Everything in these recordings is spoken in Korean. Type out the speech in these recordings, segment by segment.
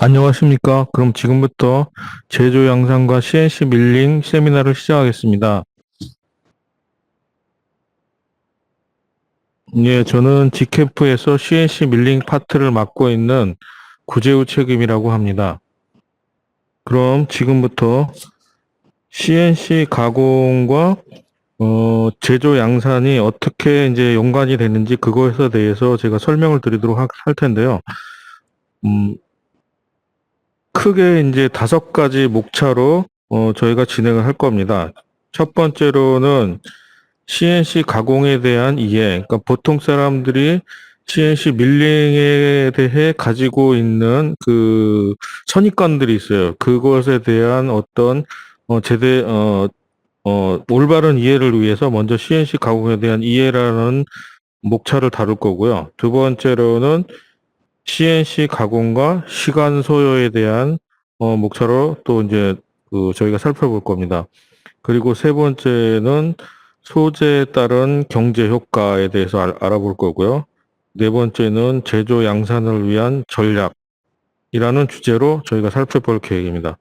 안녕하십니까. 그럼 지금부터 제조 양산과 CNC 밀링 세미나를 시작하겠습니다. 예, 저는 지캠프에서 CNC 밀링 파트를 맡고 있는 구재우 책임이라고 합니다. 그럼 지금부터 CNC 가공과 제조 양산이 어떻게 이제 연관이 되는지 그것에 대해서 제가 설명을 드리도록 할 텐데요. 크게 이제 5가지 목차로 저희가 진행을 할 겁니다. 첫 번째로는 CNC 가공에 대한 이해, 그러니까 보통 사람들이 CNC 밀링에 대해 가지고 있는 그 선입관들이 있어요. 그것에 대한 어떤 올바른 이해를 위해서 먼저 CNC 가공에 대한 이해라는 목차를 다룰 거고요. 두 번째로는 CNC 가공과 시간 소요에 대한 목차로 또 이제 저희가 살펴볼 겁니다. 그리고 세 번째는 소재에 따른 경제 효과에 대해서 알아볼 거고요. 네 번째는 제조 양산을 위한 전략이라는 주제로 저희가 살펴볼 계획입니다.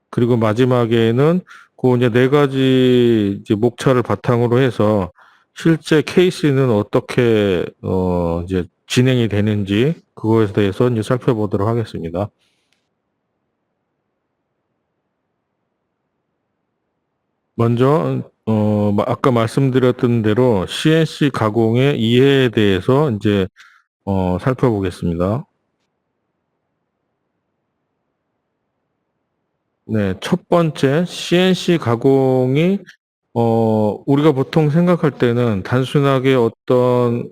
그리고 마지막에는 그 이제 4가지 이제 목차를 바탕으로 해서 실제 케이스는 어떻게 이제 진행이 되는지 그거에 대해서 이제 살펴보도록 하겠습니다. 먼저 아까 말씀드렸던 대로 CNC 가공의 이해에 대해서 이제 살펴보겠습니다. 네, 첫 번째 CNC 가공이 우리가 보통 생각할 때는 단순하게 어떤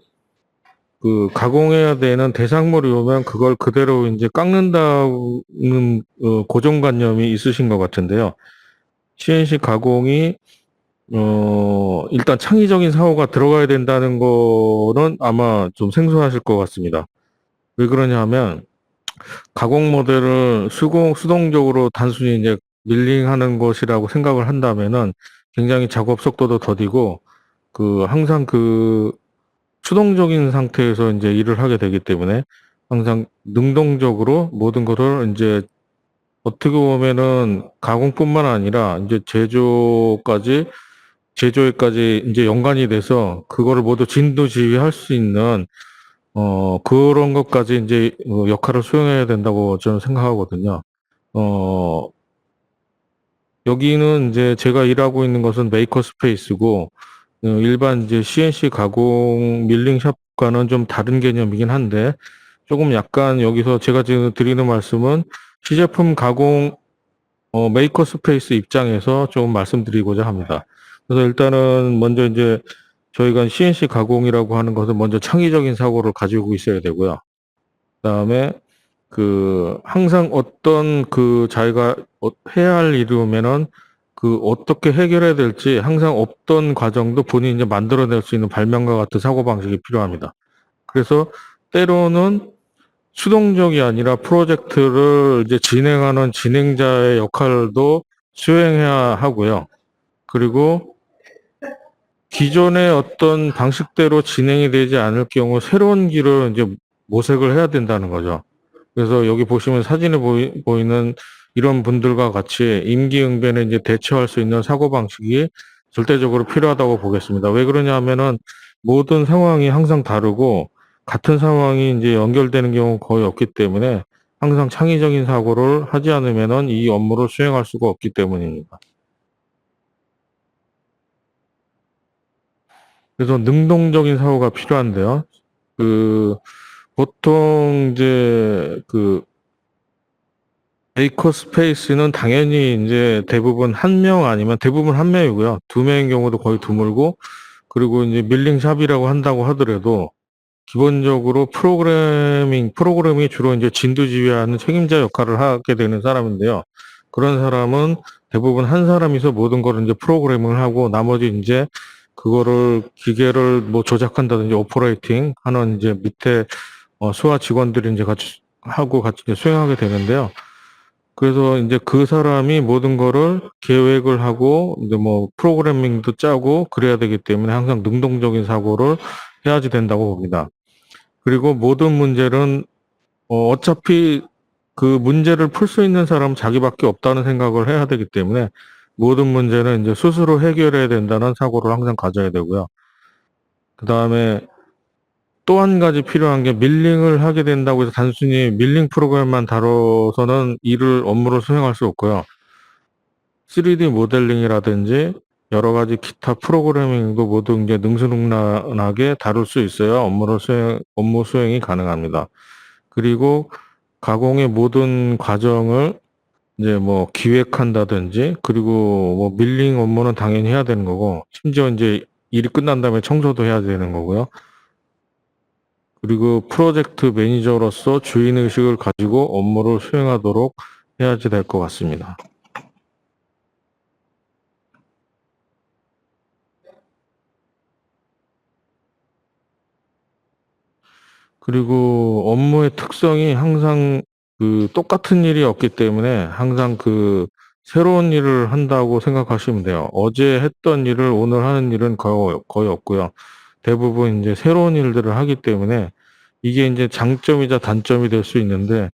그 가공해야 되는 대상물이 오면 그걸 그대로 이제 깎는다는 고정관념이 있으신 것 같은데요. CNC 가공이 일단 창의적인 사고가 들어가야 된다는 거는 아마 좀 생소하실 것 같습니다. 왜 그러냐 하면 가공 모델을 수동적으로 단순히 이제 밀링하는 것이라고 생각을 한다면은 굉장히 작업 속도도 더디고 항상 수동적인 상태에서 이제 일을 하게 되기 때문에 항상 능동적으로 모든 것을 이제 어떻게 보면은 가공뿐만 아니라 이제 제조에까지 이제 연관이 돼서 그거를 모두 진두지휘할 수 있는 그런 것까지 이제 역할을 수행해야 된다고 저는 생각하거든요. 어, 여기는 이제 제가 일하고 있는 것은 메이커 스페이스고 일반 이제 CNC 가공 밀링샵과는 좀 다른 개념이긴 한데 조금 약간 여기서 제가 지금 드리는 말씀은 시제품 가공 메이커 스페이스 입장에서 좀 말씀드리고자 합니다. 그래서 일단은 먼저 이제 저희가 CNC 가공이라고 하는 것은 먼저 창의적인 사고를 가지고 있어야 되고요. 그다음에 항상 어떤 자기가 해야 할 일이면은 어떻게 해결해야 될지 항상 없던 과정도 본인이 이제 만들어낼 수 있는 발명과 같은 사고방식이 필요합니다. 그래서 때로는 수동적이 아니라 프로젝트를 이제 진행하는 진행자의 역할도 수행해야 하고요. 그리고 기존의 어떤 방식대로 진행이 되지 않을 경우 새로운 길을 이제 모색을 해야 된다는 거죠. 그래서 여기 보시면 사진에 보이는 이런 분들과 같이 임기응변에 이제 대처할 수 있는 사고방식이 절대적으로 필요하다고 보겠습니다. 왜 그러냐 하면은 모든 상황이 항상 다르고 같은 상황이 이제 연결되는 경우 거의 없기 때문에 항상 창의적인 사고를 하지 않으면은 이 업무를 수행할 수가 없기 때문입니다. 그래서 능동적인 사고가 필요한데요. 그 보통 이제 메이커 스페이스는 당연히 이제 대부분 한 명 아니면 대부분 한 명이고요. 2명인 경우도 거의 드물고, 그리고 이제 밀링샵이라고 한다고 하더라도 기본적으로 프로그램이 주로 이제 진두지휘하는 책임자 역할을 하게 되는 사람인데요. 그런 사람은 대부분 한 사람이서 모든 거를 이제 프로그래밍을 하고 나머지 이제 그거를 기계를 뭐 조작한다든지 오퍼레이팅 하는 이제 밑에 수화 직원들이 이제 같이 이제 수행하게 되는데요. 그래서 이제 그 사람이 모든 거를 계획을 하고 이제 뭐 프로그래밍도 짜고 그래야 되기 때문에 항상 능동적인 사고를 해야지 된다고 봅니다. 그리고 모든 문제는 어차피 그 문제를 풀 수 있는 사람은 자기밖에 없다는 생각을 해야 되기 때문에 모든 문제는 이제 스스로 해결해야 된다는 사고를 항상 가져야 되고요. 그 다음에 또 한 가지 필요한 게 밀링을 하게 된다고 해서 단순히 밀링 프로그램만 다뤄서는 업무를 수행할 수 없고요. 3D 모델링이라든지 여러 가지 기타 프로그래밍도 모두 이제 능수능란하게 다룰 수 있어야 업무 수행이 가능합니다. 그리고 가공의 모든 과정을 이제 뭐 기획한다든지, 그리고 뭐 밀링 업무는 당연히 해야 되는 거고, 심지어 이제 일이 끝난 다음에 청소도 해야 되는 거고요. 그리고 프로젝트 매니저로서 주인의식을 가지고 업무를 수행하도록 해야지 될 것 같습니다. 그리고 업무의 특성이 항상 그 똑같은 일이 없기 때문에 항상 그 새로운 일을 한다고 생각하시면 돼요. 어제 했던 일을 오늘 하는 일은 거의 없고요. 대부분 이제 새로운 일들을 하기 때문에 이게 이제 장점이자 단점이 될 수 있는데,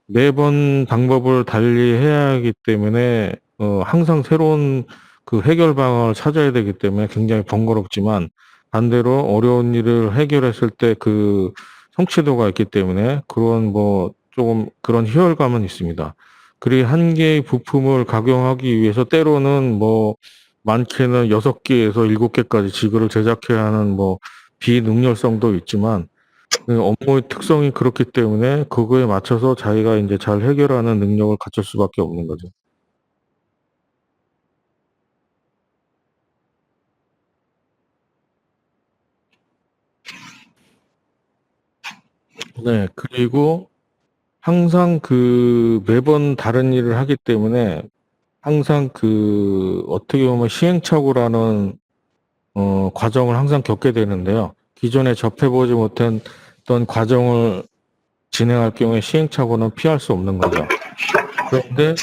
매번 방법을 달리 해야 하기 때문에 항상 새로운 그 해결 방안을 찾아야 되기 때문에 굉장히 번거롭지만, 반대로 어려운 일을 해결했을 때 그 성취도가 있기 때문에 그런 뭐 조금 그런 희열감은 있습니다. 그리고 한 개의 부품을 각용하기 위해서 때로는 뭐 많게는 6개에서 7개까지 지그를 제작해야 하는 뭐 비능률성도 있지만, 그 업무의 특성이 그렇기 때문에 그거에 맞춰서 자기가 이제 잘 해결하는 능력을 갖출 수밖에 없는 거죠. 네, 그리고 항상 그 매번 다른 일을 하기 때문에 항상 그 어떻게 보면 시행착오라는 과정을 항상 겪게 되는데요. 기존에 접해보지 못했던 과정을 진행할 경우에 시행착오는 피할 수 없는 거죠. 그런데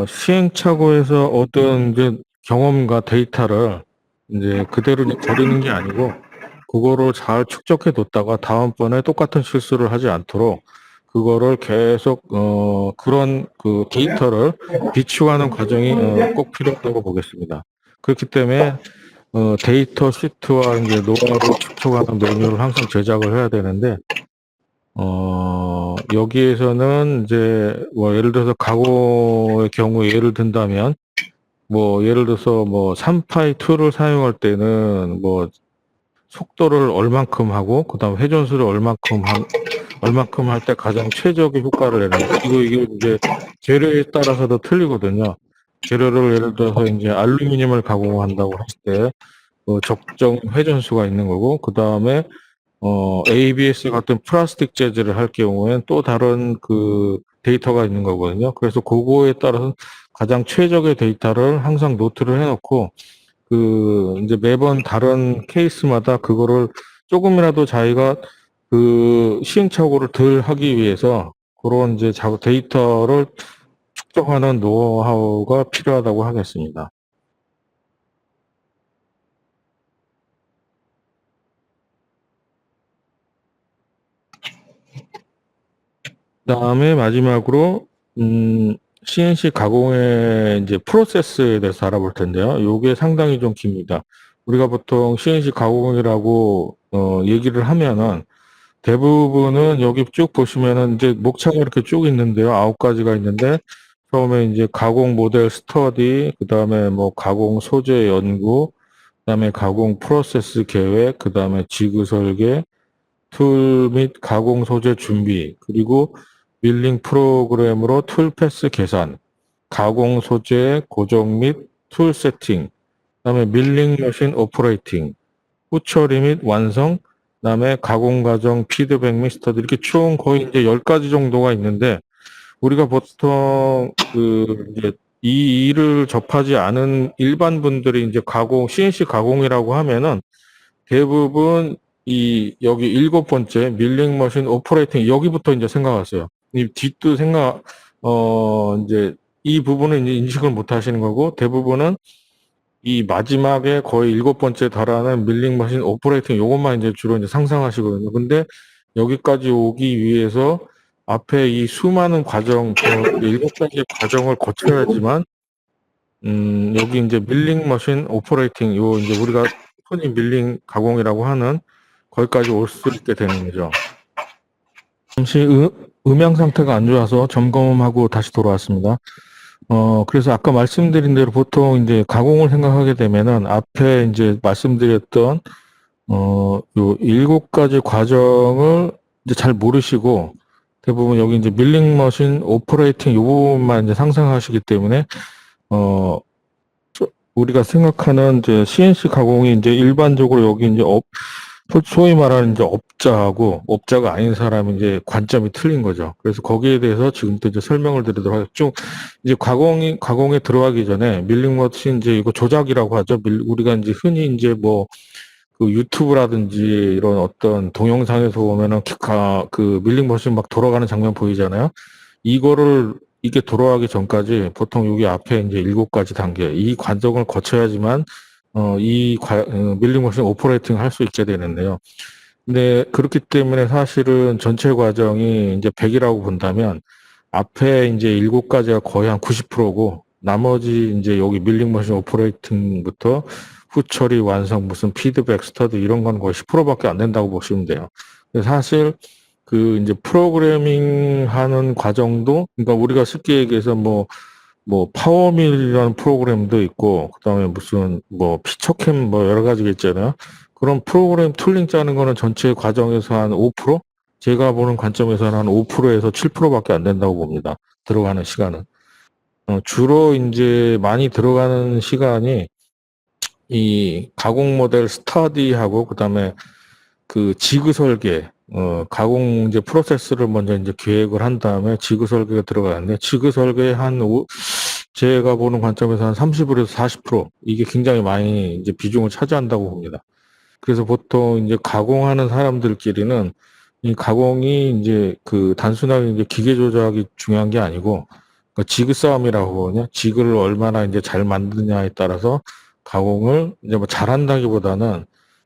시행착오에서 얻은 이제 경험과 데이터를 이제 그대로 버리는 게 아니고, 그거를 잘 축적해 뒀다가 다음번에 똑같은 실수를 하지 않도록 그거를 계속 그런 그 데이터를 비축하는 과정이 꼭 필요하다고 보겠습니다. 그렇기 때문에 데이터 시트와 이제 노하우를 축적하는 매뉴얼을 항상 제작을 해야 되는데, 여기에서는 이제 뭐 예를 들어서 가공의 경우 예를 든다면, 뭐 예를 들어서 뭐 3파이 툴을 사용할 때는 뭐 속도를 얼만큼 하고 그다음 회전수를 얼만큼 할 때 가장 최적의 효과를 내는 거. 이게 이제 재료에 따라서도 틀리거든요. 재료를 예를 들어서 이제 알루미늄을 가공한다고 했을 때 적정 회전수가 있는 거고, 그다음에 ABS 같은 플라스틱 재질을 할 경우에는 또 다른 그 데이터가 있는 거거든요. 그래서 그거에 따라서 가장 최적의 데이터를 항상 노트를 해놓고, 그 이제 매번 다른 케이스마다 그거를 조금이라도 자기가 그 시행착오를 덜 하기 위해서 그런 이제 데이터를 축적하는 노하우가 필요하다고 하겠습니다. 그다음에 마지막으로 CNC 가공의 이제 프로세스에 대해서 알아볼 텐데요. 요게 상당히 좀 깁니다. 우리가 보통 CNC 가공이라고 얘기를 하면은 대부분은 여기 쭉 보시면은 이제 목차가 이렇게 쭉 있는데요. 9가지가 있는데, 처음에 이제 가공 모델 스터디, 그다음에 뭐 가공 소재 연구, 그다음에 가공 프로세스 계획, 그다음에 지그 설계, 툴 및 가공 소재 준비, 그리고 밀링 프로그램으로 툴 패스 계산, 가공 소재 고정 및 툴 세팅, 그다음에 밀링 머신 오퍼레이팅, 후처리 및 완성, 그다음에 가공 과정 피드백 및 스터디, 이렇게 총 거의 이제 10가지 정도가 있는데, 우리가 보통 그 이제 이 일을 접하지 않은 일반 분들이 이제 CNC 가공이라고 하면은 대부분 여기 7번째 밀링 머신 오퍼레이팅, 여기부터 이제 생각하세요. 이 뒷도 이제 이 부분은 이제 인식을 못 하시는 거고, 대부분은 이 마지막에 거의 7번째 달하는 밀링 머신 오퍼레이팅, 요것만 이제 주로 이제 상상하시거든요. 근데 여기까지 오기 위해서 앞에 이 수많은 과정, 그 7가지 과정을 거쳐야지만, 여기 이제 밀링 머신 오퍼레이팅, 요 이제 우리가 흔히 밀링 가공이라고 하는 거기까지 올 수 있게 되는 거죠. 잠시 음향 상태가 안 좋아서 점검하고 다시 돌아왔습니다. 그래서 아까 말씀드린 대로 보통 이제 가공을 생각하게 되면은 앞에 이제 말씀드렸던, 요 7가지 과정을 이제 잘 모르시고 대부분 여기 이제 밀링 머신 오퍼레이팅 요 부분만 이제 상상하시기 때문에, 어, 우리가 생각하는 이제 CNC 가공이 이제 일반적으로 여기 이제 소위 말하는 이제 업자하고 업자가 아닌 사람이 이제 관점이 틀린 거죠. 그래서 거기에 대해서 지금부터 이제 설명을 드리도록 하겠죠. 이제 가공에 들어가기 전에 밀링 머신 이제 이거 조작이라고 하죠. 우리가 이제 흔히 이제 뭐 그 유튜브라든지 이런 어떤 동영상에서 보면은 그 밀링 머신 막 돌아가는 장면 보이잖아요. 이게 돌아가기 전까지 보통 여기 앞에 이제 7가지 단계, 이 과정을 거쳐야지만, 밀링 머신 오퍼레이팅 할 수 있게 되는데요. 근데 그렇기 때문에 사실은 전체 과정이 이제 100이라고 본다면, 앞에 이제 7가지가 거의 한 90%고, 나머지 이제 여기 밀링 머신 오퍼레이팅부터 후처리, 완성, 무슨 피드백, 스터디 이런 건 거의 10%밖에 안 된다고 보시면 돼요. 사실 그 이제 프로그래밍 하는 과정도, 그러니까 우리가 쉽게 얘기해서 뭐 파워밀이라는 프로그램도 있고, 그다음에 무슨 뭐 피처캠 뭐 여러 가지가 있잖아요. 그런 프로그램 툴링 짜는 거는 전체 과정에서 한 5%? 제가 보는 관점에서는 한 5%에서 7%밖에 안 된다고 봅니다. 들어가는 시간은. 주로 이제 많이 들어가는 시간이 이 가공 모델 스터디하고 그다음에 그 지그 설계, 가공 이제 프로세스를 먼저 이제 계획을 한 다음에 지그 설계가 들어가는데, 지그 설계 제가 보는 관점에서 한 30에서 40% 이게 굉장히 많이 이제 비중을 차지한다고 봅니다. 그래서 보통 이제 가공하는 사람들끼리는 이 가공이 이제 그 단순하게 이제 기계 조작이 중요한 게 아니고, 그 지그 싸움이라고 하거든요. 지그를 얼마나 이제 잘 만드냐에 따라서 가공을 이제 뭐 잘한다기보다는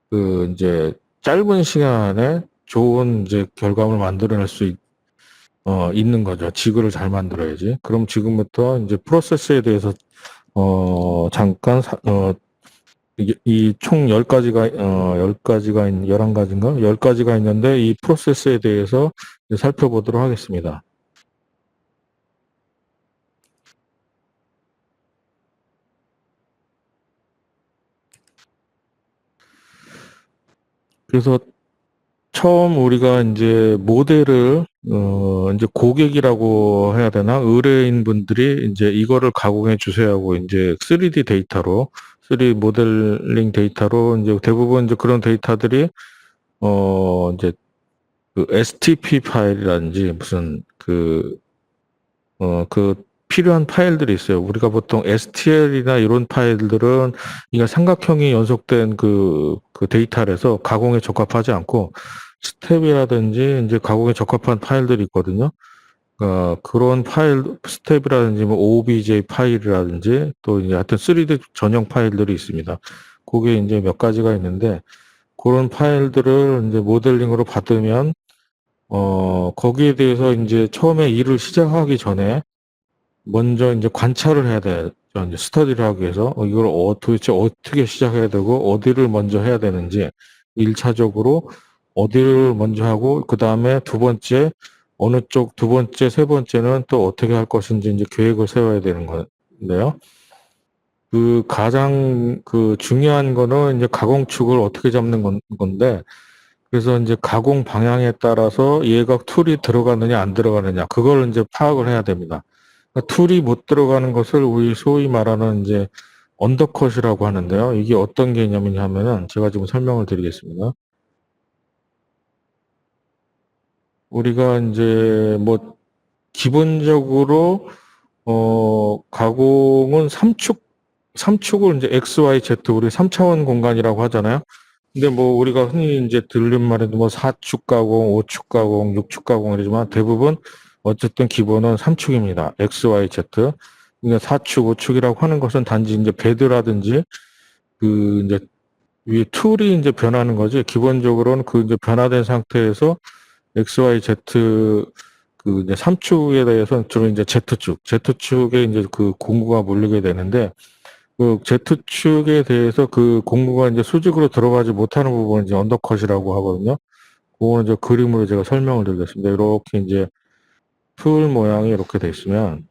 그 이제 짧은 시간에 좋은 이제 결과물을 만들어낼 수 있는 거죠. 지그를 잘 만들어야지. 그럼 지금부터 이제 프로세스에 대해서 잠깐 이총 10가지가 11가지인가? 10가지가 있는데 이 프로세스에 대해서 살펴보도록 하겠습니다. 그래서 처음 우리가 이제 모델을 이제 고객이라고 해야 되나? 의뢰인 분들이 이제 이거를 가공해 주세요 하고 이제 3D 데이터로 3D 모델링 데이터로 이제 대부분 이제 그런 데이터들이 이제 그 STP 파일이라든지 무슨 그 필요한 파일들이 있어요. 우리가 보통 STL이나 이런 파일들은 이게 삼각형이 연속된 그 데이터라서 가공에 적합하지 않고, 스텝이라든지 이제 가공에 적합한 파일들이 있거든요. 그런 파일, 스텝이라든지 뭐 OBJ 파일이라든지 또 이제 하여튼 3D 전용 파일들이 있습니다. 그게 이제 몇 가지가 있는데, 그런 파일들을 이제 모델링으로 받으면, 거기에 대해서 이제 처음에 일을 시작하기 전에 먼저 이제 관찰을 해야 돼요. 이제 스터디를 하기 위해서 이걸 도대체 어떻게 시작해야 되고 어디를 먼저 해야 되는지, 1차적으로 어디를 먼저 하고 그 다음에 두 번째 어느 쪽, 두 번째, 세 번째는 또 어떻게 할 것인지 이제 계획을 세워야 되는 건데요. 그 가장 그 중요한 거는 이제 가공축을 어떻게 잡는 건데, 그래서 이제 가공 방향에 따라서 얘가 툴이 들어가느냐 안 들어가느냐 그걸 이제 파악을 해야 됩니다. 그러니까 툴이 못 들어가는 것을 우리 소위 말하는 이제 언더컷이라고 하는데요. 이게 어떤 개념이냐면은 제가 지금 설명을 드리겠습니다. 우리가 이제 뭐 기본적으로 가공은 삼축을 이제 X, Y, Z 우리 3차원 공간이라고 하잖아요. 근데 뭐 우리가 흔히 이제 들는 말에도 뭐 4축 가공, 5축 가공, 6축 가공 이러지만 대부분 어쨌든 기본은 3축입니다. X, Y, Z. 그러니까 4축, 5축이라고 하는 것은 단지 이제 베드라든지 그 이제 위에 툴이 이제 변하는 거지. 기본적으로는 그 이제 변화된 상태에서 X, Y, Z 그 이제 3축에 대해서는 주로 이제 Z축에 이제 그 공구가 몰리게 되는데, 그 Z축에 대해서 그 공구가 이제 수직으로 들어가지 못하는 부분은 이제 언더컷이라고 하거든요. 그거는 이제 그림으로 제가 설명을 드리겠습니다. 이렇게 이제 툴 모양이 이렇게 돼 있으면,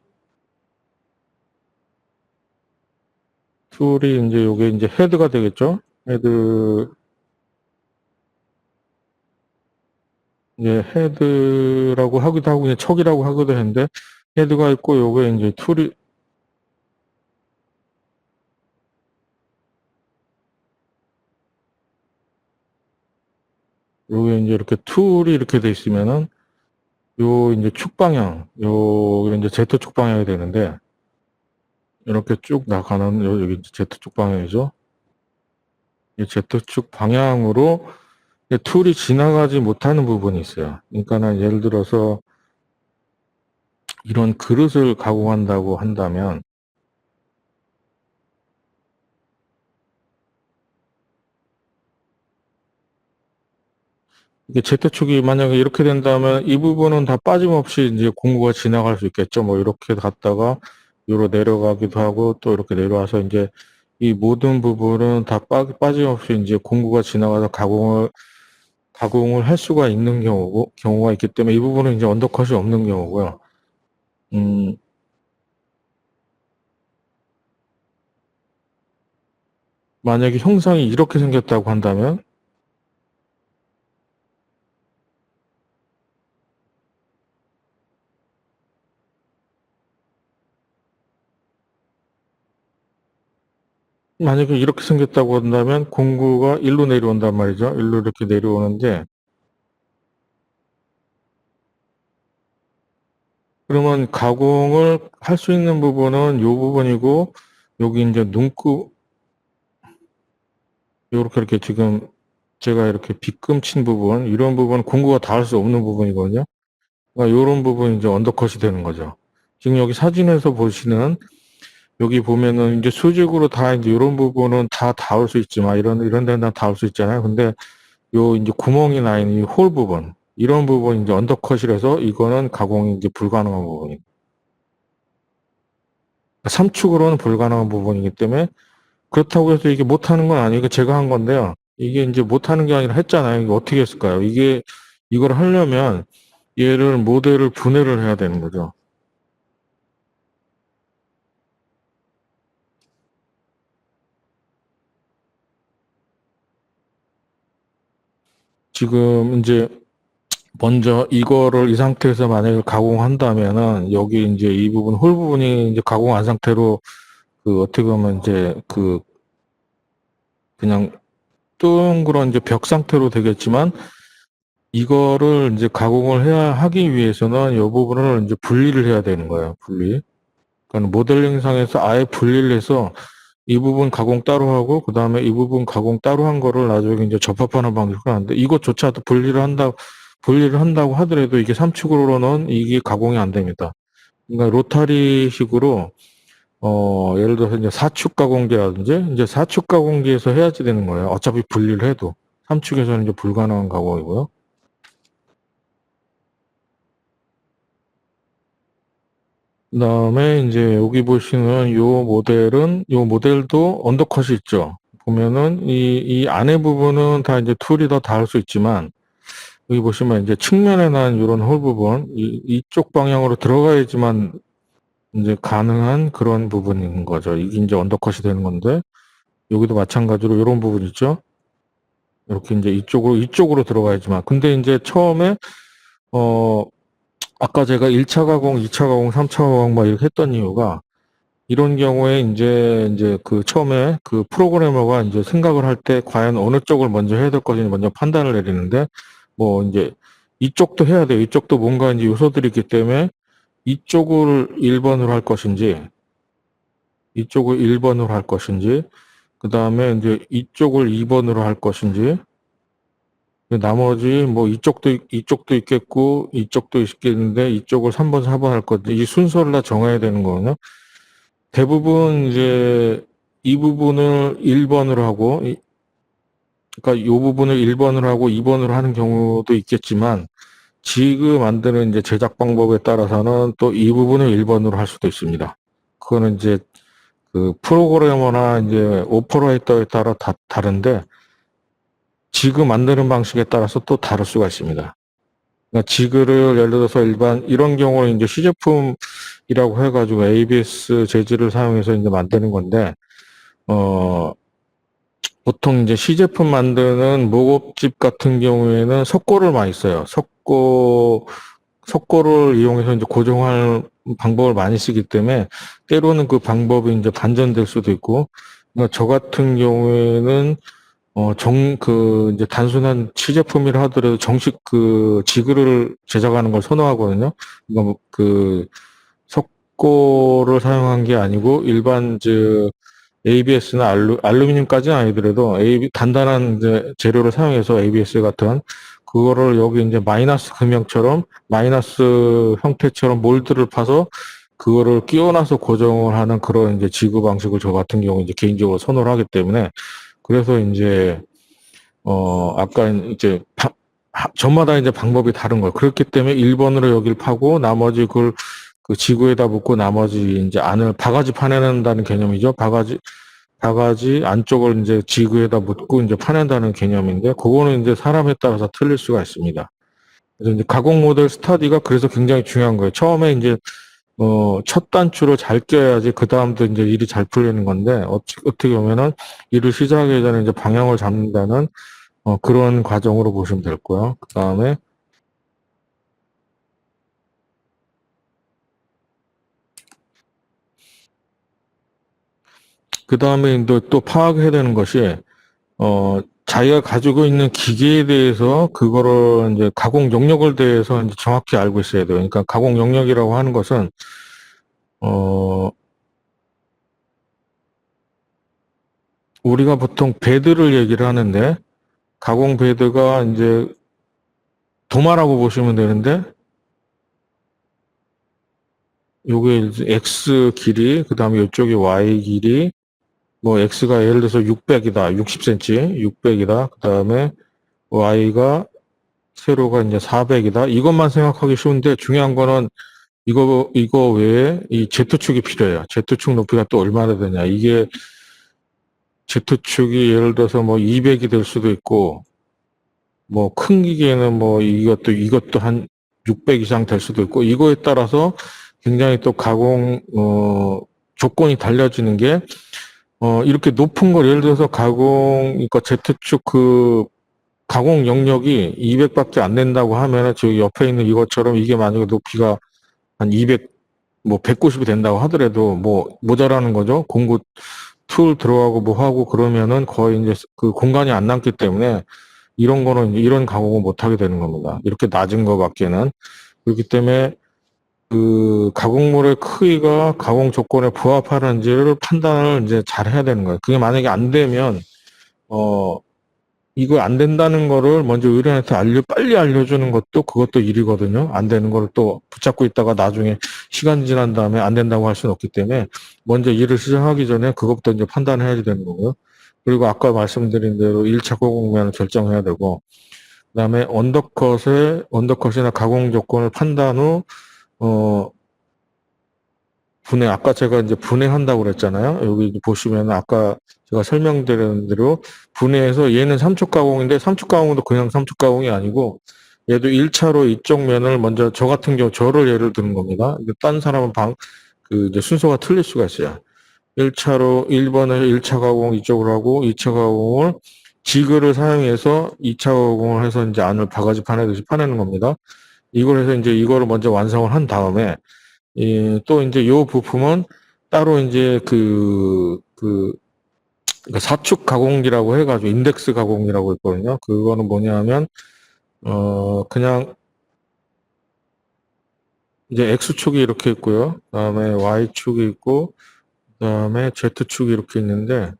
툴이 이제 요게 이제 헤드가 되겠죠? 헤드, 이제 헤드라고 하기도 하고, 그냥 척이라고 하기도 했는데, 헤드가 있고, 요게 이제 툴이, 요게 이제 이렇게 툴이 이렇게 돼 있으면은, 요 이제 축 방향, 요 이제 Z축 방향이 되는데, 이렇게 쭉 나가는, 여기 이제 Z축 방향이죠. 이 Z축 방향으로 툴이 지나가지 못하는 부분이 있어요. 그러니까는 예를 들어서 이런 그릇을 가공한다고 한다면, 이게 Z축이 만약에 이렇게 된다면 이 부분은 다 빠짐없이 이제 공구가 지나갈 수 있겠죠. 뭐 이렇게 갔다가 요로 내려가기도 하고 또 이렇게 내려와서 이제 이 모든 부분은 다 빠짐없이 이제 공구가 지나가서 가공을 할 수가 있는 경우가 있기 때문에 이 부분은 이제 언더컷이 없는 경우고요. 음, 만약에 형상이 이렇게 생겼다고 한다면, 만약에 이렇게 생겼다고 한다면 공구가 일로 내려온단 말이죠. 일로 이렇게 내려오는데, 그러면 가공을 할 수 있는 부분은 요 부분이고, 여기 이제 눈곱, 요렇게 이렇게 지금 제가 이렇게 빗금 친 부분, 이런 부분은 공구가 닿을 수 없는 부분이거든요. 그러니까 요런 부분이 이제 언더컷이 되는 거죠. 지금 여기 사진에서 보시는, 여기 보면은 이제 수직으로 다 이제 이런 부분은 다 닿을 수 있지만, 이런 데는 다 닿을 수 있잖아요. 근데 요 이제 구멍이 나 있는 이 홀 부분, 이런 부분 이제 언더컷이라서 이거는 가공이 이제 불가능한 부분입니다. 3축으로는 불가능한 부분이기 때문에, 그렇다고 해서 이게 못하는 건 아니고 제가 한 건데요. 이게 이제 못하는 게 아니라 했잖아요. 이게 어떻게 했을까요? 이걸 하려면 얘를 모델을 분해를 해야 되는 거죠. 지금 이제 먼저 이거를 이 상태에서 만약에 가공한다면은 여기 이제 이 부분 홀 부분이 이제 가공한 상태로 그 어떻게 보면 이제 그 그냥 둥그런 이제 벽 상태로 되겠지만, 이거를 이제 가공을 해야 하기 위해서는 이 부분을 이제 분리를 해야 되는 거예요. 분리. 그러니까 모델링상에서 아예 분리를 해서 이 부분 가공 따로 하고 그 다음에 이 부분 가공 따로 한 거를 나중에 이제 접합하는 방식으로 하는데, 이것조차도 분리를 한다고 하더라도 이게 3축으로는 이게 가공이 안 됩니다. 그러니까 로타리식으로 예를 들어서 이제 4축 가공기라든지 이제 4축 가공기에서 해야지 되는 거예요. 어차피 분리를 해도 3축에서는 이제 불가능한 가공이고요. 그다음에 이제 여기 보시는 요 모델도 언더컷이 있죠. 보면은 이 안에 부분은 다 이제 툴이 더 닿을 수 있지만, 여기 보시면 이제 측면에 난 이런 홀 부분, 이쪽 방향으로 들어가야지만 이제 가능한 그런 부분인 거죠. 이게 이제 언더컷이 되는 건데, 여기도 마찬가지로 이런 부분 있죠. 이렇게 이제 이쪽으로 들어가야지만. 근데 이제 처음에, 어, 아까 제가 1차 가공, 2차 가공, 3차 가공 막 이렇게 했던 이유가, 이런 경우에 이제 그 처음에 그 프로그래머가 이제 생각을 할 때 과연 어느 쪽을 먼저 해야 될 것인지 먼저 판단을 내리는데, 뭐 이제 이쪽도 해야 돼요. 이쪽도 뭔가 이제 요소들이 있기 때문에 이쪽을 1번으로 할 것인지, 이쪽을 1번으로 할 것인지, 그 다음에 이제 이쪽을 2번으로 할 것인지, 나머지 뭐 이쪽도 있겠고 이쪽도 있겠는데 이쪽을 3번, 4번 할 건데 이 순서를 다 정해야 되는 거거든요. 대부분 이제 이 부분을 1번으로 하고, 그러니까 이 부분을 1번으로 하고 2번으로 하는 경우도 있겠지만, 지그 만드는 이제 제작 방법에 따라서는 또 이 부분을 1번으로 할 수도 있습니다. 그거는 이제 그 프로그래머나 이제 오퍼레이터에 따라 다른데 지그 만드는 방식에 따라서 또 다를 수가 있습니다. 그러니까 지그를 예를 들어서 일반 이런 경우는 이제 시제품이라고 해가지고 ABS 재질을 사용해서 이제 만드는 건데 어 보통 이제 시제품 만드는 목업집 같은 경우에는 석고를 많이 써요. 석고를 이용해서 이제 고정할 방법을 많이 쓰기 때문에 때로는 그 방법이 이제 반전될 수도 있고, 그러니까 저 같은 경우에는 이제 단순한 시제품이라 하더라도 정식 그 지그를 제작하는 걸 선호하거든요. 그러니까 뭐그 석고를 사용한 게 아니고 일반 ABS나 알루미늄까지는 아니더라도 단단한 이제 재료를 사용해서 ABS 같은 그거를 여기 이제 마이너스 금형처럼 마이너스 형태처럼 몰드를 파서 그거를 끼워놔서 고정을 하는 그런 이제 지구 방식을 저 같은 경우 이제 개인적으로 선호를 하기 때문에 그래서 이제 아까 이제 저마다 이제 방법이 다른 거예요. 그렇기 때문에 1번으로 여기를 파고 나머지 그걸 그 지구에다 붙고 나머지 이제 안을 바가지 파내는다는 개념이죠. 바가지 안쪽을 이제 지구에다 묻고 이제 파낸다는 개념인데 그거는 이제 사람에 따라서 틀릴 수가 있습니다. 그래서 이제 가공 모델 스타디가 그래서 굉장히 중요한 거예요. 처음에 이제 첫 단추를 잘 껴야지 그 다음도 이제 일이 잘 풀리는 건데 어떻게 보면은 일을 시작하기 전에 이제 방향을 잡는다는 그런 과정으로 보시면 될 거예요. 그 다음에 또 파악해야 되는 것이 자기가 가지고 있는 기계에 대해서 그거를 이제 가공 영역을 대해서 이제 정확히 알고 있어야 돼요. 그러니까 가공 영역이라고 하는 것은 어, 우리가 보통 베드를 얘기를 하는데 가공 베드가 이제 도마라고 보시면 되는데 요게 이제 X 길이, 그다음에 이쪽이 Y 길이, 뭐 X가 예를 들어서 600이다, 60cm, 600이다. 그다음에 Y가 세로가 이제 400이다. 이것만 생각하기 쉬운데 중요한 거는 이거 외에 이 Z축이 필요해요. Z축 높이가 또 얼마나 되냐. 이게 Z축이 예를 들어서 뭐 200이 될 수도 있고, 뭐 큰 기계는 뭐 이것도 한 600 이상 될 수도 있고, 이거에 따라서 굉장히 또 조건이 달라지는 게, 이렇게 높은 걸 예를 들어서 그러니까 Z축 가공 영역이 200밖에 안 된다고 하면은 저기 옆에 있는 이것처럼 이게 만약에 높이가 한 200, 뭐 190이 된다고 하더라도 뭐 모자라는 거죠. 공구 툴 들어가고 뭐 하고 그러면은 거의 이제 그 공간이 안 남기 때문에 이런 거는 이제 이런 가공을 못 하게 되는 겁니다. 이렇게 낮은 거밖에는. 그렇기 때문에 그 가공물의 크기가 가공 조건에 부합하는지를 판단을 이제 잘 해야 되는 거예요. 그게 만약에 안 되면 어 이거 안 된다는 거를 먼저 의뢰인한테 빨리 알려주는 것도 그것도 일이거든요. 안 되는 거를 또 붙잡고 있다가 나중에 시간 지난 다음에 안 된다고 할 수는 없기 때문에 먼저 일을 시작하기 전에 그것부터 이제 판단해야 되는 거고요. 그리고 아까 말씀드린 대로 1차 공공면을 결정해야 되고, 그다음에 언더컷이나 가공 조건을 판단 후, 어, 아까 제가 이제 분해한다고 그랬잖아요. 여기 보시면 아까 제가 설명드린 대로 분해해서 얘는 삼촉 가공인데 삼촉 가공도 그냥 삼촉 가공이 아니고 얘도 1차로 이쪽 면을 먼저 저 같은 경우 저를 예를 드는 겁니다. 딴 사람은 이제 순서가 틀릴 수가 있어요. 1번을 1차 가공 이쪽으로 하고 2차 가공을 지그를 사용해서 2차 가공을 해서 이제 안을 바가지 파내듯이 파내는 겁니다. 이걸 해서 이제 이거를 먼저 완성을 한 다음에 또 이제 요 부품은 따로 이제 그러니까 사축 가공기라고 해가지고 인덱스 가공이라고 있거든요. 그거는 뭐냐면 그냥 이제 X축이 이렇게 있고요. 그다음에 Y축이 있고 그다음에 Z축이 이렇게 있는데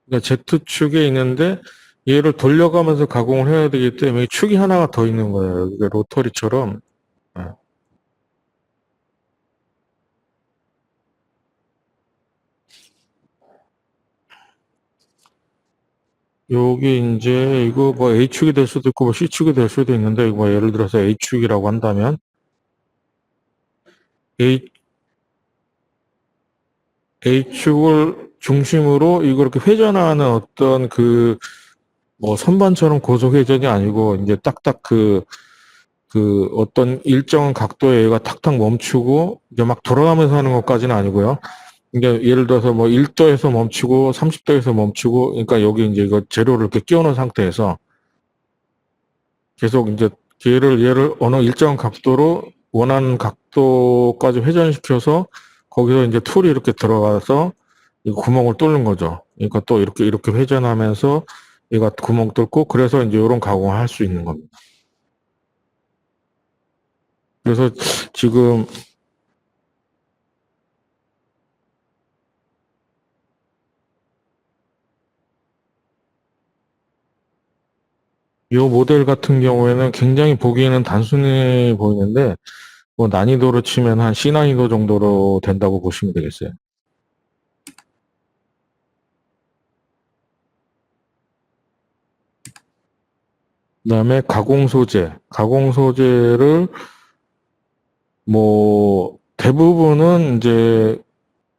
그러니까 Z축에 있는데 얘를 돌려가면서 가공을 해야 되기 때문에 축이 하나가 더 있는 거예요. 이게 로터리처럼. 네. 여기 이제 이거 뭐 A축이 될 수도 있고 뭐 C축이 될 수도 있는데 이거 뭐 예를 들어서 A축이라고 한다면 A, A축을 중심으로 이거 이렇게 회전하는 어떤 그 뭐 선반처럼 고속 회전이 아니고 이제 딱딱 그 어떤 일정한 각도에 얘가 탁탁 멈추고 이제 막 돌아가면서 하는 것까지는 아니고요. 이게 예를 들어서 뭐 1도에서 멈추고 30도에서 멈추고 그러니까 여기 이제 이거 재료를 이렇게 끼워 놓은 상태에서 계속 이제 얘를 어느 일정한 각도로 원하는 각도까지 회전시켜서 거기서 이제 툴이 이렇게 들어가서 이 구멍을 뚫는 거죠. 그러니까 또 이렇게 회전하면서 얘가 구멍 뚫고 그래서 이제 이런 가공을 할 수 있는 겁니다. 그래서 지금 이 모델 같은 경우에는 굉장히 보기에는 단순해 보이는데 뭐 난이도로 치면 한 C 난이도 정도로 된다고 보시면 되겠어요. 그다음에 가공 소재. 가공 소재를 뭐 대부분은 이제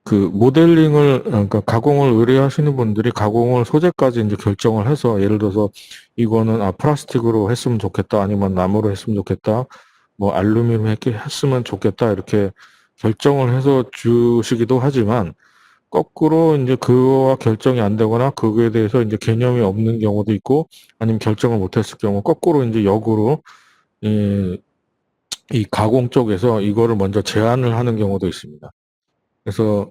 그 모델링을 그러니까 가공을 의뢰하시는 분들이 가공을 소재까지 이제 결정을 해서 예를 들어서 이거는 플라스틱으로 했으면 좋겠다 아니면 나무로 했으면 좋겠다 뭐 알루미늄 했으면 좋겠다 이렇게 결정을 해서 주시기도 하지만 거꾸로 이제 그거와 결정이 안 되거나 그거에 대해서 이제 개념이 없는 경우도 있고 아니면 결정을 못했을 경우 거꾸로 이제 역으로 이 가공 쪽에서 이거를 먼저 제안을 하는 경우도 있습니다. 그래서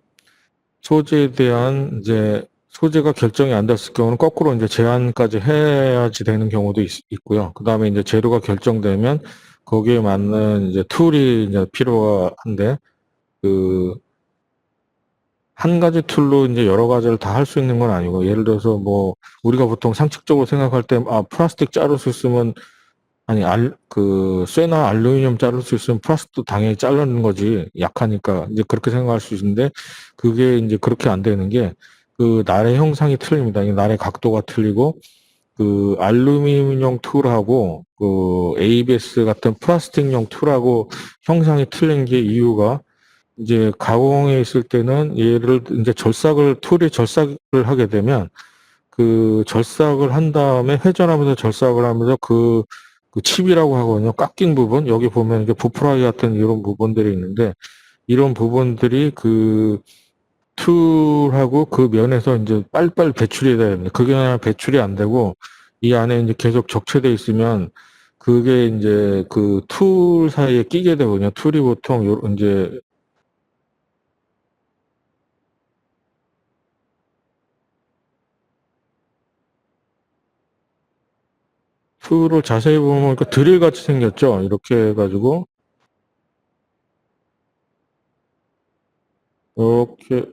소재에 대한 이제 소재가 결정이 안 됐을 경우는 거꾸로 이제 제안까지 해야지 되는 경우도 있고요. 그 다음에 이제 재료가 결정되면 거기에 맞는 이제 툴이 이제 필요한데 그 한 가지 툴로 이제 여러 가지를 다 할 수 있는 건 아니고 예를 들어서 뭐 우리가 보통 상식적으로 생각할 때 플라스틱 자를 수 있으면 아니 쇠나 알루미늄 자를 수 있으면 플라스틱도 당연히 자르는 거지 약하니까 이제 그렇게 생각할 수 있는데 그게 이제 그렇게 안 되는 게 그 날의 형상이 틀립니다. 이 날의 각도가 틀리고 그 알루미늄용 툴하고 그 ABS 같은 플라스틱용 툴하고 형상이 틀린 게 이유가 이제 가공에 있을 때는 얘를 이제 툴이 절삭을 하게 되면 그 절삭을 한 다음에 회전하면서 절삭을 하면서 그 칩이라고 하거든요. 깎인 부분 여기 보면 이게 부풀하기 같은 이런 부분들이 있는데 이런 부분들이 그 툴하고 그 면에서 이제 빨리빨리 배출이 돼야 됩니다. 그게 아니라 배출이 안 되고 이 안에 이제 계속 적체돼 있으면 그게 이제 그 툴 사이에 끼게 되거든요. 툴이 보통 이제 툴을 자세히 보면 그 드릴 같이 생겼죠. 이렇게 해가지고 이렇게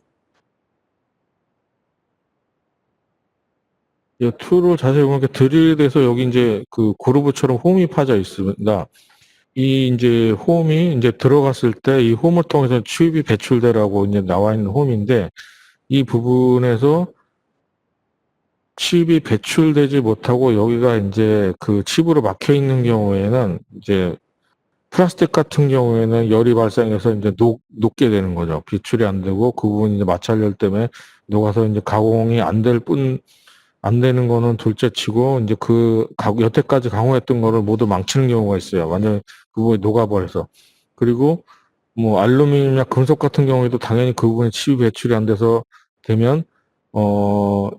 이 툴을 자세히 보면 이렇게 드릴에서 여기 이제 그 그루브처럼 홈이 파져 있습니다. 이 이제 홈이 이제 들어갔을 때 이 홈을 통해서 칩이 배출되라고 이제 나와 있는 홈인데 이 부분에서 칩이 배출되지 못하고 여기가 이제 그 칩으로 막혀 있는 경우에는 이제 플라스틱 같은 경우에는 열이 발생해서 이제 녹게 되는 거죠. 배출이 안 되고 그 부분이 이제 마찰열 때문에 녹아서 이제 가공이 안 되는 거는 둘째 치고 이제 여태까지 강화했던 거를 모두 망치는 경우가 있어요. 완전 그 부분이 녹아버려서. 그리고 뭐 알루미늄이나 금속 같은 경우에도 당연히 그 부분에 칩이 배출이 안 돼서 되면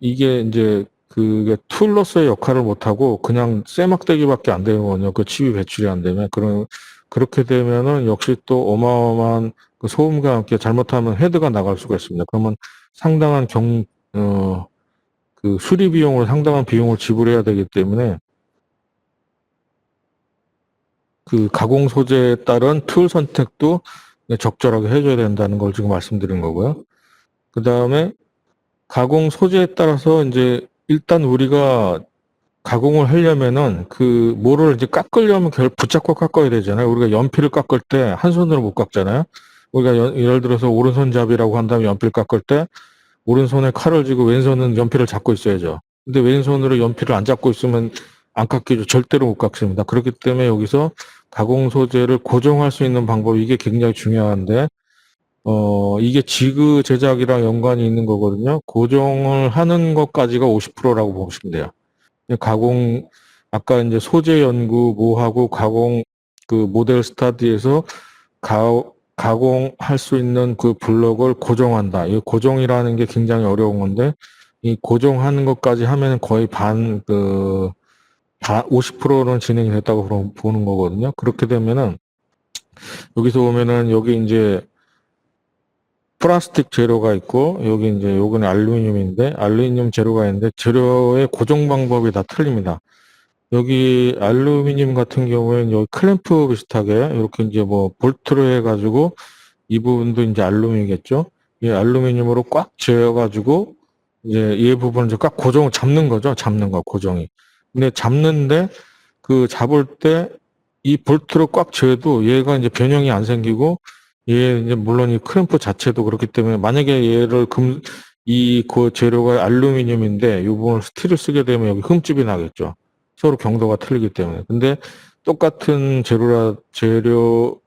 이게 이제 그게 툴로서의 역할을 못 하고 그냥 쇠막대기밖에 안 되는 거거든요. 그 칩이 배출이 안 되면 그렇게 되면은 역시 또 어마어마한 그 소음과 함께 잘못하면 헤드가 나갈 수가 있습니다. 그러면 상당한 그 수리 비용을 상당한 비용을 지불해야 되기 때문에 그 가공 소재에 따른 툴 선택도 적절하게 해줘야 된다는 걸 지금 말씀드린 거고요. 그 다음에 가공 소재에 따라서 이제 일단 우리가 가공을 하려면은 그 뭐를 이제 깎으려면 붙잡고 깎아야 되잖아요. 우리가 연필을 깎을 때 한 손으로 못 깎잖아요. 우리가 예를 들어서 오른손잡이라고 한다면 연필 깎을 때 오른손에 칼을 쥐고 왼손은 연필을 잡고 있어야죠. 근데 왼손으로 연필을 안 잡고 있으면 안 깎이죠. 절대로 못 깎습니다. 그렇기 때문에 여기서 가공 소재를 고정할 수 있는 방법, 이게 굉장히 중요한데, 이게 지그 제작이랑 연관이 있는 거거든요. 고정을 하는 것까지가 50%라고 보시면 돼요. 가공, 아까 이제 소재 연구 뭐 하고 가공, 그 모델 스타디에서 가공할 수 있는 그 블록을 고정한다. 이 고정이라는 게 굉장히 어려운 건데, 이 고정하는 것까지 하면 거의 50%는 진행이 됐다고 보는 거거든요. 그렇게 되면은, 여기서 보면은, 여기 이제 플라스틱 재료가 있고, 여기 이제 요거는 알루미늄인데, 알루미늄 재료가 있는데, 재료의 고정 방법이 다 틀립니다. 여기 알루미늄 같은 경우에는 여기 클램프 비슷하게, 이렇게 이제 뭐, 볼트로 해가지고, 이 부분도 이제 알루미늄이겠죠. 이 알루미늄으로 꽉 재어가지고 이제 이 부분을 이제 꽉 고정을 잡는 거죠. 잡는 거, 고정이. 근데 잡는데 그 잡을 때 이 볼트로 꽉 재도 얘가 이제 변형이 안 생기고 얘 이제 물론 이 크램프 자체도 그렇기 때문에 만약에 얘를 이 그 재료가 알루미늄인데 이 부분을 스틸을 쓰게 되면 여기 흠집이 나겠죠. 서로 경도가 틀리기 때문에. 근데 똑같은 재료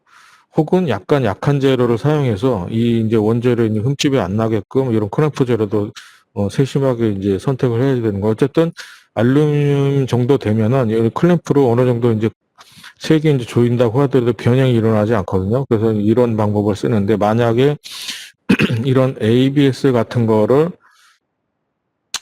혹은 약간 약한 재료를 사용해서 이 이제 원재료에 있는 흠집이 안 나게끔 이런 크램프 재료도 세심하게 이제 선택을 해야 되는 거. 어쨌든 알루미늄 정도 되면은 이 클램프로 어느 정도 이제 색이 이제 조인다고 하더라도 변형이 일어나지 않거든요. 그래서 이런 방법을 쓰는데 만약에 이런 ABS 같은 거를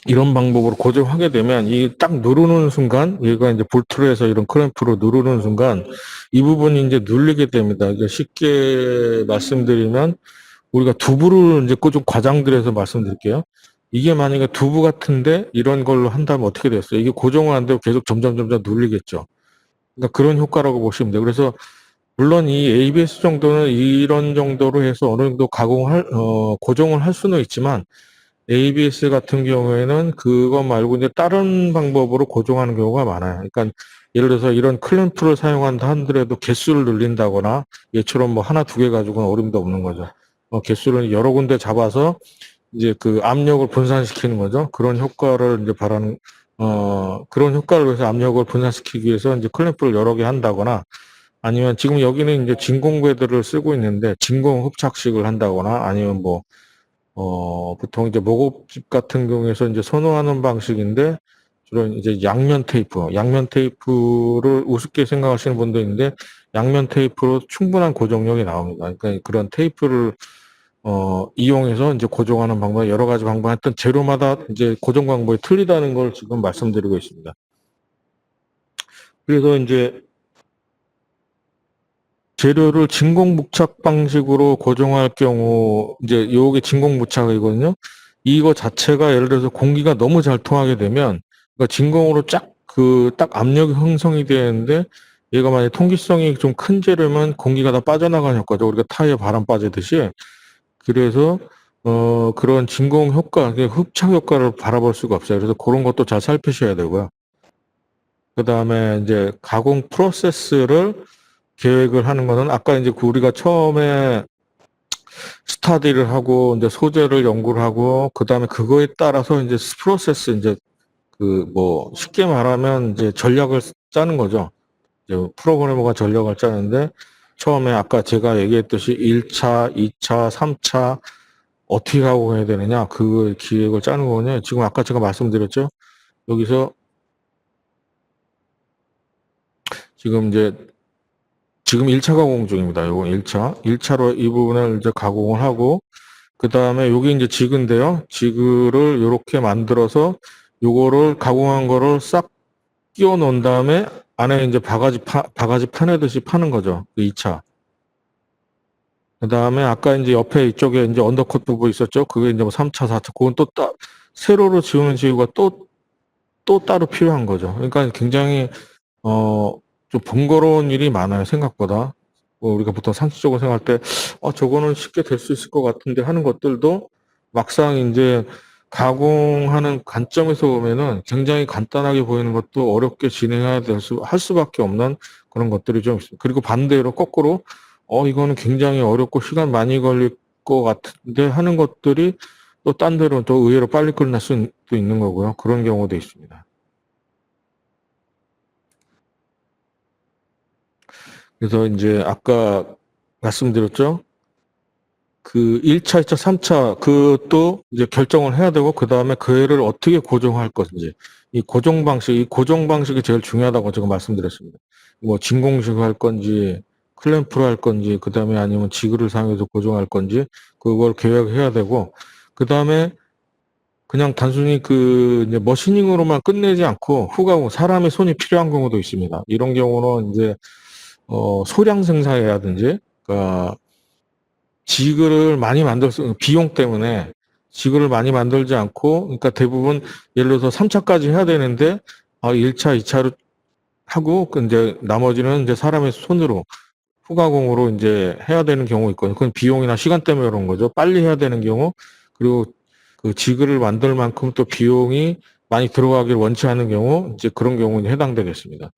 이런 방법으로 고정하게 되면 이 딱 누르는 순간 얘가 이제 볼트로 해서 이런 클램프로 누르는 순간 이 부분이 이제 눌리게 됩니다. 이제 쉽게 말씀드리면 우리가 두부를 이제 좀 과장들여서 말씀드릴게요. 이게 만약에 두부 같은데 이런 걸로 한다면 어떻게 됐어요? 이게 고정을 안 되고 계속 점점 눌리겠죠. 그러니까 그런 효과라고 보시면 돼요. 그래서 물론 이 ABS 정도는 이런 정도로 해서 어느 정도 고정을 할 수는 있지만 ABS 같은 경우에는 그거 말고 이제 다른 방법으로 고정하는 경우가 많아요. 그러니까 예를 들어서 이런 클램프를 사용한다 하더라도 개수를 늘린다거나 얘처럼 뭐 하나 두 개 가지고는 어림도 없는 거죠. 개수를 여러 군데 잡아서 이제 그 압력을 분산시키는 거죠. 그런 효과를 이제 그런 효과를 위해서 압력을 분산시키기 위해서 이제 클램프를 여러 개 한다거나 아니면 지금 여기는 이제 진공 궤도를 쓰고 있는데 진공 흡착식을 한다거나 아니면 뭐 보통 이제 목업집 같은 경우에서 이제 선호하는 방식인데, 주로 이제 양면 테이프를 우습게 생각하시는 분도 있는데, 양면 테이프로 충분한 고정력이 나옵니다. 그러니까 그런 테이프를, 이용해서 이제 고정하는 방법, 여러 가지 방법, 하여튼 재료마다 이제 고정 방법이 틀리다는 걸 지금 말씀드리고 있습니다. 그래서 이제 재료를 진공부착 방식으로 고정할 경우, 이제 요게 진공부착이거든요. 이거 자체가 예를 들어서 공기가 너무 잘 통하게 되면, 그러니까 진공으로 딱 압력이 형성이 되는데, 얘가 만약에 통기성이 좀 큰 재료면 공기가 다 빠져나가는 효과죠. 우리가 타이어 바람 빠지듯이. 그래서, 그런 진공 효과, 흡착 효과를 바라볼 수가 없어요. 그래서 그런 것도 잘 살피셔야 되고요. 그 다음에 이제 가공 프로세스를 계획을 하는 거는 아까 이제 우리가 처음에 스타디를 하고 이제 소재를 연구를 하고 그다음에 그거에 따라서 이제 프로세스 이제 그 뭐 쉽게 말하면 이제 전략을 짜는 거죠. 이제 프로그래머가 전략을 짜는데 처음에 아까 제가 얘기했듯이 1차, 2차, 3차 어떻게 가고 해야 되느냐 그 기획을 짜는 거거든요. 지금 아까 제가 말씀드렸죠. 여기서 지금 이제 지금 1차 가공 중입니다. 요거 1차. 1차로 이 부분을 이제 가공을 하고, 그 다음에 요게 이제 지그인데요. 지그를 요렇게 만들어서 요거를 가공한 거를 싹 끼워 놓은 다음에 안에 이제 바가지 파내듯이 파는 거죠. 그 2차. 그 다음에 아까 이제 옆에 이쪽에 이제 언더컷 부분 있었죠. 그게 이제 뭐 3차, 4차. 그건 또 세로로 지우는 지구가 또 따로 필요한 거죠. 그러니까 굉장히 좀 번거로운 일이 많아요, 생각보다. 우리가 보통 상식적으로 생각할 때, 저거는 쉽게 될 수 있을 것 같은데 하는 것들도 막상 이제 가공하는 관점에서 보면은 굉장히 간단하게 보이는 것도 어렵게 할 수밖에 없는 그런 것들이 좀 있습니다. 그리고 반대로 거꾸로, 이거는 굉장히 어렵고 시간 많이 걸릴 것 같은데 하는 것들이 또 딴 데로 또 의외로 빨리 끝날 수도 있는 거고요. 그런 경우도 있습니다. 그래서 이제 아까 말씀드렸죠. 그 1차, 2차, 3차 그것도 이제 결정을 해야 되고 그다음에 그 애를 어떻게 고정할 것인지 이 고정 방식이 제일 중요하다고 제가 말씀드렸습니다. 뭐 진공식 할 건지 클램프로 할 건지 그다음에 아니면 지그를 사용해서 고정할 건지 그걸 계획해야 되고 그다음에 그냥 단순히 그 이제 머시닝으로만 끝내지 않고 후가공 사람의 손이 필요한 경우도 있습니다. 이런 경우는 이제 소량 생산이라든지 그러니까 지그를 많이 비용 때문에 지그를 많이 만들지 않고, 그러니까 대부분 예를 들어서 3차까지 해야 되는데, 1차, 2차로 하고, 이제 나머지는 이제 사람의 손으로 후가공으로 이제 해야 되는 경우 있거든요. 그건 비용이나 시간 때문에 그런 거죠. 빨리 해야 되는 경우, 그리고 그 지그를 만들 만큼 또 비용이 많이 들어가길 원치 않는 경우, 이제 그런 경우는 해당되겠습니다.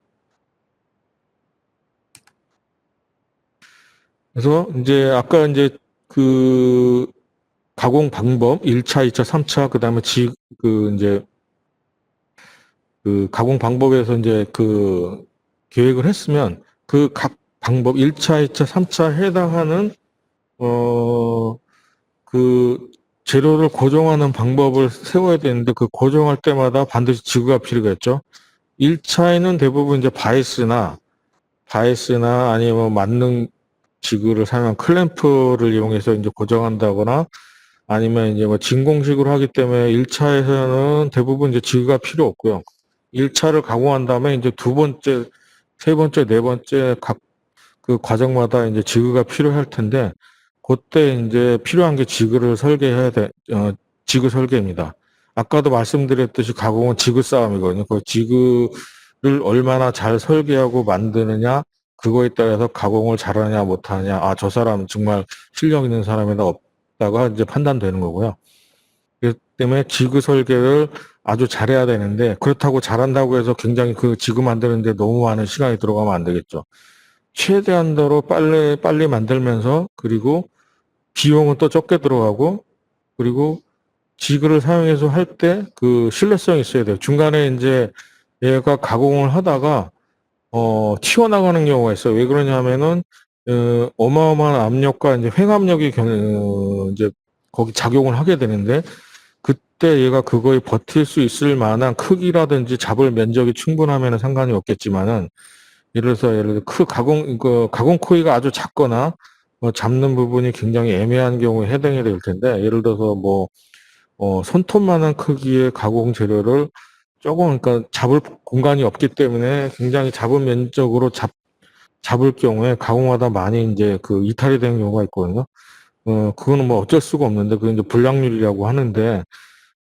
그래서 이제 아까 이제 그 가공 방법 1차, 2차, 3차 그다음에 이제 그 가공 방법에서 이제 그 계획을 했으면 그 각 방법 1차, 2차, 3차 해당하는 어 그 재료를 고정하는 방법을 세워야 되는데 그 고정할 때마다 반드시 지그가 필요겠죠. 1차에는 대부분 이제 바이스나 아니면 만능 지그를 사용한 클램프를 이용해서 이제 고정한다거나 아니면 이제 뭐 진공식으로 하기 때문에 1차에서는 대부분 이제 지그가 필요 없고요. 1차를 가공한 다음에 이제 두 번째, 세 번째, 네 번째 각 그 과정마다 이제 지그가 필요할 텐데 그때 이제 필요한 게 지그 설계입니다. 아까도 말씀드렸듯이 가공은 지그 싸움이거든요. 그 지그를 얼마나 잘 설계하고 만드느냐 그거에 따라서 가공을 잘하냐 못하냐 저 사람 정말 실력 있는 사람이다 없다가 이제 판단되는 거고요. 그렇기 때문에 지그 설계를 아주 잘해야 되는데 그렇다고 잘한다고 해서 굉장히 그 지그 만드는데 너무 많은 시간이 들어가면 안 되겠죠. 최대한도로 빨리 만들면서 그리고 비용은 또 적게 들어가고 그리고 지그를 사용해서 할 때 그 신뢰성이 있어야 돼요. 중간에 이제 얘가 가공을 하다가 튀어나가는 경우가 있어요. 왜 그러냐면은 어마어마한 압력과 이제 횡압력이 이제 거기 작용을 하게 되는데 그때 얘가 그거에 버틸 수 있을 만한 크기라든지 잡을 면적이 충분하면 상관이 없겠지만은 예를 들어 가공 코이가 아주 작거나 잡는 부분이 굉장히 애매한 경우에 해당이 될 텐데 예를 들어서 뭐 손톱만한 크기의 가공 재료를 조금 그러니까 잡을 공간이 없기 때문에 굉장히 잡은 면적으로 잡을 경우에 가공하다 많이 이제 그 이탈이 되는 경우가 있거든요. 그거는 뭐 어쩔 수가 없는데 그게 이제 불량률이라고 하는데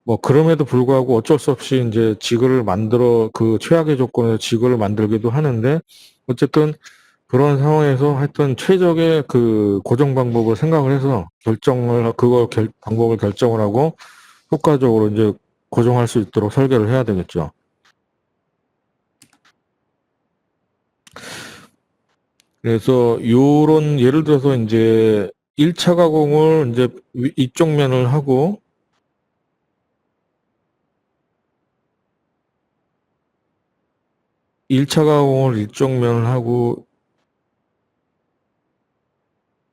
뭐 그럼에도 불구하고 어쩔 수 없이 이제 지그를 만들어 그 최악의 조건에서 지그를 만들기도 하는데 어쨌든 그런 상황에서 하여튼 최적의 그 고정 방법을 생각을 해서 방법을 결정을 하고 효과적으로 이제 고정할 수 있도록 설계를 해야 되겠죠. 그래서 요런 예를 들어서 이제 1차 가공을 이제 이쪽 면을 하고 1차 가공을 이쪽 면을 하고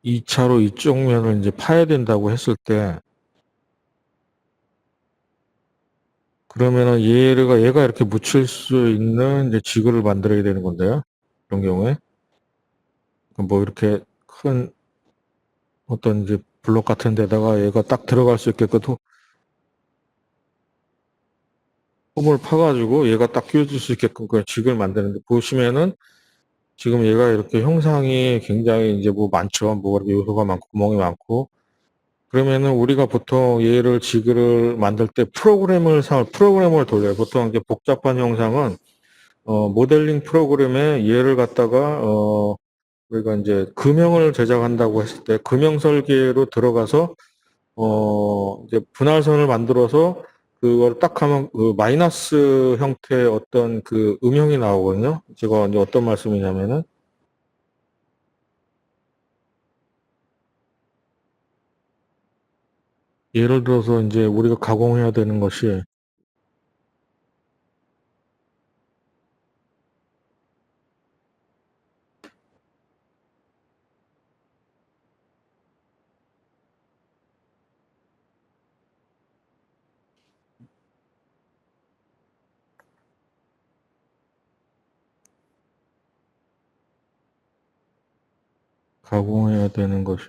2차로 이쪽 면을 이제 파야 된다고 했을 때 그러면은 얘가 이렇게 묻힐 수 있는 이제 지그를 만들어야 되는 건데요. 이런 경우에 뭐 이렇게 큰 어떤 이제 블록 같은 데다가 얘가 딱 들어갈 수 있게끔 홈을 파가지고 얘가 딱 끼워질 수 있게끔 그 지그를 만드는데 보시면은 지금 얘가 이렇게 형상이 굉장히 이제 뭐 많죠. 뭐 이렇게 요소가 많고 구멍이 많고 그러면은 우리가 보통 얘를 지그를 만들 때 프로그램을 돌려요. 보통 이제 복잡한 형상은 모델링 프로그램에 얘를 갖다가 우리가 이제 금형을 제작한다고 했을 때 금형 설계로 들어가서 이제 분할선을 만들어서 그걸 딱 하면 그 마이너스 형태의 어떤 그 음형이 나오거든요. 제가 이제 어떤 말씀이냐면은 예를 들어서 이제 우리가 가공해야 되는 것이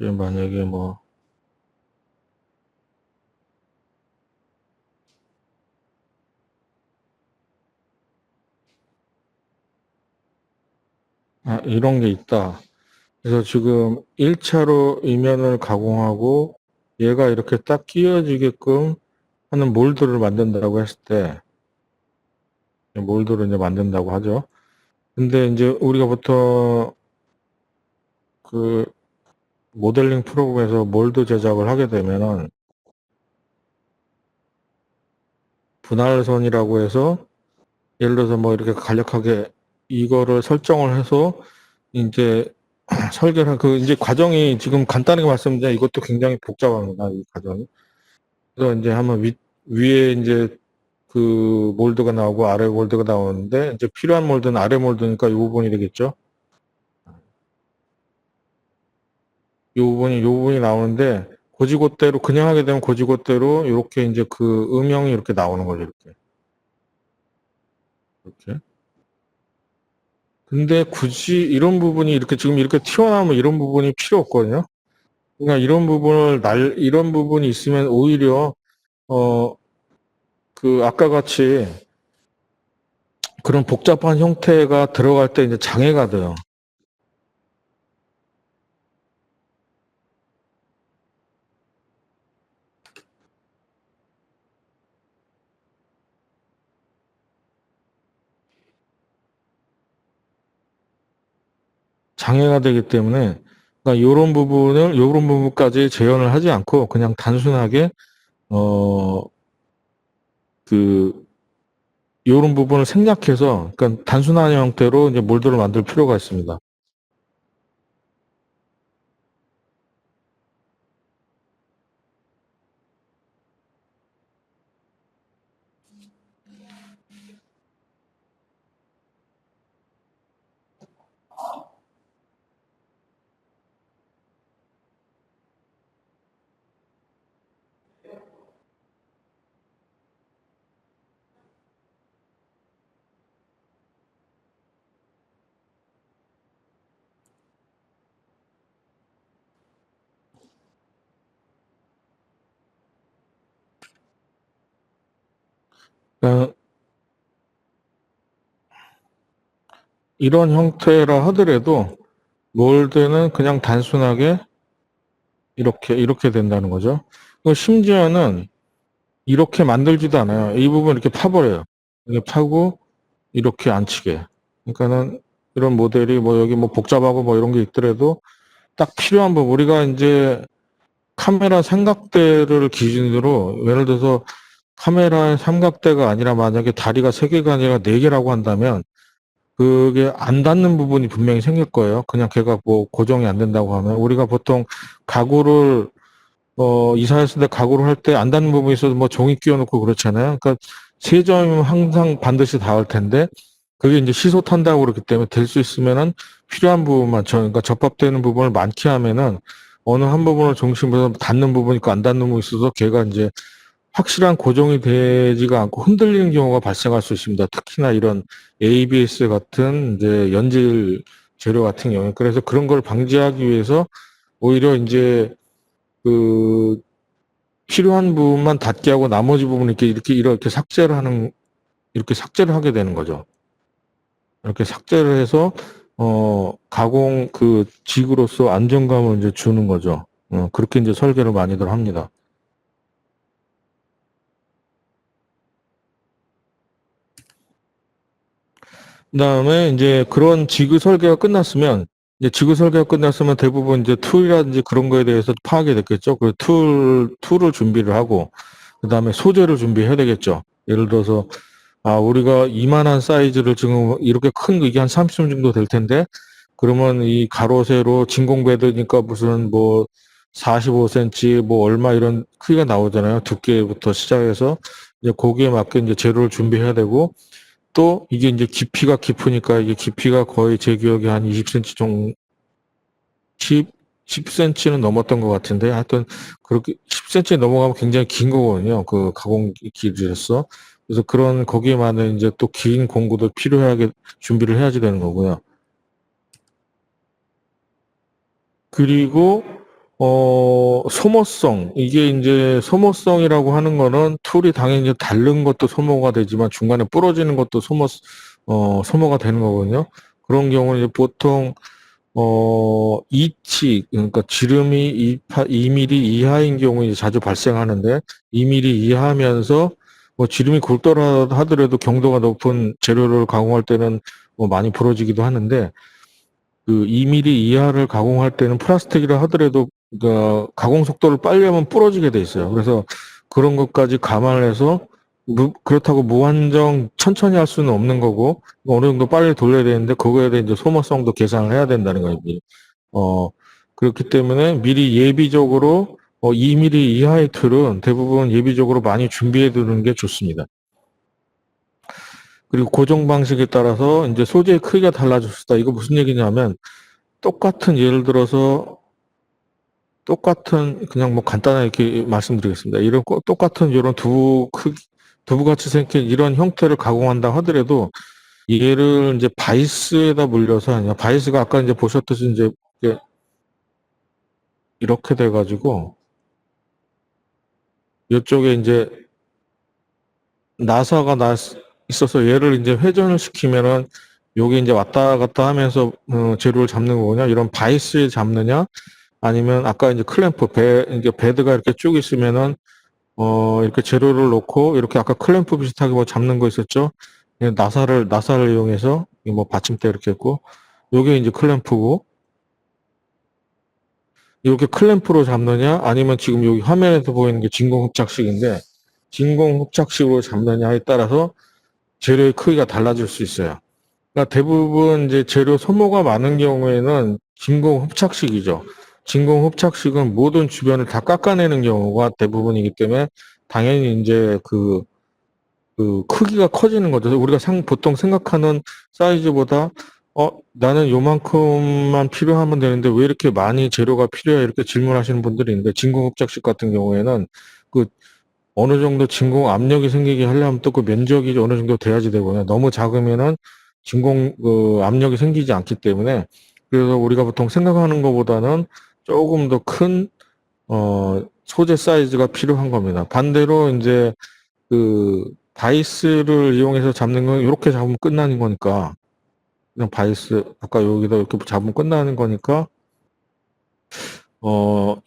만약에 뭐 이런 게 있다. 그래서 지금 1차로 이면을 가공하고 얘가 이렇게 딱 끼워지게끔 하는 몰드를 만든다고 했을 때 몰드를 이제 만든다고 하죠. 근데 이제 우리가 보통 그 모델링 프로그램에서 몰드 제작을 하게 되면은 분할선이라고 해서 예를 들어서 뭐 이렇게 간략하게 이거를 설정을 해서 이제 설계를 그 이제 과정이 지금 간단하게 말씀드리면 이것도 굉장히 복잡합니다. 이 과정이. 그래서 이제 한번 위에 이제 그 몰드가 나오고 아래 몰드가 나오는데 이제 필요한 몰드는 아래 몰드니까 이 부분이 되겠죠. 이 부분이 나오는데 고지고대로 그냥 하게 되면 고지고대로 이렇게 이제 그 음영이 이렇게 나오는 거죠. 이렇게. 근데 굳이 이런 부분이 이렇게 지금 이렇게 튀어나오면 이런 부분이 필요 없거든요. 그러니까 이런 부분이 있으면 오히려 어 그 아까 같이 그런 복잡한 형태가 들어갈 때 이제 장애가 돼요. 장애가 되기 때문에 그러니까 이런 부분까지 재현을 하지 않고 그냥 단순하게 어 그 이런 부분을 생략해서 그러니까 단순한 형태로 이제 몰드를 만들 필요가 있습니다. 그러니까 이런 형태라 하더라도 몰드는 그냥 단순하게 이렇게 된다는 거죠. 심지어는 이렇게 만들지도 않아요. 이 부분 이렇게 파버려요. 이렇게 파고 이렇게 앉히게. 그러니까는 이런 모델이 뭐 여기 뭐 복잡하고 뭐 이런 게 있더라도 딱 필요한 부분 우리가 이제 카메라 삼각대를 기준으로 예를 들어서 카메라의 삼각대가 아니라 만약에 다리가 세 개가 아니라 네 개라고 한다면 그게 안 닿는 부분이 분명히 생길 거예요. 그냥 걔가 뭐 고정이 안 된다고 하면 우리가 보통 가구를 이사했을 때 가구를 할 때 안 닿는 부분이 있어서 뭐 종이 끼워놓고 그렇잖아요. 그러니까 세 점이면 항상 반드시 닿을 텐데 그게 이제 시소 탄다고 그렇기 때문에 될 수 있으면은 필요한 부분만 그러니까 접합되는 부분을 많게 하면은 어느 한 부분을 중심으로 닿는 부분이 있고 안 닿는 부분이 있어서 걔가 이제 확실한 고정이 되지가 않고 흔들리는 경우가 발생할 수 있습니다. 특히나 이런 ABS 같은 이제 연질 재료 같은 경우에 그래서 그런 걸 방지하기 위해서 오히려 이제 그 필요한 부분만 닿게 하고 나머지 부분 이렇게 삭제를 하게 되는 거죠. 이렇게 삭제를 해서 가공 그 직으로서 안정감을 이제 주는 거죠. 그렇게 이제 설계를 많이들 합니다. 그다음에 이제 그런 지그 설계가 끝났으면 이제 지그 설계가 끝났으면 대부분 이제 툴이라든지 그런 거에 대해서 파악이 됐겠죠. 그 툴을 준비를 하고 그다음에 소재를 준비해야 되겠죠. 예를 들어서 우리가 이만한 사이즈를 지금 이렇게 큰 거 이게 한 30점 정도 될 텐데 그러면 이 가로 세로 진공 배드니까 무슨 뭐 45cm 뭐 얼마 이런 크기가 나오잖아요. 두께부터 시작해서 이제 거기에 맞게 이제 재료를 준비해야 되고 또 이게 이제 깊이가 깊으니까 이게 깊이가 거의 제 기억에 한 20cm 정도 10cm는 넘었던 것 같은데 하여튼 그렇게 10cm 넘어가면 굉장히 긴 거거든요. 그 가공 기준에서. 그래서 그런 거기에 맞는 이제 또 긴 공구도 필요하게 준비를 해야지 되는 거고요. 그리고 소모성 이게 이제 소모성이라고 하는 거는 툴이 당연히 이제 닳는 것도 소모가 되지만 중간에 부러지는 것도 소모가 되는 거거든요. 그런 경우는 이제 보통 2치, 그러니까 지름이 2mm 이하인 경우 이제 자주 발생하는데, 2mm 이하면서, 뭐 지름이 굵더라 하더라도 경도가 높은 재료를 가공할 때는 뭐 많이 부러지기도 하는데, 그 2mm 이하를 가공할 때는 플라스틱이라 하더라도, 그 가공 속도를 빨리 하면 부러지게 돼 있어요. 그래서 그런 것까지 감안해서, 그렇다고 무한정 천천히 할 수는 없는 거고, 어느 정도 빨리 돌려야 되는데, 그거에 대해 이제 소모성도 계산을 해야 된다는 거예요. 어, 그렇기 때문에 미리 예비적으로 2mm 이하의 틀은 대부분 예비적으로 많이 준비해 두는 게 좋습니다. 그리고 고정 방식에 따라서 이제 소재의 크기가 달라질 수 있다. 이거 무슨 얘기냐면 똑같은 예를 들어서 똑같은 그냥 뭐 간단하게 이렇게 말씀드리겠습니다. 이런 똑같은 이런 두부같이 생긴 이런 형태를 가공한다 하더라도 얘를 이제 바이스에다 물려서 아니야. 바이스가 아까 이제 보셨듯이 이제 이렇게 돼가지고 이쪽에 이제 나사가 있어서 얘를 이제 회전을 시키면은 요게 이제 왔다 갔다 하면서 재료를 잡는 거냐 이런 바이스에 잡느냐 아니면 아까 이제 클램프 이제 베드가 이렇게 쭉 있으면은 이렇게 재료를 놓고 이렇게 아까 클램프 비슷하게 뭐 잡는 거 있었죠. 나사를 이용해서 뭐 받침대 이렇게 했고 요게 이제 클램프고 이렇게 클램프로 잡느냐 아니면 지금 여기 화면에서 보이는 게 진공 흡착식인데 진공 흡착식으로 잡느냐에 따라서 재료의 크기가 달라질 수 있어요. 그러니까 대부분 이제 재료 소모가 많은 경우에는 진공 흡착식이죠. 진공 흡착식은 모든 주변을 다 깎아내는 경우가 대부분이기 때문에 당연히 이제 그 크기가 커지는 거죠. 우리가 보통 생각하는 사이즈보다 나는 요만큼만 필요하면 되는데 왜 이렇게 많이 재료가 필요해? 이렇게 질문하시는 분들이 있는데 진공 흡착식 같은 경우에는 그 어느 정도 진공 압력이 생기게 하려면 또 그 면적이 어느 정도 돼야지 되거든요. 너무 작으면은 진공 압력이 생기지 않기 때문에 그래서 우리가 보통 생각하는 것보다는 조금 더 큰 소재 사이즈가 필요한 겁니다. 반대로 이제 그 바이스를 이용해서 잡는 건 이렇게 잡으면 끝나는 거니까 그냥 바이스 아까 여기다 이렇게 잡으면 끝나는 거니까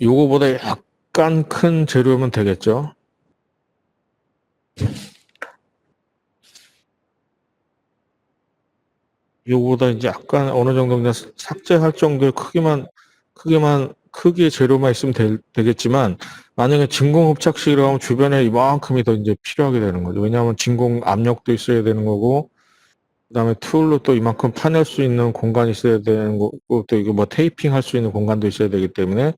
요거보다 약간 큰 재료면 되겠죠. 요거보다 이제 약간 어느 정도 그냥 삭제할 정도의 크기의 재료만 있으면 되겠지만, 만약에 진공 흡착식이라고 하면 주변에 이만큼이 더 이제 필요하게 되는 거죠. 왜냐하면 진공 압력도 있어야 되는 거고, 그 다음에 툴로 또 이만큼 파낼 수 있는 공간이 있어야 되는 거고, 또 이거 뭐 테이핑 할 수 있는 공간도 있어야 되기 때문에,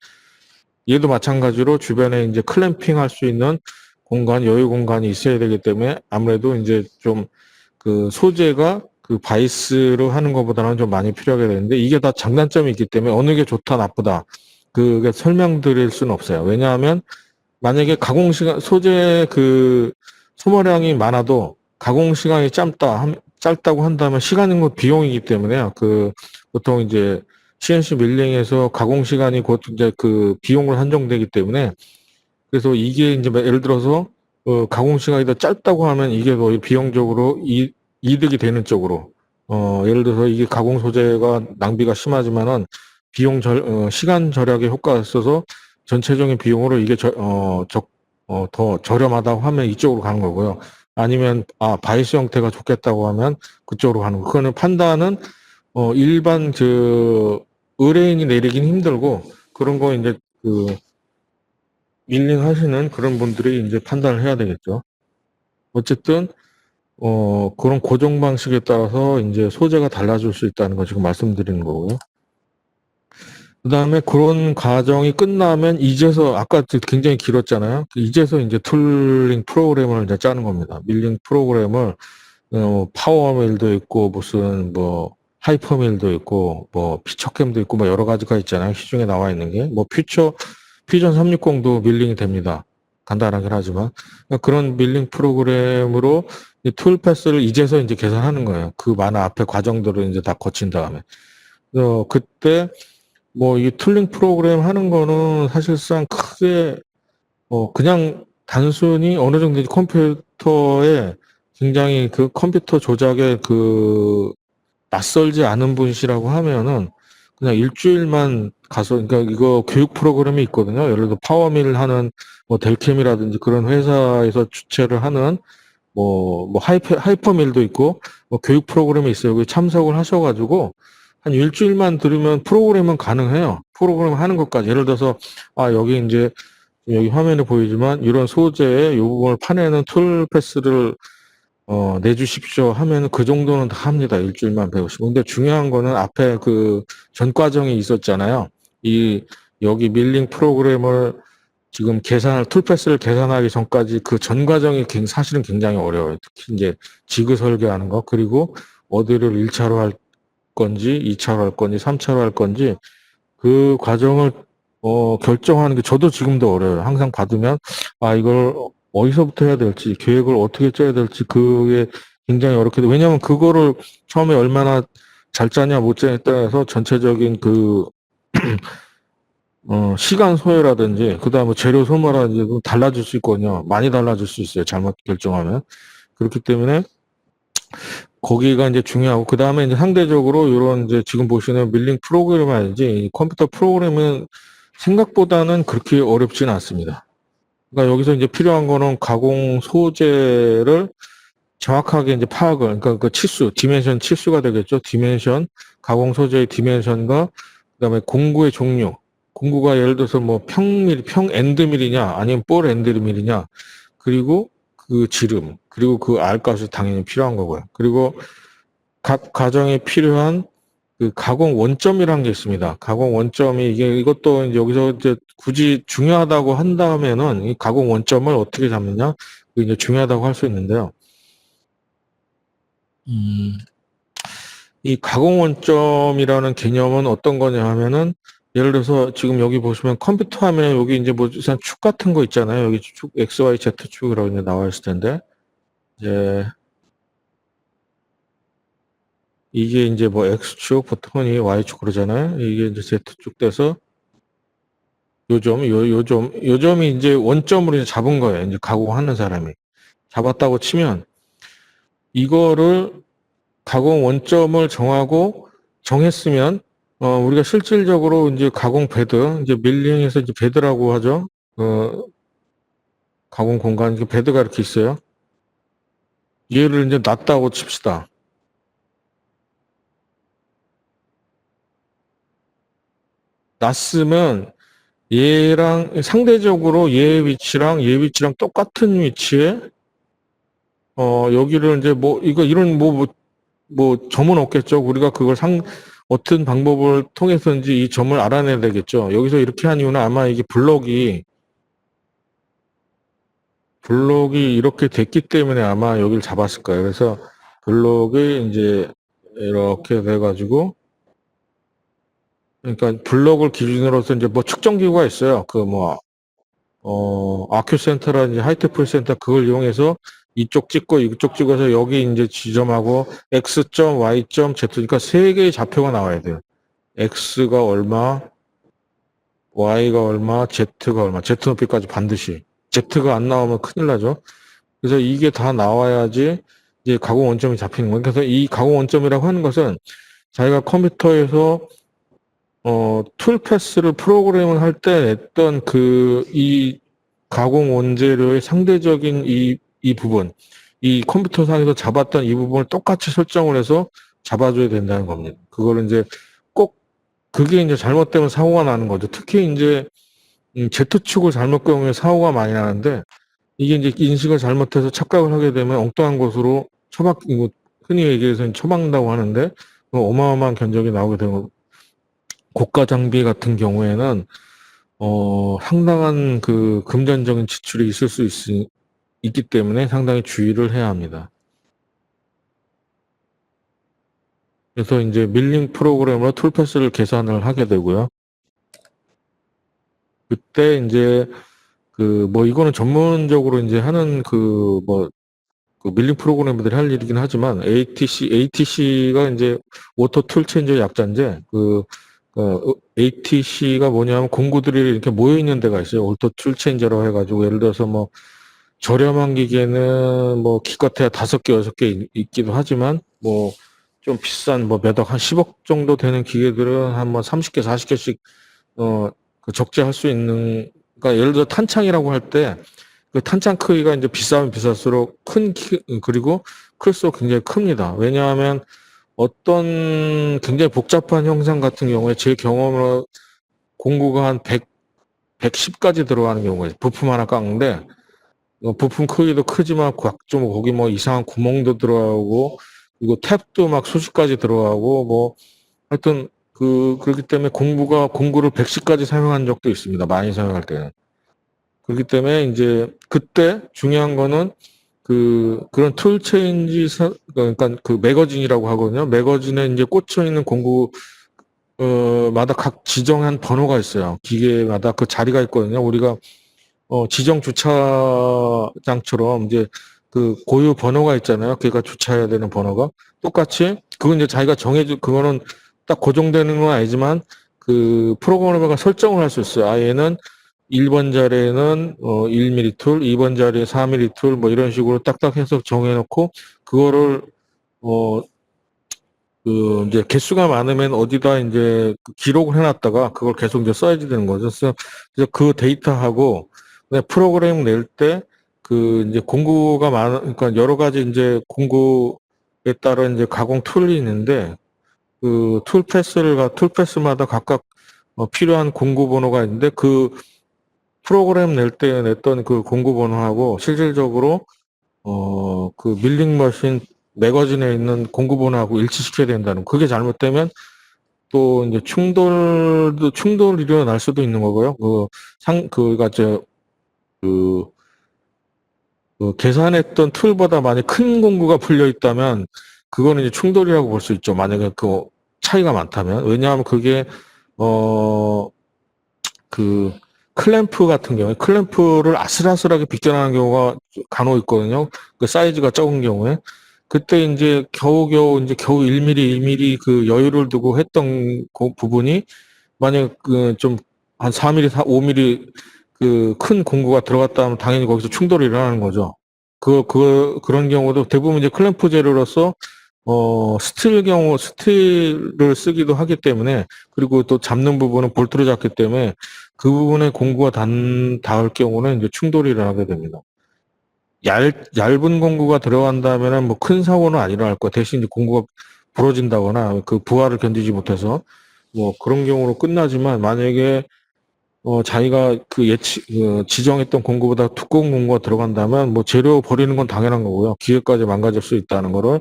얘도 마찬가지로 주변에 이제 클램핑 할 수 있는 여유 공간이 있어야 되기 때문에 아무래도 이제 좀 그 소재가 그 바이스로 하는 것보다는 좀 많이 필요하게 되는데 이게 다 장단점이 있기 때문에 어느 게 좋다 나쁘다 그게 설명드릴 수는 없어요. 왜냐하면 만약에 가공 시간 소재 그 소모량이 많아도 가공 시간이 짧다고 한다면 시간은 곧 비용이기 때문에요. 그 보통 이제 CNC 밀링에서 가공 시간이 곧 이제 그 비용으로 한정되기 때문에 그래서 이게 이제 뭐 예를 들어서 가공 시간이 더 짧다고 하면 이게 더 비용적으로 이득이 되는 쪽으로 예를 들어서 이게 가공 소재가 낭비가 심하지만은 시간 절약에 효과가 있어서 전체적인 비용으로 이게 더 저렴하다고 하면 이쪽으로 가는 거고요. 아니면 바이스 형태가 좋겠다고 하면 그쪽으로 가는 거. 그거는 판단은 일반 의뢰인이 내리긴 힘들고 그런 거 이제 그 밀링 하시는 그런 분들이 이제 판단을 해야 되겠죠. 어쨌든 그런 고정 방식에 따라서 이제 소재가 달라질 수 있다는 거 지금 말씀드리는 거고요. 그다음에 그런 과정이 끝나면 이제서 아까 굉장히 길었잖아요. 이제서 이제 툴링 프로그램을 이제 짜는 겁니다. 밀링 프로그램을 파워밀도 있고 무슨 뭐 하이퍼밀도 있고 뭐 피처캠도 있고 뭐 여러 가지가 있잖아요. 시중에 나와 있는 게 뭐 퓨전 360도 밀링이 됩니다. 간단하긴 하지만 그런 밀링 프로그램으로 툴 패스를 이제서 이제 계산하는 거예요. 그 많은 앞에 과정들을 이제 다 거친 다음에 그때 뭐 이 툴링 프로그램 하는 거는 사실상 크게 그냥 단순히 어느 정도 컴퓨터에 굉장히 그 컴퓨터 조작에 그 낯설지 않은 분이시라고 하면은 그냥 일주일만 가서 그러니까 이거 교육 프로그램이 있거든요. 예를 들어 파워밀 하는 뭐 델캠이라든지 그런 회사에서 주최를 하는 뭐 하이퍼밀도 있고 뭐 교육 프로그램이 있어요. 거기 참석을 하셔가지고 한 일주일만 들으면 프로그램은 가능해요. 프로그램 하는 것까지. 예를 들어서 여기 이제 여기 화면에 보이지만 이런 소재의 이 부분을 파내는 툴 패스를 내주십시오 하면 그 정도는 다 합니다. 일주일만 배우시고. 근데 중요한 거는 앞에 그 전 과정이 있었잖아요. 여기 밀링 프로그램을 지금 툴 패스를 계산하기 전까지 그 전 과정이 사실은 굉장히 어려워요. 특히 이제 지그 설계하는 거, 그리고 어디를 1차로 할 건지, 2차로 할 건지, 3차로 할 건지, 그 과정을 결정하는 게 저도 지금도 어려워요. 항상 받으면 이걸 어디서부터 해야 될지, 계획을 어떻게 짜야 될지 그게 굉장히 어렵게 돼. 왜냐하면 그거를 처음에 얼마나 잘 짜냐 못 짜냐에 따라서 전체적인 그 시간 소요라든지 그다음에 재료 소모라든지 달라질 수 있거든요. 많이 달라질 수 있어요. 잘못 결정하면. 그렇기 때문에 거기가 이제 중요하고 그다음에 이제 상대적으로 이런 이제 지금 보시는 밀링 프로그램이지 컴퓨터 프로그램은 생각보다는 그렇게 어렵지는 않습니다. 그러니까 여기서 이제 필요한 거는 가공 소재를 정확하게 이제 파악을, 그러니까 그 디멘션 치수가 되겠죠. 디멘션, 가공 소재의 디멘션과 그다음에 공구의 종류. 공구가 예를 들어서 뭐 평 엔드밀이냐, 아니면 볼 엔드밀이냐, 그리고 그 지름, 그리고 그 알값이 당연히 필요한 거고요. 그리고 각 과정에 필요한 그 가공 원점이라는 게 있습니다. 가공 원점이 이것도 이제 여기서 이제 굳이 중요하다고 한다면은 이 가공 원점을 어떻게 잡느냐, 그 이제 중요하다고 할 수 있는데요. 이 가공 원점이라는 개념은 어떤 거냐 하면은 예를 들어서 지금 여기 보시면 컴퓨터 화면에 여기 이제 뭐 축 같은 거 있잖아요. 여기 축 X, Y, Z 축이라고 이제 나와 있을 텐데 이제 이게 이제 뭐 X축, 보통 흔히 Y축 그러잖아요. 이게 이제 Z축 돼서 요점이 이제 원점으로 이제 잡은 거예요. 이제 가공하는 사람이. 잡았다고 치면 이거를 가공 원점을 정했으면 우리가 실질적으로 이제 가공 베드, 이제 밀링에서 이제 베드라고 하죠. 가공 공간, 베드가 이렇게 있어요. 얘를 이제 놨다고 칩시다. 놨으면 얘랑 상대적으로 얘 위치랑 똑같은 위치에 여기를 이제 이런 점은 없겠죠. 우리가 그걸 어떤 방법을 통해서인지 이 점을 알아내야 되겠죠. 여기서 이렇게 한 이유는 아마 이게 블록이 이렇게 됐기 때문에 아마 여기를 잡았을 거예요. 그래서 블록이 이제 이렇게 돼가지고 그러니까 블록을 기준으로서 이제 뭐 측정기구가 있어요. 아큐센터라든지 하이테플 센터 그걸 이용해서 이쪽 찍고 이쪽 찍어서 여기 이제 지점하고 X점, Y점, Z 그러니까 세 개의 좌표가 나와야 돼요. X가 얼마, Y가 얼마, Z가 얼마, Z 높이까지 반드시. Z가 안 나오면 큰일 나죠. 그래서 이게 다 나와야지 이제 가공 원점이 잡히는 거예요. 그래서 이 가공 원점이라고 하는 것은 자기가 컴퓨터에서 툴 패스를 프로그램을 할 때 냈던 이 가공 원재료의 상대적인 이 부분, 이 컴퓨터상에서 잡았던 이 부분을 똑같이 설정을 해서 잡아줘야 된다는 겁니다. 그거를 이제 꼭 그게 이제 잘못되면 사고가 나는 거죠. 특히 이제 Z축을 잘못 경우에 사고가 많이 나는데 이게 이제 인식을 잘못해서 착각을 하게 되면 엉뚱한 곳으로 흔히 얘기해서 처박는다고 하는데 어마어마한 견적이 나오게 되는 고가 장비 같은 경우에는 상당한 그 금전적인 지출이 있을 수 있기 때문에 상당히 주의를 해야 합니다. 그래서 이제 밀링 프로그램으로 툴패스를 계산을 하게 되고요. 그때 이제 그 뭐 이거는 전문적으로 이제 하는 그 밀링 프로그램들이 할 일이긴 하지만 ATC가 이제 오토 툴 체인저 약자인데 ATC가 뭐냐면 공구들이 이렇게 모여 있는 데가 있어요. 오토 툴 체인저라고 해가지고 예를 들어서 뭐 저렴한 기계는 뭐 기껏해야 5개, 6개 있기도 하지만 뭐 좀 비싼 뭐 몇 억, 한 10억 정도 되는 기계들은 한 뭐 30개, 40개씩 그 적재할 수 있는, 그러니까 예를 들어 탄창이라고 할 때 그 탄창 크기가 이제 비싸면 비쌀수록 그리고 클수록 굉장히 큽니다. 왜냐하면 어떤 굉장히 복잡한 형상 같은 경우에 제 경험으로 공구가 한 100, 110까지 들어가는 경우가 있어요. 부품 하나 깎는데 부품 크기도 크지만 각종 거기 뭐 이상한 구멍도 들어가고 그리고 탭도 막 수십 가지 들어가고 뭐 하여튼 그렇기 때문에 공구를 110까지 사용한 적도 있습니다. 많이 사용할 때는. 그렇기 때문에 이제 그때 중요한 거는 그런 툴 체인지 그러니까 그 매거진이라고 하거든요. 매거진에 이제 꽂혀 있는 공구 마다 각 지정한 번호가 있어요. 기계마다 그 자리가 있거든요. 우리가 지정 주차장처럼 이제 그 고유 번호가 있잖아요. 걔가 주차해야 되는 번호가 똑같이 그건 이제 자기가 그거는 딱 고정되는 건 아니지만 그 프로그래머가 설정을 할 수 있어요. 아, 얘는 1번 자리에는 1mm 툴, 2번 자리에 4mm 툴, 뭐 이런 식으로 딱딱 해서 정해놓고 그거를 어, 이제 개수가 많으면 어디다 이제 기록을 해놨다가 그걸 계속 이제 써야지 되는 거죠. 그래서 그 데이터하고 그다음에 프로그램 낼 때 그 이제 공구가 그러니까 여러 가지 이제 공구에 따른 이제 가공 툴이 있는데 그 툴패스마다 각각 필요한 공구 번호가 있는데 그 프로그램 낼 때 냈던 그 공구 번호하고 실질적으로 그 밀링 머신 매거진에 있는 공구 번호하고 일치시켜야 된다는 그게 잘못되면 또 이제 충돌이 일어날 수도 있는 거고요. 그가 그, 계산했던 툴보다 만약 큰 공구가 풀려 있다면 그거는 이제 충돌이라고 볼 수 있죠. 만약에 그 차이가 많다면. 왜냐하면 그게 어 그 클램프 같은 경우에 클램프를 아슬아슬하게 비껴나가는 경우가 간혹 있거든요. 그 사이즈가 적은 경우에. 그때 이제 겨우 1mm 그 여유를 두고 했던 그 부분이 만약 그 좀 한 4mm, 5mm 그 큰 공구가 들어갔다 하면 당연히 거기서 충돌이 일어나는 거죠. 그런 경우도 대부분 이제 클램프 재료로서 스틸을 쓰기도 하기 때문에, 그리고 또 잡는 부분은 볼트로 잡기 때문에 그 부분에 공구가 닿을 경우는 이제 충돌이 일어나게 됩니다. 얇은 공구가 들어간다면은 뭐 큰 사고는 안 일어날 거예요. 대신 이제 공구가 부러진다거나 그 부하를 견디지 못해서 뭐 그런 경우로 끝나지만, 만약에 자기가 지정했던 공구보다 두꺼운 공구가 들어간다면 뭐 재료 버리는 건 당연한 거고요. 기계까지 망가질 수 있다는 거를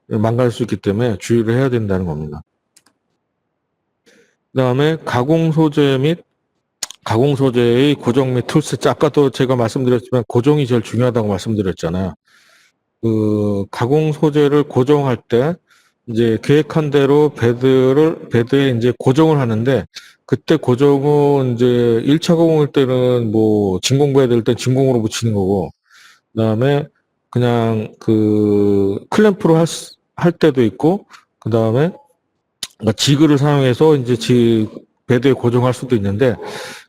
망가질 수 있기 때문에 주의를 해야 된다는 겁니다. 그다음에 가공 소재의 고정 및 툴셋. 아까도 제가 말씀드렸지만 고정이 제일 중요하다고 말씀드렸잖아요. 그 가공 소재를 고정할 때 이제 계획한 대로 베드에 이제 고정을 하는데, 그때 고정은 이제 1차 가공할 때는 뭐 진공부해야 될 땐 진공으로 붙이는 거고, 그다음에 그냥 그 클램프로 할 때도 있고, 그다음에 지그를 사용해서 이제 베드에 고정할 수도 있는데,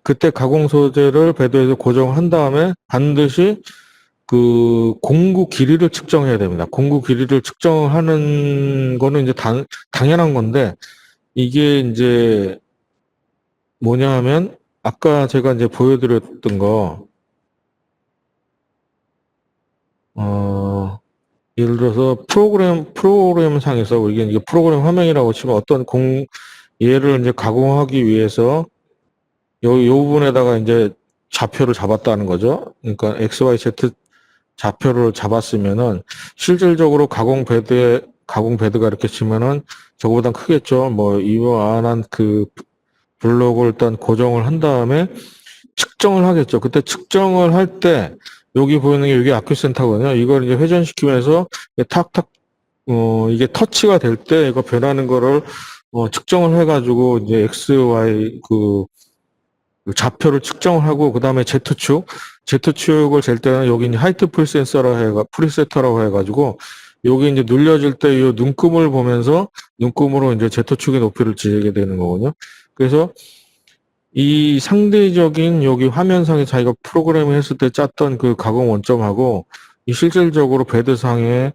그때 가공 소재를 베드에서 고정한 다음에 반드시 그 공구 길이를 측정해야 됩니다. 공구 길이를 측정하는 거는 이제 당연한 건데, 이게 이제 뭐냐 하면 아까 제가 이제 보여드렸던 거, 예를 들어서 프로그램 상에서 이게 프로그램 화면이라고 치면 얘를 이제 가공하기 위해서 요 부분에다가 이제 좌표를 잡았다는 거죠. 그러니까 XYZ 좌표를 잡았으면은 실질적으로 가공 베드가 이렇게 치면은 저거보단 크겠죠. 뭐 이만한 그 블록을 일단 고정을 한 다음에 측정을 하겠죠. 그때 측정을 할 때 여기 보이는 게 이게 아큐센터거든요. 이걸 이제 회전시키면서 탁탁 이게 터치가 될 때 이거 변하는 거를 측정을 해가지고 이제 X, Y 그 좌표를 측정을 하고 그다음에 Z축을 잴 때는 여기 이제 하이트 프리세터라고 해가지고 여기 이제 눌려질 때 이 눈금을 보면서 눈금으로 이제 Z축의 높이를 재게 되는 거거든요. 그래서 이 상대적인 여기 화면상에 자기가 프로그래밍 했을 때 짰던 그 가공 원점하고 이 실질적으로 베드상에서의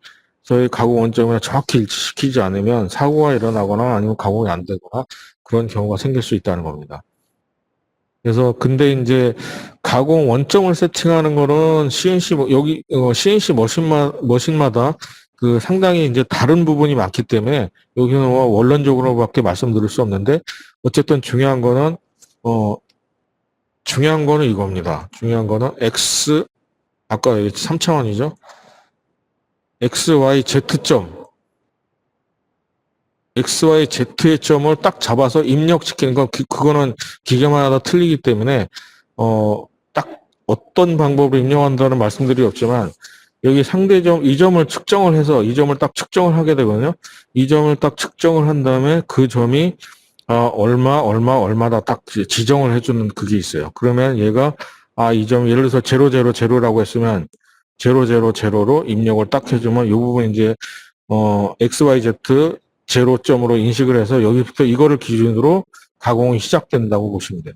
가공 원점을 정확히 일치시키지 않으면 사고가 일어나거나 아니면 가공이 안 되거나 그런 경우가 생길 수 있다는 겁니다. 그래서 근데 이제 가공 원점을 세팅하는 거는 여기 CNC 머신마다 그 상당히 이제 다른 부분이 많기 때문에 여기는 원론적으로밖에 말씀드릴 수 없는데 어쨌든 중요한 거는 이겁니다. 중요한 거는 아까 3차원이죠. X, Y, Z점. X, Y, Z의 점을 딱 잡아서 입력시키는 건 그거는 기계마다 틀리기 때문에 딱 어떤 방법으로 입력한다는 말씀드리 없지만 여기 상대점 이 점을 측정을 해서 이 점을 딱 측정을 하게 되거든요. 이 점을 딱 측정을 한 다음에 그 점이 얼마다 딱 지정을 해주는 그게 있어요. 그러면 얘가 이 점 예를 들어서 000라고 했으면 000로 입력을 딱 해주면 이 부분 이제 XYZ 제로점으로 인식을 해서 여기부터 이거를 기준으로 가공이 시작된다고 보시면 돼요.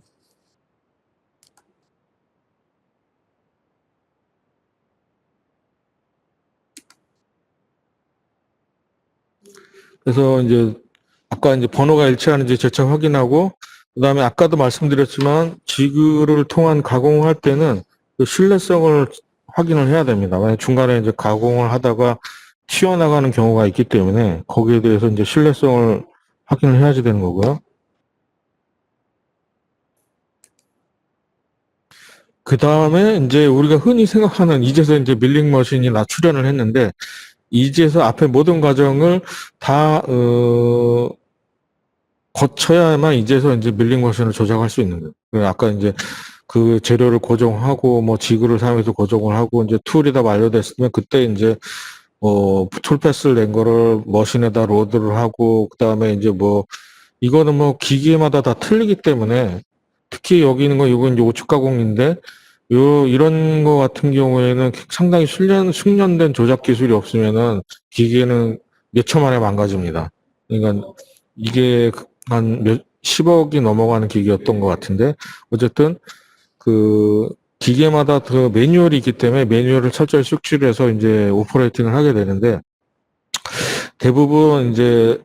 그래서 이제 아까 이제 번호가 일치하는지 재차 확인하고 그다음에 아까도 말씀드렸지만 지그를 통한 가공을 할 때는 그 신뢰성을 확인을 해야 됩니다. 만약 중간에 이제 가공을 하다가 튀어나가는 경우가 있기 때문에 거기에 대해서 이제 신뢰성을 확인을 해야지 되는 거고요. 그 다음에 이제 우리가 흔히 생각하는 이제서 이제 밀링 머신이 출현을 했는데 이제서 앞에 모든 과정을 다 거쳐야만 이제서 이제 밀링 머신을 조작할 수 있는 거예요. 아까 이제 그 재료를 고정하고 뭐 지그를 사용해서 고정을 하고 이제 툴이 다 완료됐으면 그때 이제 툴 패스를 낸 거를 머신에다 로드를 하고 그다음에 이제 이거는 기계마다 다 틀리기 때문에 특히 여기 있는 거 이건 이제 오축 가공인데 이런 거 같은 경우에는 상당히 숙련된 조작 기술이 없으면은 기계는 몇 초 만에 망가집니다. 그러니까 이게 한 10억이 넘어가는 기계였던 것 같은데 어쨌든 그 기계마다 그 매뉴얼이 있기 때문에 매뉴얼을 철저히 숙지해서 이제 오퍼레이팅을 하게 되는데 대부분 이제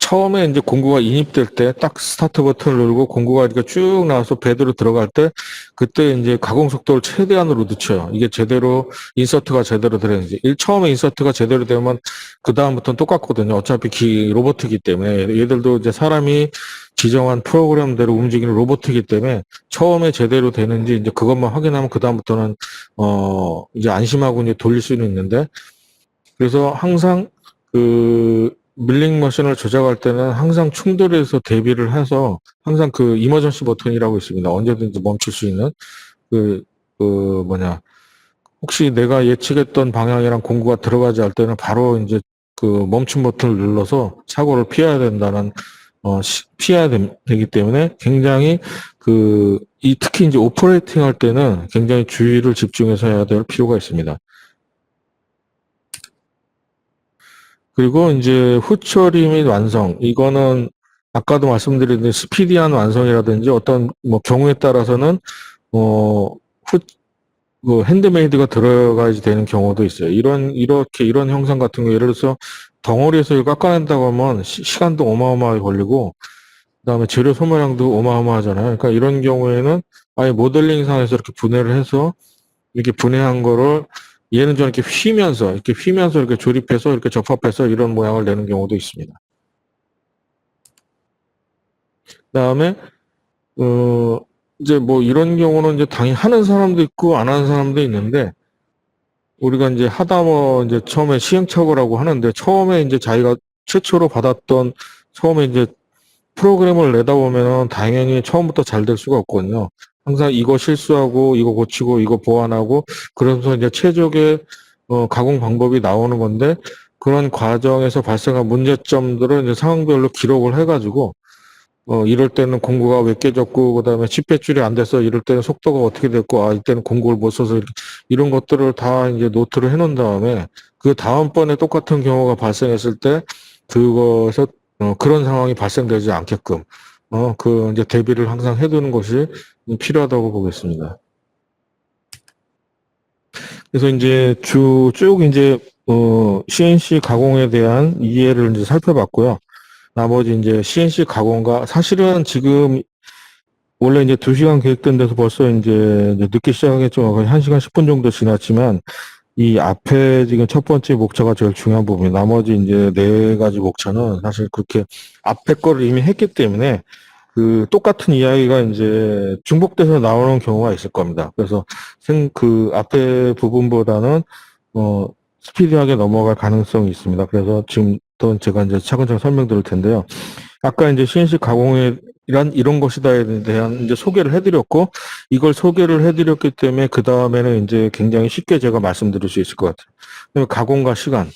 처음에 이제 공구가 인입될 때 딱 스타트 버튼을 누르고 공구가 이렇게 쭉 나와서 베드로 들어갈 때 그때 이제 가공 속도를 최대한으로 늦춰요. 이게 제대로 인서트가 제대로 되는지. 처음에 인서트가 제대로 되면 그 다음부터는 똑같거든요. 어차피 로봇이기 때문에 얘들도 이제 사람이 지정한 프로그램대로 움직이는 로봇이기 때문에 처음에 제대로 되는지 이제 그것만 확인하면 그 다음부터는 이제 안심하고 이제 돌릴 수는 있는데 그래서 항상 그 밀링 머신을 조작할 때는 항상 충돌에서 대비를 해서 항상 그 이머전시 버튼이라고 있습니다. 언제든지 멈출 수 있는 혹시 내가 예측했던 방향이랑 공구가 들어가지 않을 때는 바로 이제 그 멈춤 버튼을 눌러서 사고를 피해야 된다는 피해야 되기 때문에 굉장히 특히 이제 오퍼레이팅 할 때는 굉장히 주의를 집중해서 해야 될 필요가 있습니다. 그리고 이제 후처리 및 완성. 이거는 아까도 말씀드린 스피디한 완성이라든지 어떤 경우에 따라서는 핸드메이드가 들어가야지 되는 경우도 있어요. 이런 형상 같은 거 예를 들어서 덩어리에서 이걸 깎아낸다고 하면 시간도 어마어마하게 걸리고 그다음에 재료 소모량도 어마어마하잖아요. 그러니까 이런 경우에는 아예 모델링상에서 이렇게 분해를 해서 이렇게 분해한 거를 얘는 좀 이렇게 휘면서 이렇게 조립해서 이렇게 접합해서 이런 모양을 내는 경우도 있습니다. 그다음에 이제 이런 경우는 이제 당연히 하는 사람도 있고 안 하는 사람도 있는데 우리가 이제 하다 이제 처음에 시행착오라고 하는데 처음에 이제 자기가 최초로 받았던 처음에 이제 프로그램을 내다 보면은 당연히 처음부터 잘 될 수가 없거든요. 항상 이거 실수하고 이거 고치고 이거 보완하고 그러면서 이제 최적의 가공 방법이 나오는 건데 그런 과정에서 발생한 문제점들을 이제 상황별로 기록을 해가지고 이럴 때는 공구가 왜 깨졌고 그다음에 칩 배출이 안 돼서 이럴 때는 속도가 어떻게 됐고 이때는 공구를 못 써서 이런 것들을 다 이제 노트를 해놓은 다음에 그 다음번에 똑같은 경우가 발생했을 때 그것에 그런 상황이 발생되지 않게끔 그 이제 대비를 항상 해두는 것이 필요하다고 보겠습니다. 그래서 이제 쭉 이제 CNC 가공에 대한 이해를 이제 살펴봤고요. 나머지 이제 CNC 가공과 사실은 지금 원래 이제 2시간 계획된 데서 벌써 이제 늦게 시작하겠죠. 거의 1시간 10분 정도 지났지만 이 앞에 지금 첫 번째 목차가 제일 중요한 부분이 나머지 이제 4가지 목차는 사실 그렇게 앞에 거를 이미 했기 때문에 그 똑같은 이야기가 이제 중복돼서 나오는 경우가 있을 겁니다. 그래서 그 앞에 부분보다는 스피디하게 넘어갈 가능성이 있습니다. 그래서 지금부터 제가 이제 차근차근 설명드릴 텐데요. 아까 이제 CNC 가공에 이런 것이다에 대한 이제 소개를 해드렸고, 이걸 소개를 해드렸기 때문에 그 다음에는 이제 굉장히 쉽게 제가 말씀드릴 수 있을 것 같아요. 가공과 시간.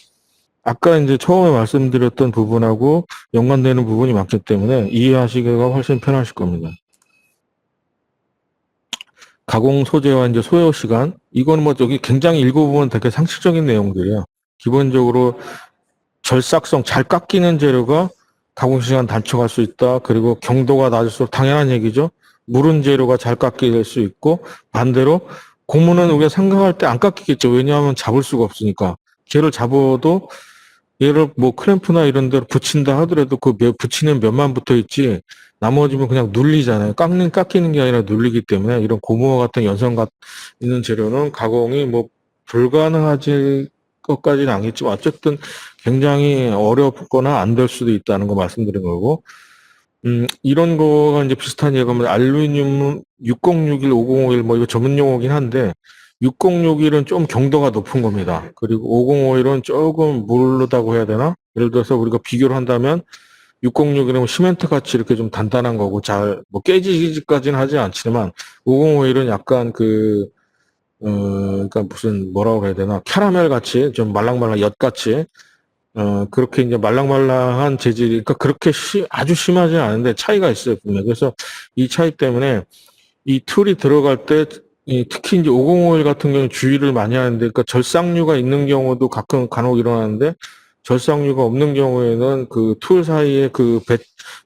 아까 이제 처음에 말씀드렸던 부분하고 연관되는 부분이 많기 때문에 이해하시기가 훨씬 편하실 겁니다. 가공 소재와 이제 소요 시간. 이거는 뭐 여기 굉장히 읽어보면 되게 상식적인 내용들이에요. 기본적으로 절삭성, 잘 깎이는 재료가 가공시간 단축할 수 있다. 그리고 경도가 낮을수록 당연한 얘기죠. 무른 재료가 잘 깎일 수 있고 반대로 고무는 우리가 생각할 때 안 깎이겠죠. 왜냐하면 잡을 수가 없으니까. 걔를 잡아도 얘를 뭐 크램프나 이런 데로 붙인다 하더라도 그 붙이는 면만 붙어 있지 나머지는 그냥 눌리잖아요. 깎이는 게 아니라 눌리기 때문에 이런 고무와 같은 연성 있는 재료는 가공이 뭐 불가능하지 것까지는 아니겠지만 어쨌든 굉장히 어렵거나 안 될 수도 있다는 거 말씀드린 거고 이런 거가 이제 비슷한 예가 뭐 알루미늄 6061, 5051 뭐 이거 전문 용어긴 한데 6061은 좀 경도가 높은 겁니다. 그리고 5051은 조금 모르다고 해야 되나? 예를 들어서 우리가 비교를 한다면 606이라면 시멘트 같이 이렇게 좀 단단한 거고 잘 뭐 깨지기까지는 하지 않지만 5051은 약간 그러니까 무슨 뭐라고 해야 되나 캐러멜 같이 좀 말랑말랑 엿 같이 그렇게 이제 말랑말랑한 재질이, 그러니까 그렇게 아주 심하지 않은데 차이가 있어요, 분명. 그래서 이 차이 때문에 이 툴이 들어갈 때, 특히 이제 505일 같은 경우는 주의를 많이 하는데, 그러니까 절삭류가 있는 경우도 가끔 간혹 일어나는데, 절삭류가 없는 경우에는 그 툴 사이에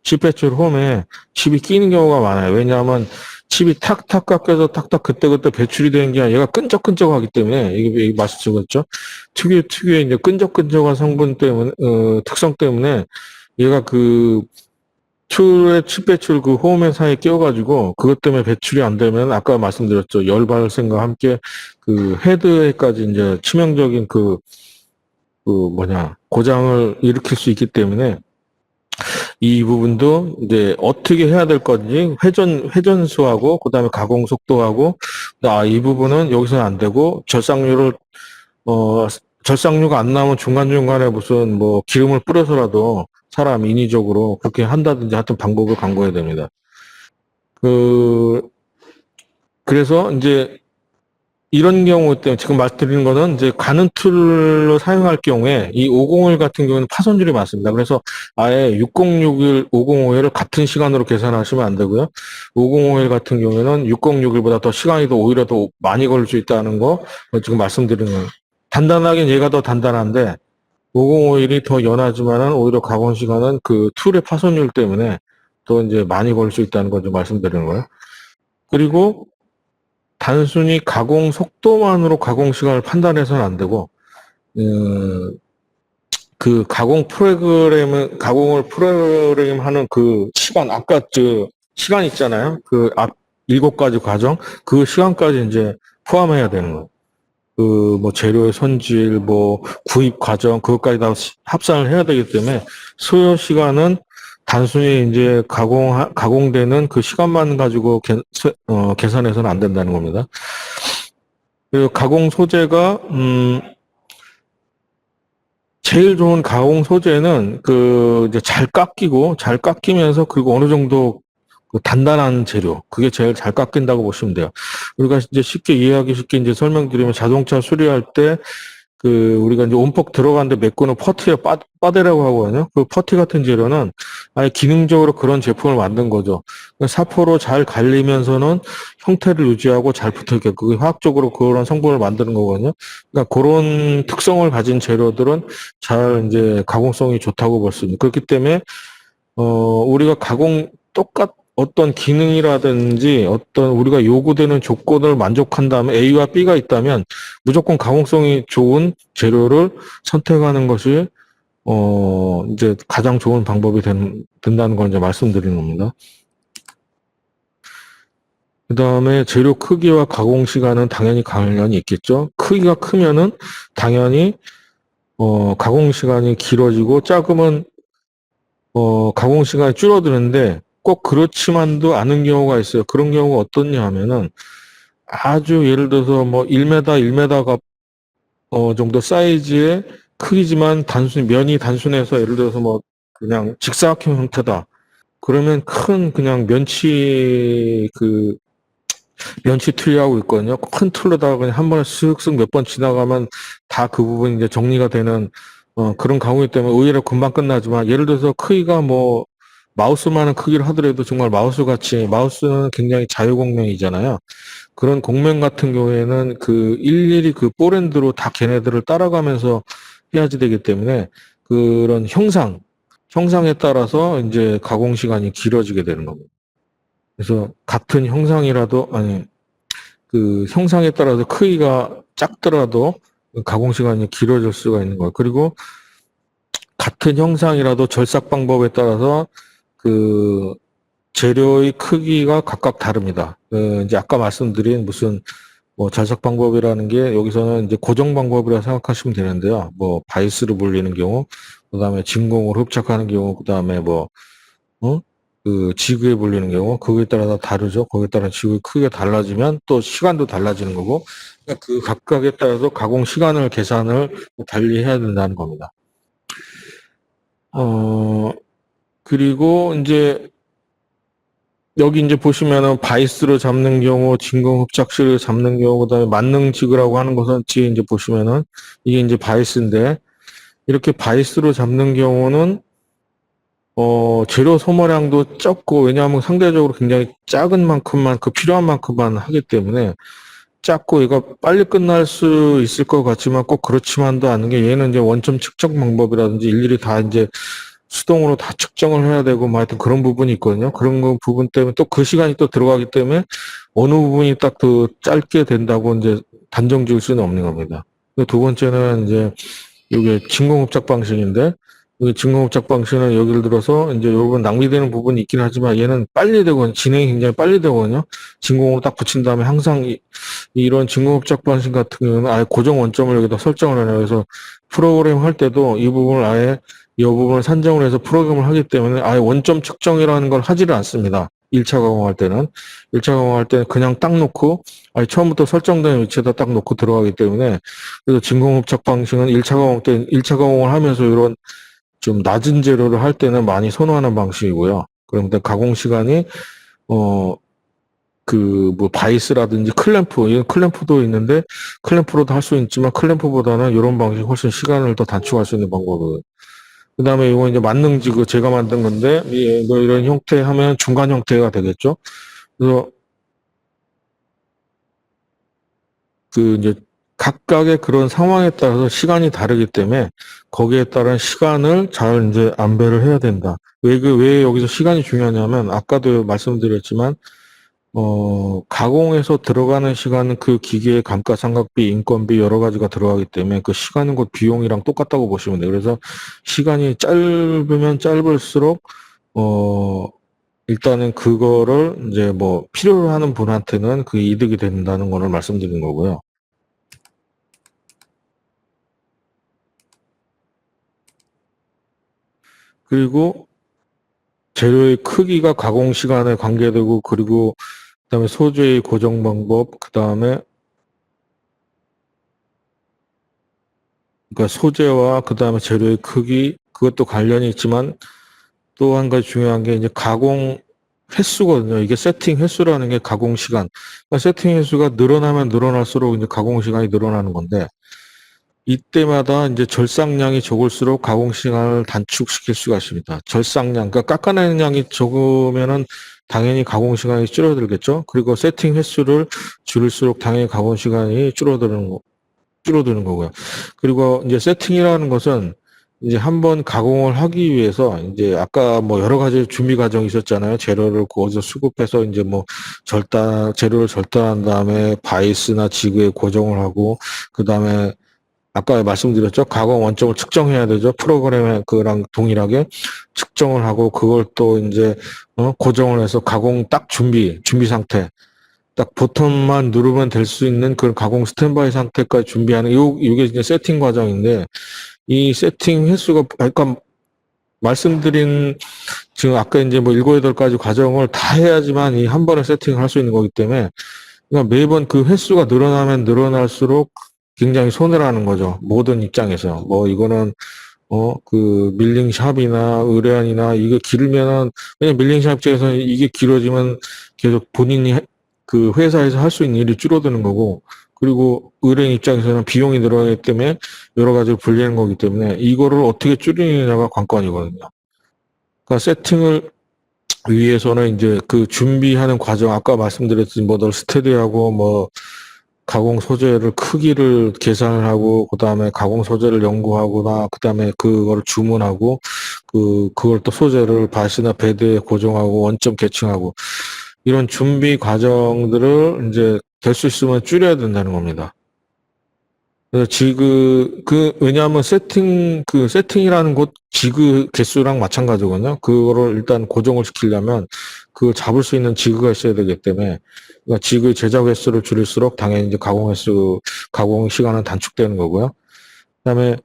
칩 배출 홈에 칩이 끼는 경우가 많아요. 왜냐하면 칩이 탁탁 깎여서 탁탁 그때그때 배출이 되는 게 아니라 얘가 끈적끈적하기 때문에 이게 말씀드렸죠. 특유의 이제 끈적끈적한 성분 때문에 특성 때문에 얘가 그 툴의 칩 배출 그 홈의 사이에 끼어가지고 그것 때문에 배출이 안 되면 아까 말씀드렸죠. 열 발생과 함께 그 헤드에까지 이제 치명적인 고장을 일으킬 수 있기 때문에 이 부분도 이제 어떻게 해야 될 건지 회전수하고 그다음에 가공 속도하고 이 부분은 여기서는 안 되고 절삭류가 안 나오면 중간중간에 무슨 뭐 기름을 뿌려서라도 사람 인위적으로 그렇게 한다든지 하여튼 방법을 강구해야 됩니다. 그래서 이제 이런 경우 때문에 지금 말씀드리는 거는 이제 가는 툴로 사용할 경우에 이 501 같은 경우는 파손율이 많습니다. 그래서 아예 6061, 505일을 같은 시간으로 계산하시면 안 되고요. 5051 같은 경우에는 6061보다 더 시간이 오히려 더 많이 걸릴 수 있다는 거 지금 말씀드리는 거예요. 단단하긴 얘가 더 단단한데 5051이 더 연하지만은 오히려 가공 시간은 그 툴의 파손율 때문에 더 이제 많이 걸릴 수 있다는 거 좀 말씀드리는 거예요. 그리고 단순히 가공 속도만으로 가공 시간을 판단해서는 안 되고, 그 가공을 프로그램하는 그 시간, 아까 시간 있잖아요. 그 앞 7가지 과정, 그 시간까지 이제 포함해야 되는 거예요. 뭐 재료의 손질, 뭐 구입 과정, 그것까지 다 합산을 해야 되기 때문에 소요 시간은 단순히 이제 가공되는 그 시간만 가지고 계산해서는 안 된다는 겁니다. 그리고 가공 소재가 제일 좋은 가공 소재는 이제 잘 깎이면서 그리고 어느 정도 그 단단한 재료. 그게 제일 잘 깎인다고 보시면 돼요. 우리가 이제 쉽게 이해하기 쉽게 이제 설명드리면 자동차 수리할 때 우리가 이제 온폭 들어가는데 메꾸는 퍼트에 빠데라고 하거든요. 그 퍼트 같은 재료는 아예 기능적으로 그런 제품을 만든 거죠. 그러니까 사포로 잘 갈리면서는 형태를 유지하고 잘 붙어있게 그게 화학적으로 그런 성분을 만드는 거거든요. 그러니까 그런 특성을 가진 재료들은 잘 이제 가공성이 좋다고 볼 수 있습니다. 그렇기 때문에 우리가 어떤 기능이라든지 어떤 우리가 요구되는 조건을 만족한다면 A와 B가 있다면 무조건 가공성이 좋은 재료를 선택하는 것이 이제 가장 좋은 방법이 된다는 걸 이제 말씀드리는 겁니다. 그 다음에 재료 크기와 가공 시간은 당연히 관련이 있겠죠. 크기가 크면은 당연히 가공 시간이 길어지고 작으면 가공 시간이 줄어드는데 꼭 그렇지만도 않은 경우가 있어요. 그런 경우가 어떻냐 하면은 아주 예를 들어서 뭐 1m, 1m가 정도 사이즈의 크기지만 면이 단순해서 예를 들어서 뭐 그냥 직사각형 형태다. 그러면 큰 그냥 면치 틀이하고 있거든요. 큰 틀로다가 그냥 한 번에 쓱쓱 몇 번 지나가면 다 그 부분이 이제 정리가 되는 그런 가공이기 때문에 오히려 금방 끝나지만 예를 들어서 크기가 뭐 마우스만한 크기를 하더라도 정말 마우스는 굉장히 자유공명이잖아요. 그런 공명 같은 경우에는 일일이 그 포랜드로 다 걔네들을 따라가면서 해야지 되기 때문에 그런 형상에 따라서 이제 가공 시간이 길어지게 되는 겁니다. 그래서 같은 형상이라도 아니 그 형상에 따라서 크기가 작더라도 가공 시간이 길어질 수가 있는 거예요. 그리고 같은 형상이라도 절삭 방법에 따라서 그 재료의 크기가 각각 다릅니다. 이제 아까 말씀드린 무슨 뭐 절삭 방법이라는 게 여기서는 이제 고정 방법이라 생각하시면 되는데요. 뭐 바이스로 불리는 경우, 그다음에 진공으로 흡착하는 경우, 그다음에 뭐 지그에 불리는 경우 그거에 따라 다 다르죠. 거기에 따라 지그의 크기가 달라지면 또 시간도 달라지는 거고 그러니까 그 각각에 따라서 가공 시간을 계산을 달리해야 된다는 겁니다. 그리고 이제 여기 이제 보시면은 바이스로 잡는 경우, 진공 흡착실을 잡는 경우, 그다음에 만능 지그라고 하는 것은 뒤에 이제 보시면은 이게 이제 바이스인데 이렇게 바이스로 잡는 경우는 재료 소모량도 적고 왜냐하면 상대적으로 굉장히 작은 만큼만 필요한 만큼만 하기 때문에 작고 얘가 빨리 끝날 수 있을 것 같지만 꼭 그렇지만도 않은 게 얘는 이제 원점 측정 방법이라든지 일일이 다 이제 수동으로 다 측정을 해야 되고 뭐 하여튼 그런 부분이 있거든요. 그런 거 부분 때문에 또 그 시간이 또 들어가기 때문에 어느 부분이 딱 그 짧게 된다고 이제 단정 지을 수는 없는 겁니다. 두 번째는 이제 이게 진공흡착 방식인데 이 진공흡착 방식은 예를 들어서 이제 여러분 낭비되는 부분이 있긴 하지만 얘는 빨리 되거든요. 진행이 굉장히 빨리 되거든요. 진공으로 딱 붙인 다음에 항상 이런 진공흡착 방식 같은 경우는 아예 고정 원점을 여기다 설정을 해요. 그래서 프로그램 할 때도 이 부분을 산정을 해서 프로그램을 하기 때문에 아예 원점 측정이라는 걸 하지를 않습니다. 1차 가공할 때는. 1차 가공할 때는 그냥 딱 놓고 아예 처음부터 설정된 위치에다 딱 놓고 들어가기 때문에 그래서 진공흡착 방식은 1차 가공을 하면서 이런 좀 낮은 재료를 할 때는 많이 선호하는 방식이고요. 그런데 가공 시간이 뭐 바이스라든지 이런 클램프도 있는데 클램프로도 할 수 있지만 클램프보다는 이런 방식이 훨씬 시간을 더 단축할 수 있는 방법이에요. 그 다음에 이거 이제 만능지그 제가 만든 건데, 뭐 이런 형태 하면 중간 형태가 되겠죠. 그래서 이제 각각의 그런 상황에 따라서 시간이 다르기 때문에 거기에 따른 시간을 잘 이제 안배를 해야 된다. 왜 여기서 시간이 중요하냐면 아까도 말씀드렸지만 가공에서 들어가는 시간은 그 기계의 감가상각비, 인건비 여러 가지가 들어가기 때문에 그 시간은 곧 비용이랑 똑같다고 보시면 돼요. 그래서 시간이 짧으면 짧을수록 일단은 그거를 이제 뭐 필요로 하는 분한테는 그 이득이 된다는 거를 말씀드린 거고요. 그리고 재료의 크기가 가공 시간에 관계되고 그리고 그다음에 소재의 고정 방법, 그다음에 그러니까 소재와 그 다음에 재료의 크기, 그것도 관련이 있지만 또 한 가지 중요한 게 이제 가공 횟수거든요. 이게 세팅 횟수라는 게 가공 시간. 그러니까 세팅 횟수가 늘어나면 늘어날수록 이제 가공 시간이 늘어나는 건데, 이때마다 이제 절삭량이 적을수록 가공 시간을 단축시킬 수가 있습니다. 절삭량, 그러니까 깎아내는 양이 적으면은 당연히 가공 시간이 줄어들겠죠. 그리고 세팅 횟수를 줄일수록 당연히 가공 시간이 줄어드는 거고요. 그리고 이제 세팅이라는 것은 이제 한번 가공을 하기 위해서 이제 아까 뭐 여러 가지 준비 과정이 있었잖아요. 재료를 구워서 수급해서 이제 뭐 재료를 절단한 다음에 바이스나 지그에 고정을 하고, 그 다음에 아까 말씀드렸죠. 가공 원점을 측정해야 되죠. 프로그램에 그랑 동일하게 측정을 하고, 그걸 또 이제 고정을 해서 가공 딱 준비 상태. 딱 버튼만 누르면 될 수 있는 그런 가공 스탠바이 상태까지 준비하는 요게 이제 세팅 과정인데, 이 세팅 횟수가 아까 말씀드린 지금 아까 이제 뭐 7, 8가지 과정을 다 해야지만 이 한 번에 세팅을 할 수 있는 거기 때문에, 그러니까 매번 그 횟수가 늘어나면 늘어날수록 굉장히 손해라는 거죠. 모든 입장에서. 뭐 이거는 그 밀링샵이나 의뢰인이나 이게 길면은, 왜냐면 밀링샵 입장에서는 이게 길어지면 계속 본인이 그 회사에서 할 수 있는 일이 줄어드는 거고, 그리고 의뢰인 입장에서는 비용이 늘어나기 때문에 여러 가지를 불리는 거기 때문에 이거를 어떻게 줄이느냐가 관건이거든요. 그러니까 세팅을 위해서는 이제 그 준비하는 과정, 아까 말씀드렸듯이 뭐들 스테디하고 뭐 가공 소재를 크기를 계산을 하고, 그 다음에 가공 소재를 연구하거나, 그 다음에 그걸 주문하고, 그걸 또 소재를 밭이나 베드에 고정하고, 원점 계층하고, 이런 준비 과정들을 이제 될 수 있으면 줄여야 된다는 겁니다. 그래서 왜냐하면 세팅이라는 것 지그 개수랑 마찬가지거든요. 그거를 일단 고정을 시키려면 그 잡을 수 있는 지그가 있어야 되기 때문에, 그러니까 지그 제작 횟수를 줄일수록 당연히 이제 가공 시간은 단축되는 거고요. 그다음에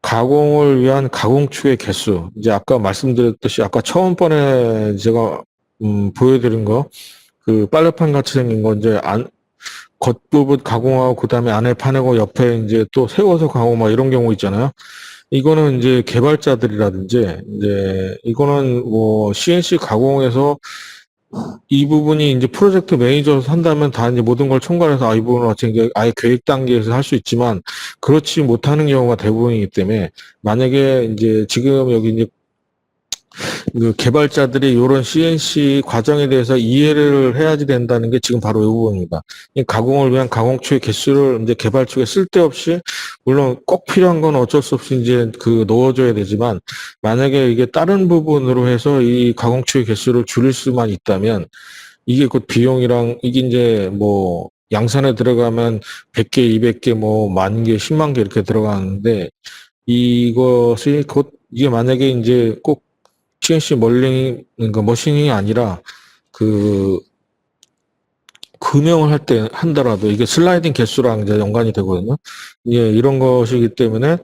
가공을 위한 가공축의 개수. 이제 아까 말씀드렸듯이 아까 처음 번에 제가 보여드린 거, 그 빨래판 같이 생긴 거 이제 겉부분 가공하고 그다음에 안에 파내고 옆에 이제 또 세워서 가공 막 이런 경우 있잖아요. 이거는 이제 개발자들이라든지 이제 이거는 뭐 CNC 가공에서 이 부분이 이제 프로젝트 매니저로 한다면 다 이제 모든 걸 총괄해서 이 부분을 어떻게 아예 계획 단계에서 할 수 있지만, 그렇지 못하는 경우가 대부분이기 때문에, 만약에 이제 지금 여기 이제 그 개발자들이 이런 CNC 과정에 대해서 이해를 해야지 된다는 게 지금 바로 이 부분입니다. 이 가공을 위한 가공초의 개수를 이제 개발 쪽에 쓸데없이, 물론 꼭 필요한 건 어쩔 수 없이 이제 그 넣어줘야 되지만, 만약에 이게 다른 부분으로 해서 이 가공초의 개수를 줄일 수만 있다면, 이게 곧 비용이랑 이게 이제 뭐 양산에 들어가면 100개, 200개, 뭐 10,000개, 100,000개 이렇게 들어가는데, 이것이 곧 이게 만약에 이제 꼭 CNC 그러니까 머신이 아니라 그 금형을 한다라도 이게 슬라이딩 개수랑 이제 연관이 되거든요. 예, 이런 것이기 때문에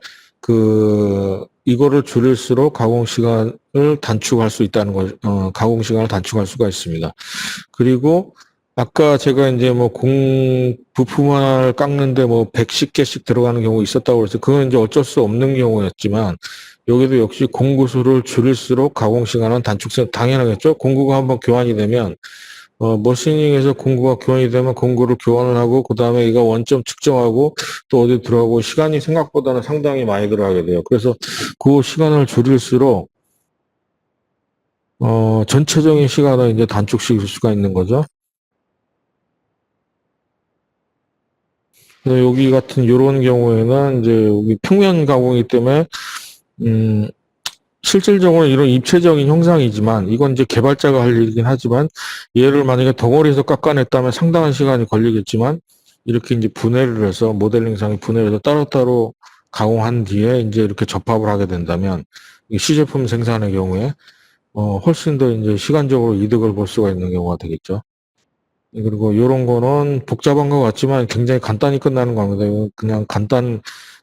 이거를 줄일수록 가공 시간을 단축할 수 있다는 가공 시간을 단축할 수가 있습니다. 그리고 아까 제가 이제 뭐 부품 하나를 깎는데 뭐 110개씩 들어가는 경우 있었다고 그래서 그건 이제 어쩔 수 없는 경우였지만, 여기도 역시 공구수를 줄일수록 가공 시간은 당연하겠죠. 공구가 한번 교환이 되면 머시닝에서 공구가 교환이 되면 공구를 교환을 하고, 그 다음에 이거 원점 측정하고 또 어디 들어가고, 시간이 생각보다는 상당히 많이 들어가게 돼요. 그래서 그 시간을 줄일수록 전체적인 시간을 이제 단축시킬 수가 있는 거죠. 그래서 여기 같은 이런 경우에는 이제 여기 평면 가공이기 때문에 실질적으로 이런 입체적인 형상이지만, 이건 이제 개발자가 할 일이긴 하지만, 얘를 만약에 덩어리에서 깎아냈다면 상당한 시간이 걸리겠지만, 이렇게 이제 분해를 해서 모델링상에 분해를 해서 따로따로 가공한 뒤에 이제 이렇게 접합을 하게 된다면, 시제품 생산의 경우에 훨씬 더 이제 시간적으로 이득을 볼 수가 있는 경우가 되겠죠. 그리고 이런 거는 복잡한 것 같지만 굉장히 간단히 끝나는 겁니다. 이건 그냥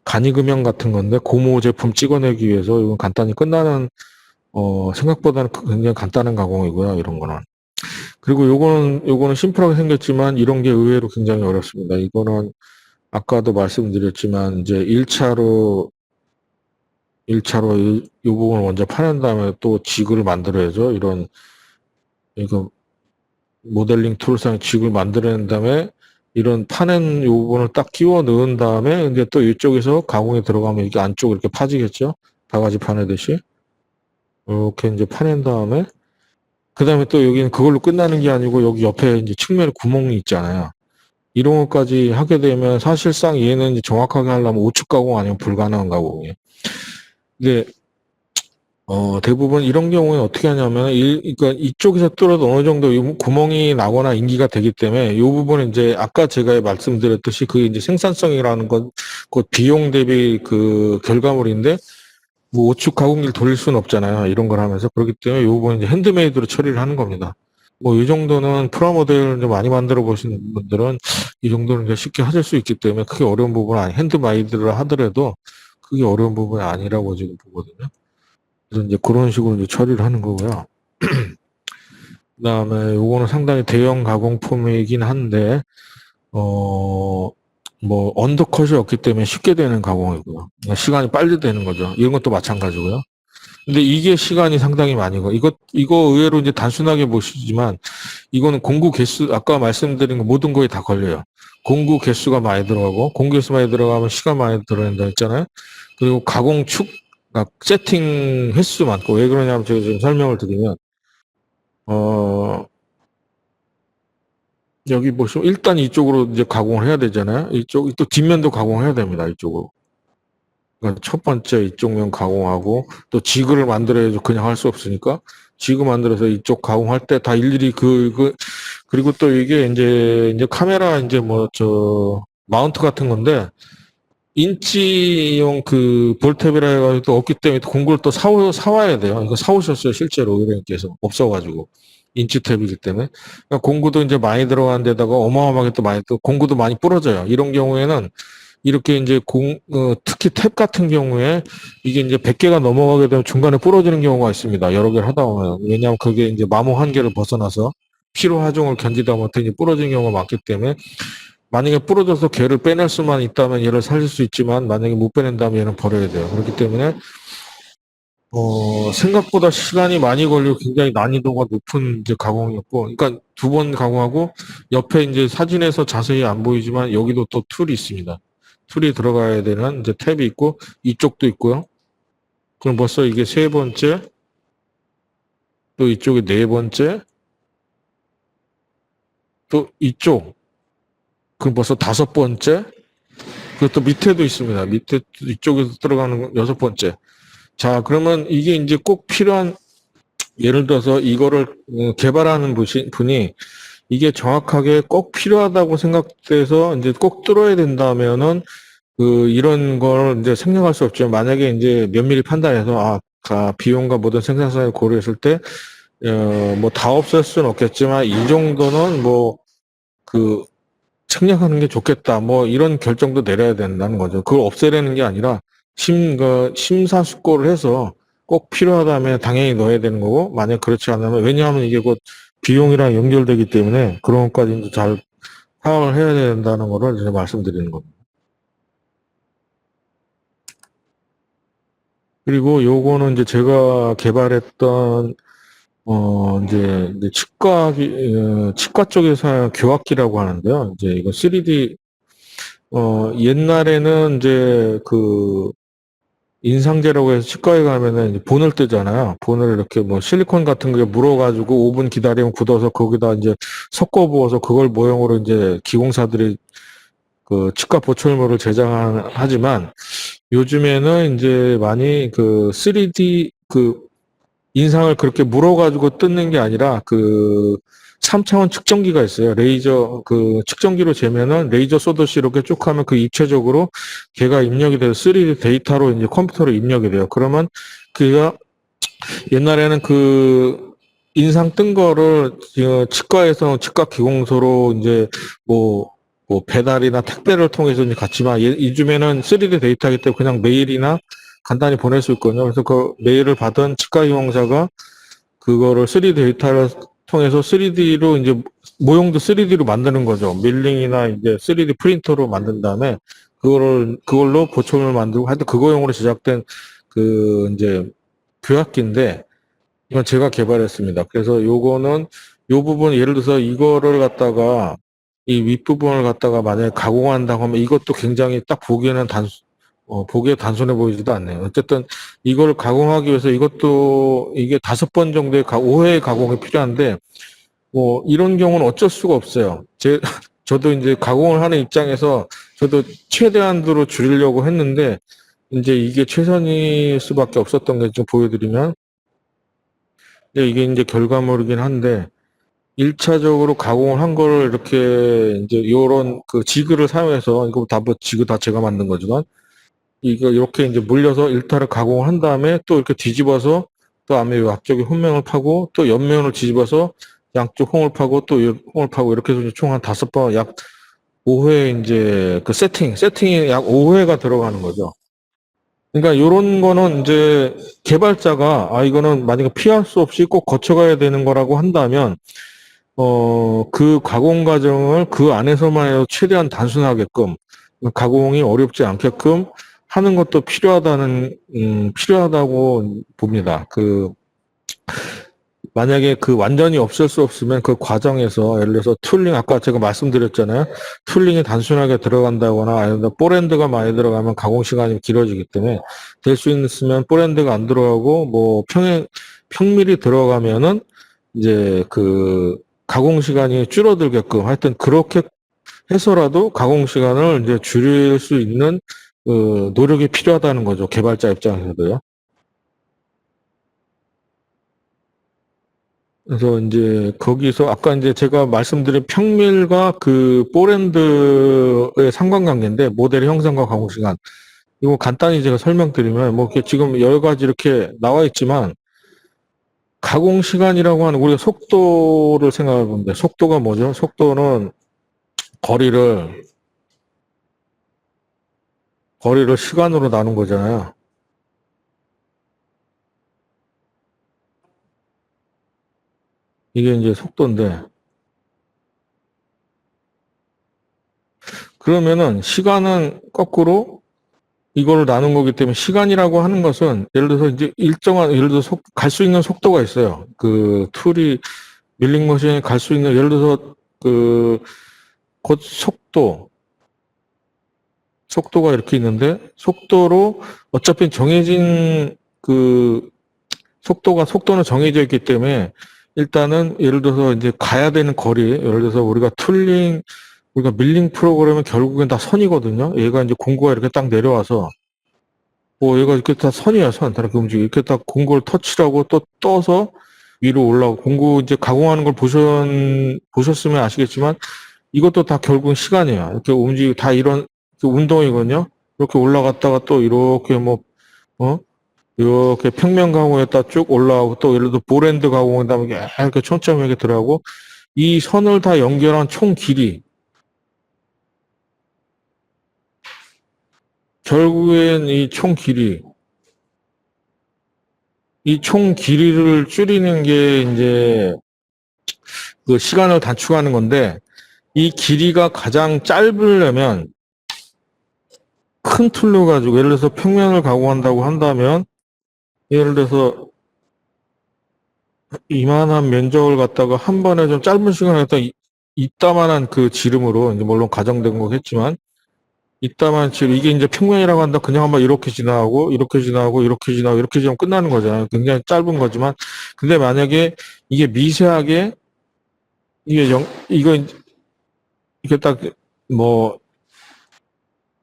간이금형 같은 건데, 고무 제품 찍어내기 위해서 이건 간단히 끝나는, 생각보다는 굉장히 간단한 가공이고요, 이런 거는. 그리고 요거는 심플하게 생겼지만, 이런 게 의외로 굉장히 어렵습니다. 이거는 아까도 말씀드렸지만 이제 1차로 이 부분을 먼저 파낸 다음에 또 지그를 만들어야죠. 이거 모델링 툴상 지그를 만들어낸 다음에 이런 파낸 이 부분을 딱 끼워 넣은 다음에 이제 또 이쪽에서 가공에 들어가면 이게 안쪽으로 이렇게 파지겠죠. 바가지 파내듯이. 이렇게 이제 파낸 다음에 그 다음에 또 여기는 그걸로 끝나는 게 아니고 여기 옆에 이제 측면에 구멍이 있잖아요. 이런 것까지 하게 되면 사실상 얘는 이제 정확하게 하려면 우측 가공 아니면 불가능한 가공이에요. 이게 대부분 이런 경우에 어떻게 하냐면 그러니까 이쪽에서 뚫어도 어느 정도 구멍이 나거나 인기가 되기 때문에 이 부분은 이제 아까 제가 말씀드렸듯이 그게 이제 생산성이라는 건 그 비용 대비 그 결과물인데 뭐 우측 가공기를 돌릴 수는 없잖아요. 이런 걸 하면서 그렇기 때문에 이 부분은 이제 핸드메이드로 처리를 하는 겁니다. 뭐 이 정도는 프라모델 좀 많이 만들어 보시는 분들은 이 정도는 이제 쉽게 하실 수 있기 때문에 크게 어려운 부분은 아니 핸드메이드를 하더라도 그게 어려운 부분이 아니라고 지금 보거든요. 그래서 이제 그런 식으로 이제 처리를 하는 거고요. 그다음에 요거는 상당히 대형 가공품이긴 한데 뭐 언더컷이 없기 때문에 쉽게 되는 가공이고요. 그러니까 시간이 빨리 되는 거죠. 이런 것도 마찬가지고요. 근데 이게 시간이 상당히 많이 거. 이거 의외로 이제 단순하게 보시지만 이거는 공구 개수 아까 말씀드린 거 모든 거에 다 걸려요. 공구 개수가 많이 들어가고 공구 개수 많이 들어가면 시간 많이 들어간다 했잖아요. 그리고 가공 축 세팅 횟수 많고 왜 그러냐면 제가 지금 설명을 드리면 여기 보시면 일단 이쪽으로 이제 가공을 해야 되잖아요. 이쪽 또 뒷면도 가공해야 됩니다. 이쪽으로. 그러니까 첫 번째 이쪽 면 가공하고 또 지그를 만들어야지 그냥 할 수 없으니까 지그 만들어서 이쪽 가공할 때 다 일일이 그리고 또 이게 이제 카메라 이제 뭐 마운트 같은 건데 인치용 그 볼탭이라 해가지고 또 없기 때문에 공구를 또 사와야 돼요. 이거 사오셨어요, 실제로 의뢰인께서. 없어가지고. 인치 탭이기 때문에. 그러니까 공구도 이제 많이 들어간 데다가 어마어마하게 또 많이 또 공구도 많이 부러져요. 이런 경우에는 이렇게 이제 특히 탭 같은 경우에 이게 이제 100개가 넘어가게 되면 중간에 부러지는 경우가 있습니다. 여러 개를 하다 보면. 왜냐하면 그게 이제 마모 한계를 벗어나서 피로 하중을 견디다 못해 부러지는 경우가 많기 때문에 만약에 부러져서 걔를 빼낼 수만 있다면 얘를 살릴 수 있지만 만약에 못 빼낸다면 얘는 버려야 돼요. 그렇기 때문에 생각보다 시간이 많이 걸리고 굉장히 난이도가 높은 이제 가공이었고, 그러니까 두 번 가공하고 옆에 이제 사진에서 자세히 안 보이지만 여기도 또 툴이 있습니다. 툴이 들어가야 되는 이제 탭이 있고 이쪽도 있고요. 그럼 벌써 이게 세 번째, 또 이쪽에 네 번째, 또 이쪽, 그럼 벌써 다섯 번째, 그리고 또 밑에도 있습니다. 밑에 이쪽에서 들어가는 건 여섯 번째. 자, 그러면 이게 이제 꼭 필요한, 예를 들어서 이거를 개발하는 분이 이게 정확하게 꼭 필요하다고 생각돼서 이제 꼭 뚫어야 된다면은 이런 걸 이제 생략할 수 없죠. 만약에 이제 면밀히 판단해서 비용과 모든 생산성을 고려했을 때 뭐 다 없앨 수는 없겠지만 이 정도는 뭐 생략하는 게 좋겠다. 뭐 이런 결정도 내려야 된다는 거죠. 그걸 없애려는 게 아니라 심사숙고를 해서 꼭 필요하다면 당연히 넣어야 되는 거고 만약 그렇지 않으면 왜냐하면 이게 곧 비용이랑 연결되기 때문에 그런 것까지 이제 잘 파악을 해야 된다는 거를 이제 말씀드리는 겁니다. 그리고 요거는 이제 제가 개발했던 이제 치과 쪽에서 교학기라고 하는데요. 이제 이거 3D 옛날에는 이제 인상제라고 해서 치과에 가면은 이제 본을 뜨잖아요. 본을 이렇게 뭐 실리콘 같은 거 물어가지고 5분 기다리면 굳어서 거기다 이제 섞어 부어서 그걸 모형으로 이제 기공사들이 치과 보철물을 제작하지만 요즘에는 이제 많이 3D 인상을 그렇게 물어가지고 뜯는 게 아니라 3차원 측정기가 있어요. 레이저 측정기로 재면은 레이저 쏘듯이 이렇게 쭉 하면 입체적으로 걔가 입력이 돼서 3D 데이터로 이제 컴퓨터로 입력이 돼요. 그러면 그가 옛날에는 인상 뜬 거를 치과에서 치과 기공소로 이제 뭐 배달이나 택배를 통해서 이제 갔지만 요즘에는 3D 데이터이기 때문에 그냥 메일이나 간단히 보낼 수 있거든요. 그래서 그 메일을 받은 치과 이용자가 그거를 3D 데이터를 통해서 3D로 이제 모형도 3D로 만드는 거죠. 밀링이나 이제 3D 프린터로 만든 다음에 그걸로 보충을 만들고 하여튼 그거용으로 제작된 그 이제 교약기인데 이건 제가 개발했습니다. 그래서 요거는 요 부분 예를 들어서 이거를 갖다가 이 윗부분을 갖다가 만약에 가공한다고 하면 이것도 굉장히 딱 보기에는 보기에 단순해 보이지도 않네요. 어쨌든 이걸 가공하기 위해서 이것도 이게 5번 정도의 5회의 가공이 필요한데 뭐 이런 경우는 어쩔 수가 없어요. 저도 이제 가공을 하는 입장에서 저도 최대한으로 줄이려고 했는데 이제 이게 최선일 수밖에 없었던 게 좀 보여드리면 이게 이제 결과물이긴 한데 1차적으로 가공을 한 거를 이렇게 이제 요런 그 지그를 사용해서 이거 다 지그 다 제가 만든 거지만 이거 이렇게 이제 물려서 일타를 가공을 한 다음에 또 이렇게 뒤집어서 또 앞에 앞쪽에 혼면을 파고 또 옆면을 뒤집어서 양쪽 홍을 파고 또 홍을 파고 이렇게 해서 총 한 5번 약 5회 이제 그 세팅이 약 5회가 들어가는 거죠. 그러니까 이런 거는 이제 개발자가 이거는 만약에 피할 수 없이 꼭 거쳐가야 되는 거라고 한다면 그 가공 과정을 그 안에서만 해도 최대한 단순하게끔 가공이 어렵지 않게끔 하는 것도 필요하다고 봅니다. 만약에 완전히 없앨 수 없으면 그 과정에서 예를 들어서 툴링, 아까 제가 말씀드렸잖아요. 툴링이 단순하게 들어간다거나 아니면 뽀랜드가 많이 들어가면 가공 시간이 길어지기 때문에 될 수 있으면 뽀랜드가 안 들어가고 뭐 평밀이 들어가면은 이제 가공 시간이 줄어들게끔 하여튼 그렇게 해서라도 가공 시간을 이제 줄일 수 있는 노력이 필요하다는 거죠. 개발자 입장에서도요. 그래서 이제 거기서 아까 이제 제가 말씀드린 평밀과 그 뽀랜드의 상관관계인데 모델의 형성과 가공 시간. 이거 간단히 제가 설명드리면 뭐 이렇게 지금 여러 가지 이렇게 나와 있지만 가공 시간이라고 하는 우리가 속도를 생각해 보는데 속도가 뭐죠? 속도는 거리를 시간으로 나눈 거잖아요. 이게 이제 속도인데 그러면은 시간은 거꾸로 이거를 나눈 거기 때문에 시간이라고 하는 것은 예를 들어서 이제 예를 들어서 갈 수 있는 속도가 있어요. 그 툴이 밀링 머신이 갈 수 있는 예를 들어서 곧 속도가 이렇게 있는데 속도로 어차피 정해진 속도는 정해져 있기 때문에 일단은 예를 들어서 이제 가야 되는 거리 예를 들어서 우리가 밀링 프로그램은 결국엔 다 선이거든요. 얘가 이제 공구가 이렇게 딱 내려와서 얘가 이렇게 다 선이야, 선. 이렇게 움직이고 이렇게 딱 공구를 터치를 하고 또 떠서 위로 올라오고 공구 이제 가공하는 걸 보셨으면 아시겠지만 이것도 다 결국은 시간이에요. 이렇게 움직이고 다 이런 운동이거든요. 이렇게 올라갔다가 또 이렇게 이렇게 평면 가공에다 쭉 올라오고 또 예를 들어 보랜드 가공에다 이렇게 촘촘하게 들어가고 이 선을 다 연결한 총 길이 결국엔 이 총 길이를 줄이는 게 이제 그 시간을 단축하는 건데 이 길이가 가장 짧으려면 큰 툴로 가지고 예를 들어서 평면을 가공한다고 한다면 예를 들어서 이만한 면적을 갖다가 한 번에 좀 짧은 시간에 갖다 이따만한 그 지름으로 이제 물론 가정된 거겠지만 이따만 지름 이게 이제 평면이라고 한다 그냥 한번 이렇게 지나가고 이렇게 지나가고 이렇게 지나가고 이렇게 지나면 끝나는 거잖아요. 굉장히 짧은 거지만 근데 만약에 이게 미세하게 이게 딱 뭐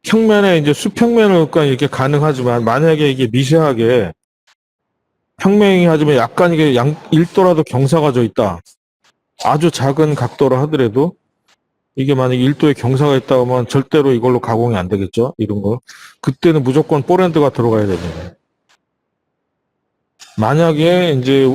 평면에 이제 수평면을 이렇게 가능하지만 만약에 이게 미세하게 평면이 하지만 약간 이게 1도라도 경사가 져 있다. 아주 작은 각도로 하더라도 이게 만약에 1도의 경사가 있다 하면 절대로 이걸로 가공이 안 되겠죠. 이런 거. 그때는 무조건 뽀랜드가 들어가야 됩니다. 만약에 이제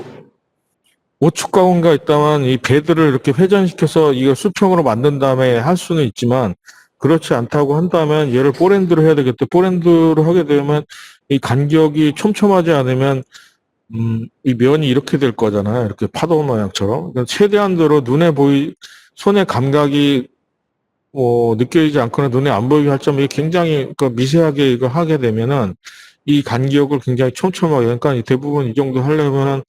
오축 가공가 있다면 이 배들을 이렇게 회전시켜서 이걸 수평으로 만든 다음에 할 수는 있지만 그렇지 않다고 한다면 얘를 뽀랜드로 해야 되겠다. 뽀랜드로 하게 되면 이 간격이 촘촘하지 않으면 이 면이 이렇게 될 거잖아요. 이렇게 파도 모양처럼. 그러니까 최대한대로 손의 감각이 느껴지지 않거나 눈에 안 보이게 할 점, 이게 굉장히 그 미세하게 이거 하게 되면은 이 간기역을 굉장히 촘촘하게, 그러니까 대부분 이 정도 하려면은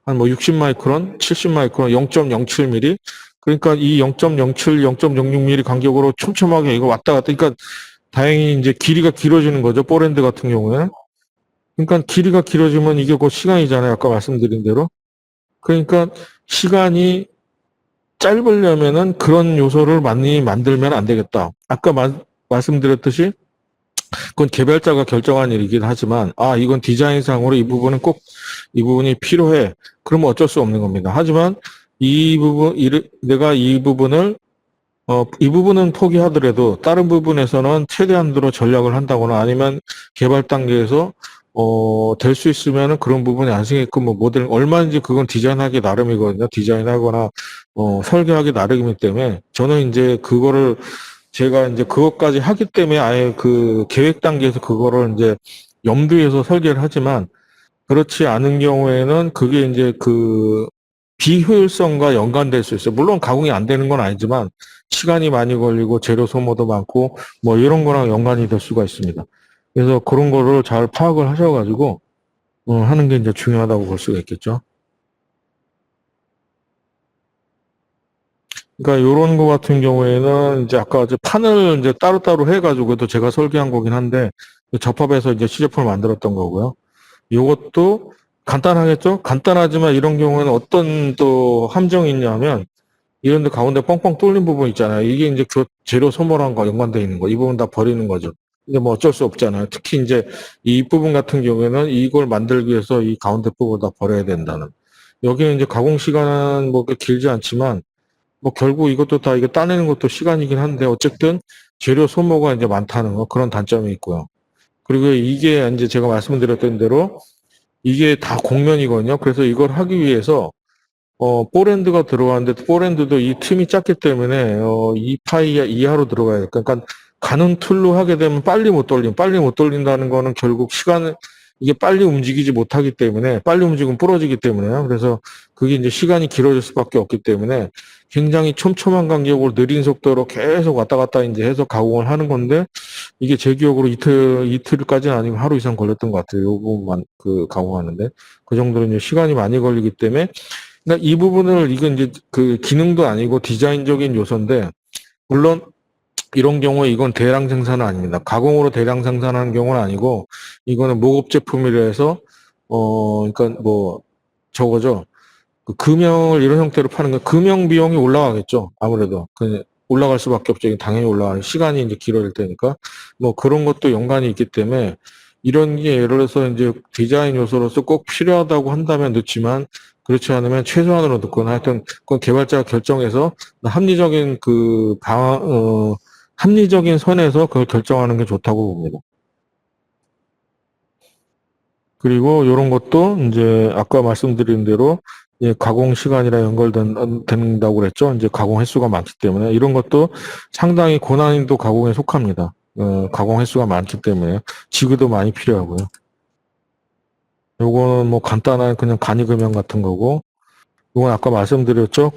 한 뭐 60 마이크론, 70 마이크론, 0.07mm. 그러니까 이 0.07, 0.06mm 간격으로 촘촘하게 이거 왔다 갔다. 그러니까 다행히 이제 길이가 길어지는 거죠. 포랜드 같은 경우에. 그러니까 길이가 길어지면 이게 곧 시간이잖아요. 아까 말씀드린 대로. 그러니까 시간이 짧으려면은 그런 요소를 많이 만들면 안 되겠다. 아까 말씀드렸듯이 그건 개발자가 결정한 일이긴 하지만, 이건 디자인상으로 이 부분이 필요해. 그러면 어쩔 수 없는 겁니다. 하지만 내가 이 부분은 포기하더라도 다른 부분에서는 최대한으로 전략을 한다거나 아니면 개발 단계에서 될 수 있으면은 그런 부분이 안 생기게끔 뭐 모델 얼마든지 그건 디자인하기 나름이거든요. 디자인하거나 설계하기 나름이기 때문에 저는 이제 제가 이제 그것까지 하기 때문에 아예 그 계획 단계에서 그거를 이제 염두에서 설계를 하지만 그렇지 않은 경우에는 그게 이제 그 비효율성과 연관될 수 있어요. 물론 가공이 안 되는 건 아니지만 시간이 많이 걸리고 재료 소모도 많고 뭐 이런 거랑 연관이 될 수가 있습니다. 그래서 그런 거를 잘 파악을 하셔가지고 하는 게 이제 중요하다고 볼 수가 있겠죠. 그러니까 요런 거 같은 경우에는 이제 아까 이제 판을 이제 따로따로 해가지고 또 제가 설계한 거긴 한데 접합해서 이제 시제품을 만들었던 거고요. 요것도 간단하겠죠? 간단하지만 이런 경우에는 어떤 또 함정이 있냐면 이런 데 가운데 뻥뻥 뚫린 부분 있잖아요. 이게 이제 그 재료 소모랑과 연관되어 있는 거. 이 부분 다 버리는 거죠. 근데 뭐 어쩔 수 없잖아요. 특히 이제 이 부분 같은 경우에는 이걸 만들기 위해서 이 가운데 부분을 다 버려야 된다는. 여기는 이제 가공 시간은 뭐 그렇게 길지 않지만 뭐 결국 이것도 다 이거 따내는 것도 시간이긴 한데 어쨌든 재료 소모가 이제 많다는 거 그런 단점이 있고요. 그리고 이게 이제 제가 말씀드렸던 대로 이게 다 곡면이거든요. 그래서 이걸 하기 위해서 포랜드가 들어가는데 포랜드도 이 틈이 작기 때문에 2파이 이하로 들어가야 돼요. 그러니까 가는 툴로 하게 되면 빨리 못 돌린다는 거는 결국 이게 빨리 움직이지 못하기 때문에 빨리 움직이면 부러지기 때문에요. 그래서 그게 이제 시간이 길어질 수밖에 없기 때문에 굉장히 촘촘한 간격으로 느린 속도로 계속 왔다 갔다 이제 해서 가공을 하는 건데 이게 제 기억으로 이틀까지는 아니고 하루 이상 걸렸던 것 같아요. 요 부분만 그 가공하는데 그 정도로 이제 시간이 많이 걸리기 때문에 그러니까 이 부분을 이건 이제 그 기능도 아니고 디자인적인 요소인데 물론 이런 경우에 이건 대량 생산은 아닙니다. 가공으로 대량 생산하는 경우는 아니고 이거는 모급 제품이라 해서 그러니까 뭐 저거죠. 그 금형을 이런 형태로 파는 거 금형 비용이 올라가겠죠. 아무래도 그 올라갈 수밖에 없죠. 당연히 올라가는 시간이 이제 길어질 테니까 뭐 그런 것도 연관이 있기 때문에 이런 게 예를 들어서 이제 디자인 요소로서 꼭 필요하다고 한다면 넣지만 그렇지 않으면 최소한으로 넣거나 하여튼 그건 개발자가 결정해서 합리적인 합리적인 선에서 그걸 결정하는 게 좋다고 봅니다. 그리고 이런 것도 이제 아까 말씀드린 대로 가공 시간이랑 연결된다고 그랬죠. 이제 가공 횟수가 많기 때문에 이런 것도 상당히 고난이도 가공에 속합니다. 가공 횟수가 많기 때문에 지구도 많이 필요하고요. 요거는 뭐 간단한 그냥 간이금형 같은 거고, 이건 아까 말씀드렸죠.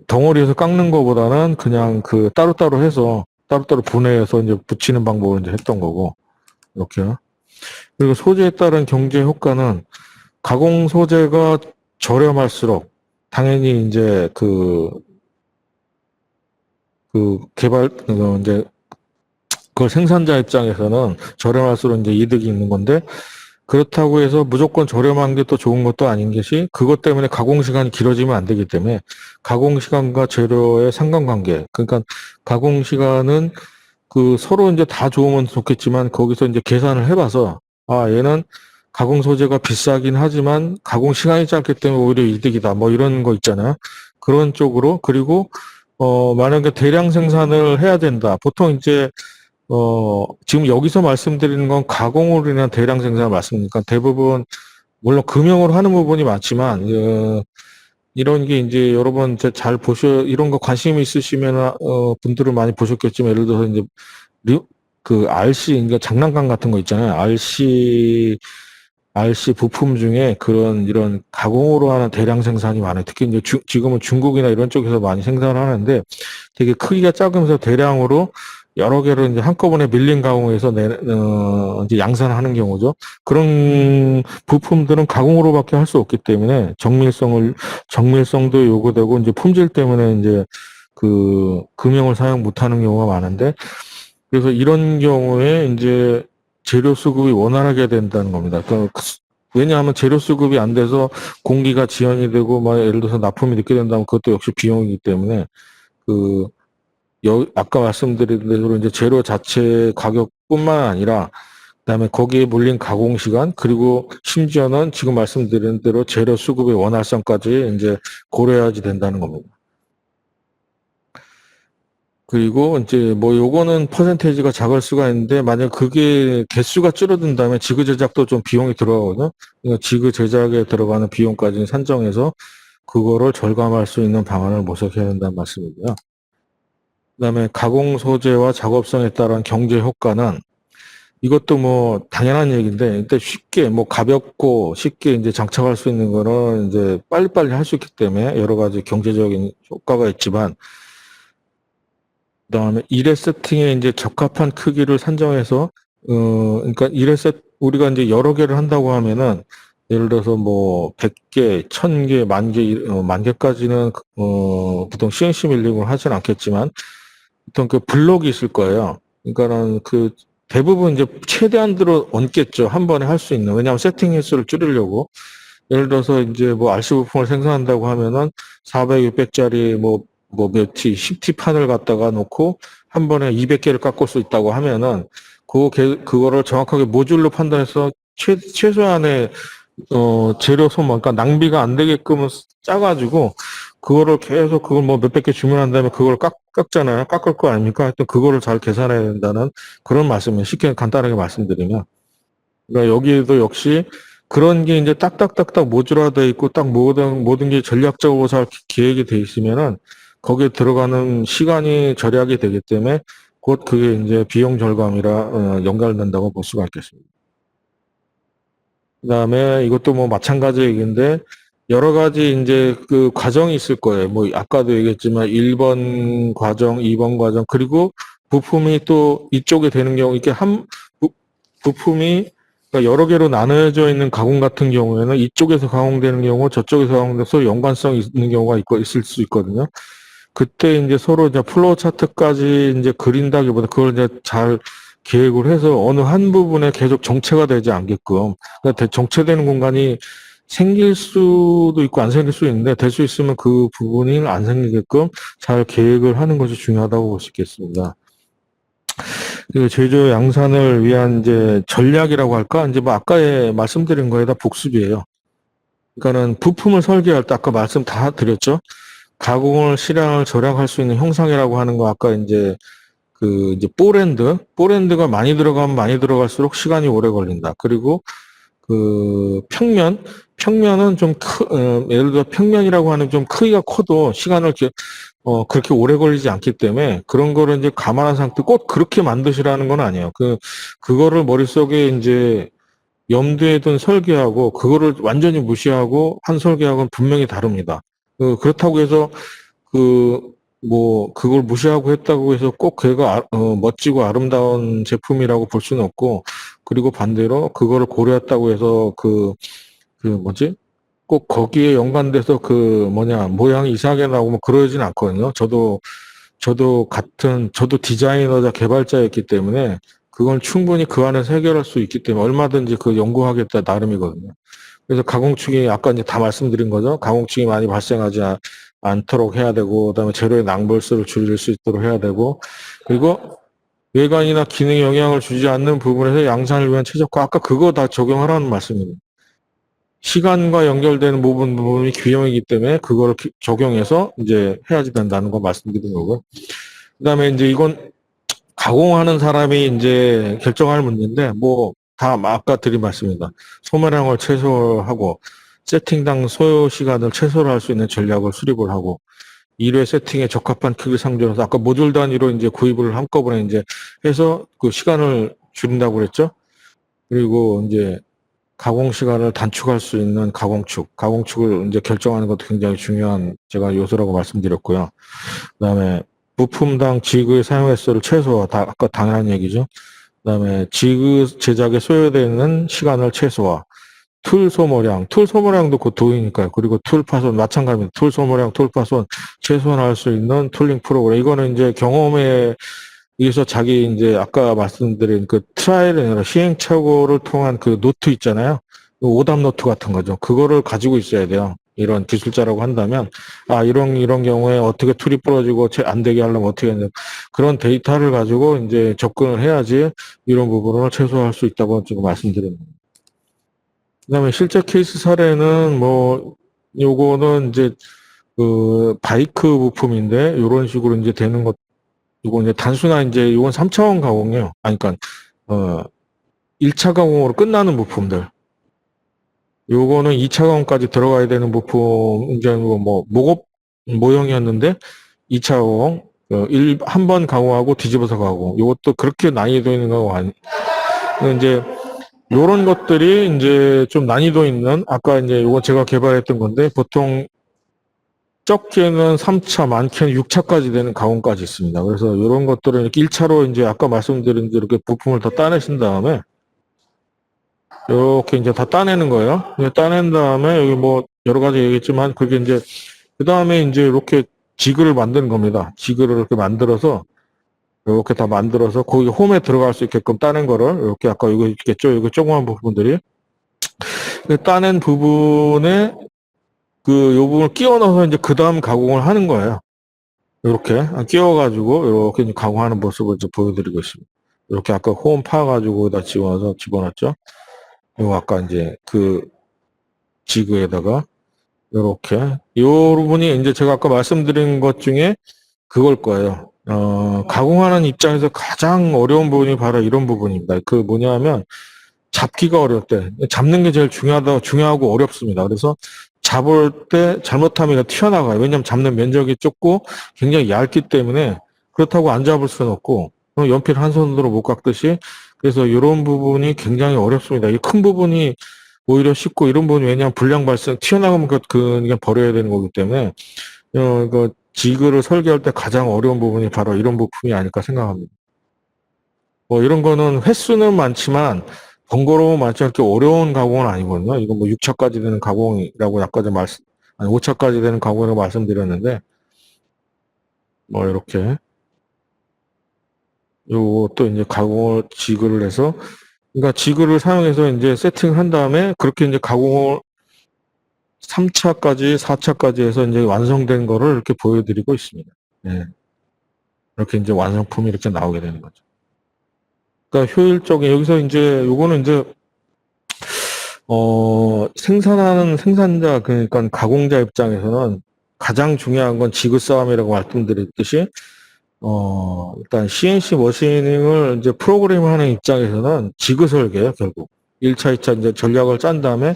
덩어리에서 깎는 거보다는 그냥 그 따로따로 해서 따로따로 분해해서 이제 붙이는 방법을 이제 했던 거고, 이렇게요. 그리고 소재에 따른 경제 효과는 가공 소재가 저렴할수록 당연히 이제 이제 그걸 생산자 입장에서는 저렴할수록 이제 이득이 있는 건데 그렇다고 해서 무조건 저렴한 게 또 좋은 것도 아닌 것이 그것 때문에 가공 시간이 길어지면 안 되기 때문에 가공 시간과 재료의 상관관계 그러니까 가공 시간은 그 서로 이제 다 좋으면 좋겠지만 거기서 이제 계산을 해봐서 얘는 가공 소재가 비싸긴 하지만 가공 시간이 짧기 때문에 오히려 이득이다 뭐 이런 거 있잖아요. 그런 쪽으로 그리고 만약에 대량 생산을 해야 된다. 보통 이제 지금 여기서 말씀드리는 건 가공으로 인한 대량 생산 말씀이니까 대부분 물론 금형으로 하는 부분이 많지만 이런 게 이제 여러분 이제 잘 이런 거 관심 있으시면 분들은 많이 보셨겠지만 예를 들어서 이제 그 RC 그러니까 장난감 같은 거 있잖아요. RC RC 부품 중에 그런 이런 가공으로 하는 대량 생산이 많아요. 특히 이제 지금은 중국이나 이런 쪽에서 많이 생산을 하는데 되게 크기가 작으면서 대량으로 여러 개를 이제 한꺼번에 밀링 가공해서 이제 양산하는 경우죠. 그런 부품들은 가공으로밖에 할 수 없기 때문에 정밀성도 요구되고 이제 품질 때문에 이제 그 금형을 사용 못하는 경우가 많은데 그래서 이런 경우에 이제 재료 수급이 원활하게 된다는 겁니다. 왜냐하면 재료 수급이 안 돼서 공기가 지연이 되고, 막 예를 들어서 납품이 늦게 된다면 그것도 역시 비용이기 때문에 그 아까 말씀드린 대로 이제 재료 자체 가격뿐만 아니라 그다음에 거기에 물린 가공 시간 그리고 심지어는 지금 말씀드린 대로 재료 수급의 원활성까지 이제 고려해야지 된다는 겁니다. 그리고 이제 뭐 요거는 퍼센테이지가 작을 수가 있는데 만약 그게 개수가 줄어든다면 지그 제작도 좀 비용이 들어가거든요. 그러니까 지그 제작에 들어가는 비용까지 산정해서 그거를 절감할 수 있는 방안을 모색해야 된다는 말씀이고요. 그다음에 가공 소재와 작업성에 따른 경제 효과는 이것도 뭐 당연한 얘기인데 일단 쉽게 뭐 가볍고 쉽게 이제 장착할 수 있는 거는 이제 빨리빨리 할 수 있기 때문에 여러 가지 경제적인 효과가 있지만 그다음에 일회 세팅에 이제 적합한 크기를 산정해서 그러니까 우리가 이제 여러 개를 한다고 하면은 예를 들어서 뭐 100개, 1000개, 만 개까지는 보통 CNC 밀링을 하진 않겠지만 보통 그 블록이 있을 거예요. 그러니까는 그 대부분 이제 최대한으로 얹겠죠. 한 번에 할 수 있는. 왜냐하면 세팅 횟수를 줄이려고. 예를 들어서 이제 뭐 RC 부품을 생산한다고 하면은 400, 600짜리 뭐 몇 티, 10티 판을 갖다가 놓고 한 번에 200개를 깎을 수 있다고 하면은 그거를 정확하게 모듈로 판단해서 최소한의 재료 소모, 그러니까 낭비가 안 되게끔 짜가지고 그거를 계속 그걸 뭐 몇백 개 주문한 다음에 그걸 깎잖아요. 깎을 거 아닙니까? 하여튼 그거를 잘 계산해야 된다는 그런 말씀을 쉽게 간단하게 말씀드리면. 그러니까 여기에도 역시 그런 게 이제 딱딱딱딱 모듈화되어 있고 딱 모든 게 전략적으로 잘 기획이 돼 있으면은 거기에 들어가는 시간이 절약이 되기 때문에 곧 그게 이제 비용 절감이라 연결된다고 볼 수가 있겠습니다. 그다음에 이것도 뭐 마찬가지 얘기인데 여러 가지 이제 그 과정이 있을 거예요. 뭐 아까도 얘기했지만 1번 과정, 2번 과정 그리고 부품이 또 이쪽에 되는 경우 이렇게 부품이 그러니까 여러 개로 나눠져 있는 가공 같은 경우에는 이쪽에서 가공되는 경우 저쪽에서 가공돼서 연관성이 있는 경우가 있을 수 있거든요. 그때 이제 서로 이제 플로우 차트까지 이제 그린다기보다 그걸 이제 잘 계획을 해서 어느 한 부분에 계속 정체가 되지 않게끔 그러니까 정체되는 공간이 생길 수도 있고 안 생길 수 있는데 될 수 있으면 그 부분이 안 생기게끔 잘 계획을 하는 것이 중요하다고 볼 수 있겠습니다. 그리고 제조 양산을 위한 이제 전략이라고 할까? 이제 뭐 아까 말씀드린 거에다 복습이에요. 그러니까는 부품을 설계할 때 아까 말씀 다 드렸죠. 가공을 시량을 절약할 수 있는 형상이라고 하는 거 아까 이제 그 이제 뽀랜드가 많이 들어가면 많이 들어갈수록 시간이 오래 걸린다. 그리고 그 평면은 좀 예를 들어 평면이라고 하는 좀 크기가 커도 시간을 그렇게 오래 걸리지 않기 때문에 그런 거를 이제 감안한 상태 꼭 그렇게 만드시라는 건 아니에요. 그거를 머릿속에 이제 염두에 둔 설계하고 그거를 완전히 무시하고 한 설계하고는 분명히 다릅니다. 그렇다고 해서 그걸 무시하고 했다고 해서 꼭 걔가 멋지고 아름다운 제품이라고 볼 수는 없고 그리고 반대로 그거를 고려했다고 해서 뭐지? 꼭 거기에 연관돼서 모양이 이상하게 나오면 그러진 않거든요. 저도 디자이너자 개발자였기 때문에 그건 충분히 그 안에서 해결할 수 있기 때문에 얼마든지 연구하겠다 나름이거든요. 그래서 가공축이 아까 이제 다 말씀드린 거죠. 가공축이 많이 발생하지 않도록 해야 되고, 그다음에 재료의 낭벌수를 줄일 수 있도록 해야 되고, 그리고 외관이나 기능에 영향을 주지 않는 부분에서 양산을 위한 최적화, 아까 그거 다 적용하라는 말씀입니다. 시간과 연결되는 부분이 비용이기 때문에 그걸 적용해서 이제 해야지 된다는 거 말씀드린 거고요. 그다음에 이제 이건 가공하는 사람이 이제 결정할 문제인데, 다 아까 드린 말씀입니다. 소매량을 최소화하고, 세팅당 소요 시간을 최소로 할 수 있는 전략을 수립을 하고, 1회 세팅에 적합한 크기 상점에서 아까 모듈 단위로 이제 구입을 한꺼번에 이제 해서 그 시간을 줄인다고 그랬죠. 그리고 이제 가공 시간을 단축할 수 있는 가공축을 이제 결정하는 것도 굉장히 중요한 제가 요소라고 말씀드렸고요. 그다음에 부품당 지그의 사용 횟수를 최소화, 아까 당연한 얘기죠. 그다음에 지그 제작에 소요되는 시간을 최소화. 툴 소모량도 곧 도입니까요. 그리고 툴 파손 마찬가지입니다. 툴 소모량, 툴 파손 최소화할 수 있는 툴링 프로그램. 이거는 이제 경험에 의해서 자기 이제 아까 말씀드린 그 트라이얼 아니라 시행착오를 통한 그 노트 있잖아요. 그 오답 노트 같은 거죠. 그거를 가지고 있어야 돼요. 이런 기술자라고 한다면, 아, 이런 경우에 어떻게 툴이 부러지고 안 되게 하려면 어떻게 하냐. 그런 데이터를 가지고 이제 접근을 해야지 이런 부분을 최소화할 수 있다고 지금 말씀드립니다. 그다음에 실제 케이스 사례는 뭐 요거는 이제 그 바이크 부품인데 이런 식으로 이제 되는 것 이거 이제 단순한 이제 이건 3차원 가공이요. 아니 그러니까 1차 가공으로 끝나는 부품들. 요거는 2차 가공까지 들어가야 되는 부품 이제 뭐 목업 모형이었는데 2차 가공 한 번 가공하고 뒤집어서 가공. 요것도 그렇게 난이도 있는 거 아니. 이제 요런 것들이 이제 좀 난이도 있는 아까 이제 요거 제가 개발했던 건데 보통 적게는 3차, 많게는 6차까지 되는 가공까지 있습니다. 그래서 이런 것들은 이렇게 1차로 이제 아까 말씀드린 대로 이렇게 부품을 다 따내신 다음에 이렇게 이제 다 따내는 거예요. 따낸 다음에 여기 뭐 여러 가지 얘기했지만 그게 이제 그 다음에 이제 이렇게 지그를 만드는 겁니다. 지그를 이렇게 만들어서 이렇게 다 만들어서 거기 홈에 들어갈 수 있게끔 따낸 거를 이렇게 아까 이거 있겠죠? 이거 조그만 부분들이 따낸 부분에 요 부분을 끼워 넣어서 이제 그 다음 가공을 하는 거예요. 이렇게 끼워가지고 이렇게 가공하는 모습을 이제 보여드리고 있습니다. 이렇게 아까 홈 파가지고 다 집어넣었죠. 이거 아까 이제 그 지그에다가 이렇게 이 부분이 이제 제가 아까 말씀드린 것 중에 그걸 거예요. 가공하는 입장에서 가장 어려운 부분이 바로 이런 부분입니다. 그 뭐냐면 잡기가 어렵대. 잡는 게 제일 중요하고 어렵습니다. 그래서 잡을 때 잘못하면 이거 튀어나가요. 왜냐하면 잡는 면적이 좁고 굉장히 얇기 때문에 그렇다고 안 잡을 수는 없고 연필 한 손으로 못 깎듯이 그래서 이런 부분이 굉장히 어렵습니다. 이 큰 부분이 오히려 쉽고 이런 부분이 왜냐하면 불량 발생 튀어나가면 그냥 버려야 되는 거기 때문에 그 지그를 설계할 때 가장 어려운 부분이 바로 이런 부품이 아닐까 생각합니다. 뭐 이런 거는 횟수는 많지만 번거로움 많지 않게 어려운 가공은 아니거든요. 이거 뭐 6차까지 되는 가공이라고 아까 전 아니 5차까지 되는 가공이라고 말씀드렸는데 뭐 이렇게 요것도 이제 가공을 지그를 해서 그러니까 지그를 사용해서 이제 세팅을 한 다음에 그렇게 이제 가공을 3차까지 4차까지 해서 이제 완성된 거를 이렇게 보여드리고 있습니다. 네. 이렇게 이제 완성품이 이렇게 나오게 되는 거죠. 그러니까 효율적인 여기서 이제 요거는 이제 생산하는 생산자 그러니까 가공자 입장에서는 가장 중요한 건 지그 싸움이라고 말씀드렸듯이 일단 CNC 머시닝을 이제 프로그램을 하는 입장에서는 지그 설계예요, 결국. 1차, 2차 이제 전략을 짠 다음에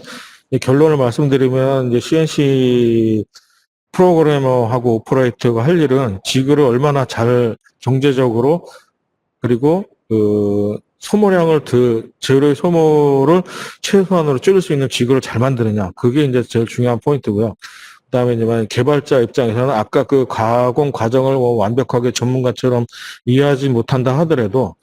결론을 말씀드리면 이제 CNC 프로그래머하고 오퍼레이터가 할 일은 지그를 얼마나 잘 경제적으로 그리고 그 소모량을 재료의 소모를 최소한으로 줄일 수 있는 지그를 잘 만드느냐. 그게 이제 제일 중요한 포인트고요. 그다음에 이제 만약 개발자 입장에서는 아까 그 가공 과정을 뭐 완벽하게 전문가처럼 이해하지 못한다 하더라도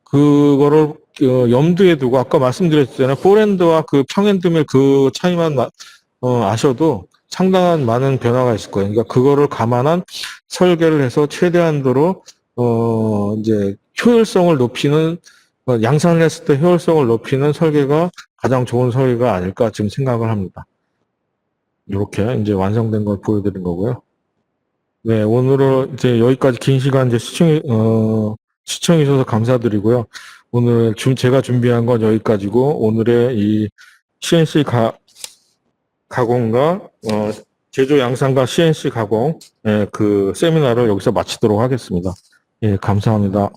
그거를 염두에 두고 아까 말씀드렸잖아요. 포핸드와 그 평핸드밀 그 차이만 아셔도 상당한 많은 변화가 있을 거예요. 그러니까 그거를 감안한 설계를 해서 최대한도로 이제 효율성을 높이는 양산을 했을 때 효율성을 높이는 설계가 가장 좋은 설계가 아닐까 지금 생각을 합니다. 이렇게 이제 완성된 걸 보여드린 거고요. 네, 오늘은 이제 여기까지 긴 시간 이제 시청해 주셔서 감사드리고요. 오늘 제가 준비한 건 여기까지고 오늘의 이 CNC 가공과 제조 양산과 CNC 가공 그 세미나를 여기서 마치도록 하겠습니다. 예, 감사합니다.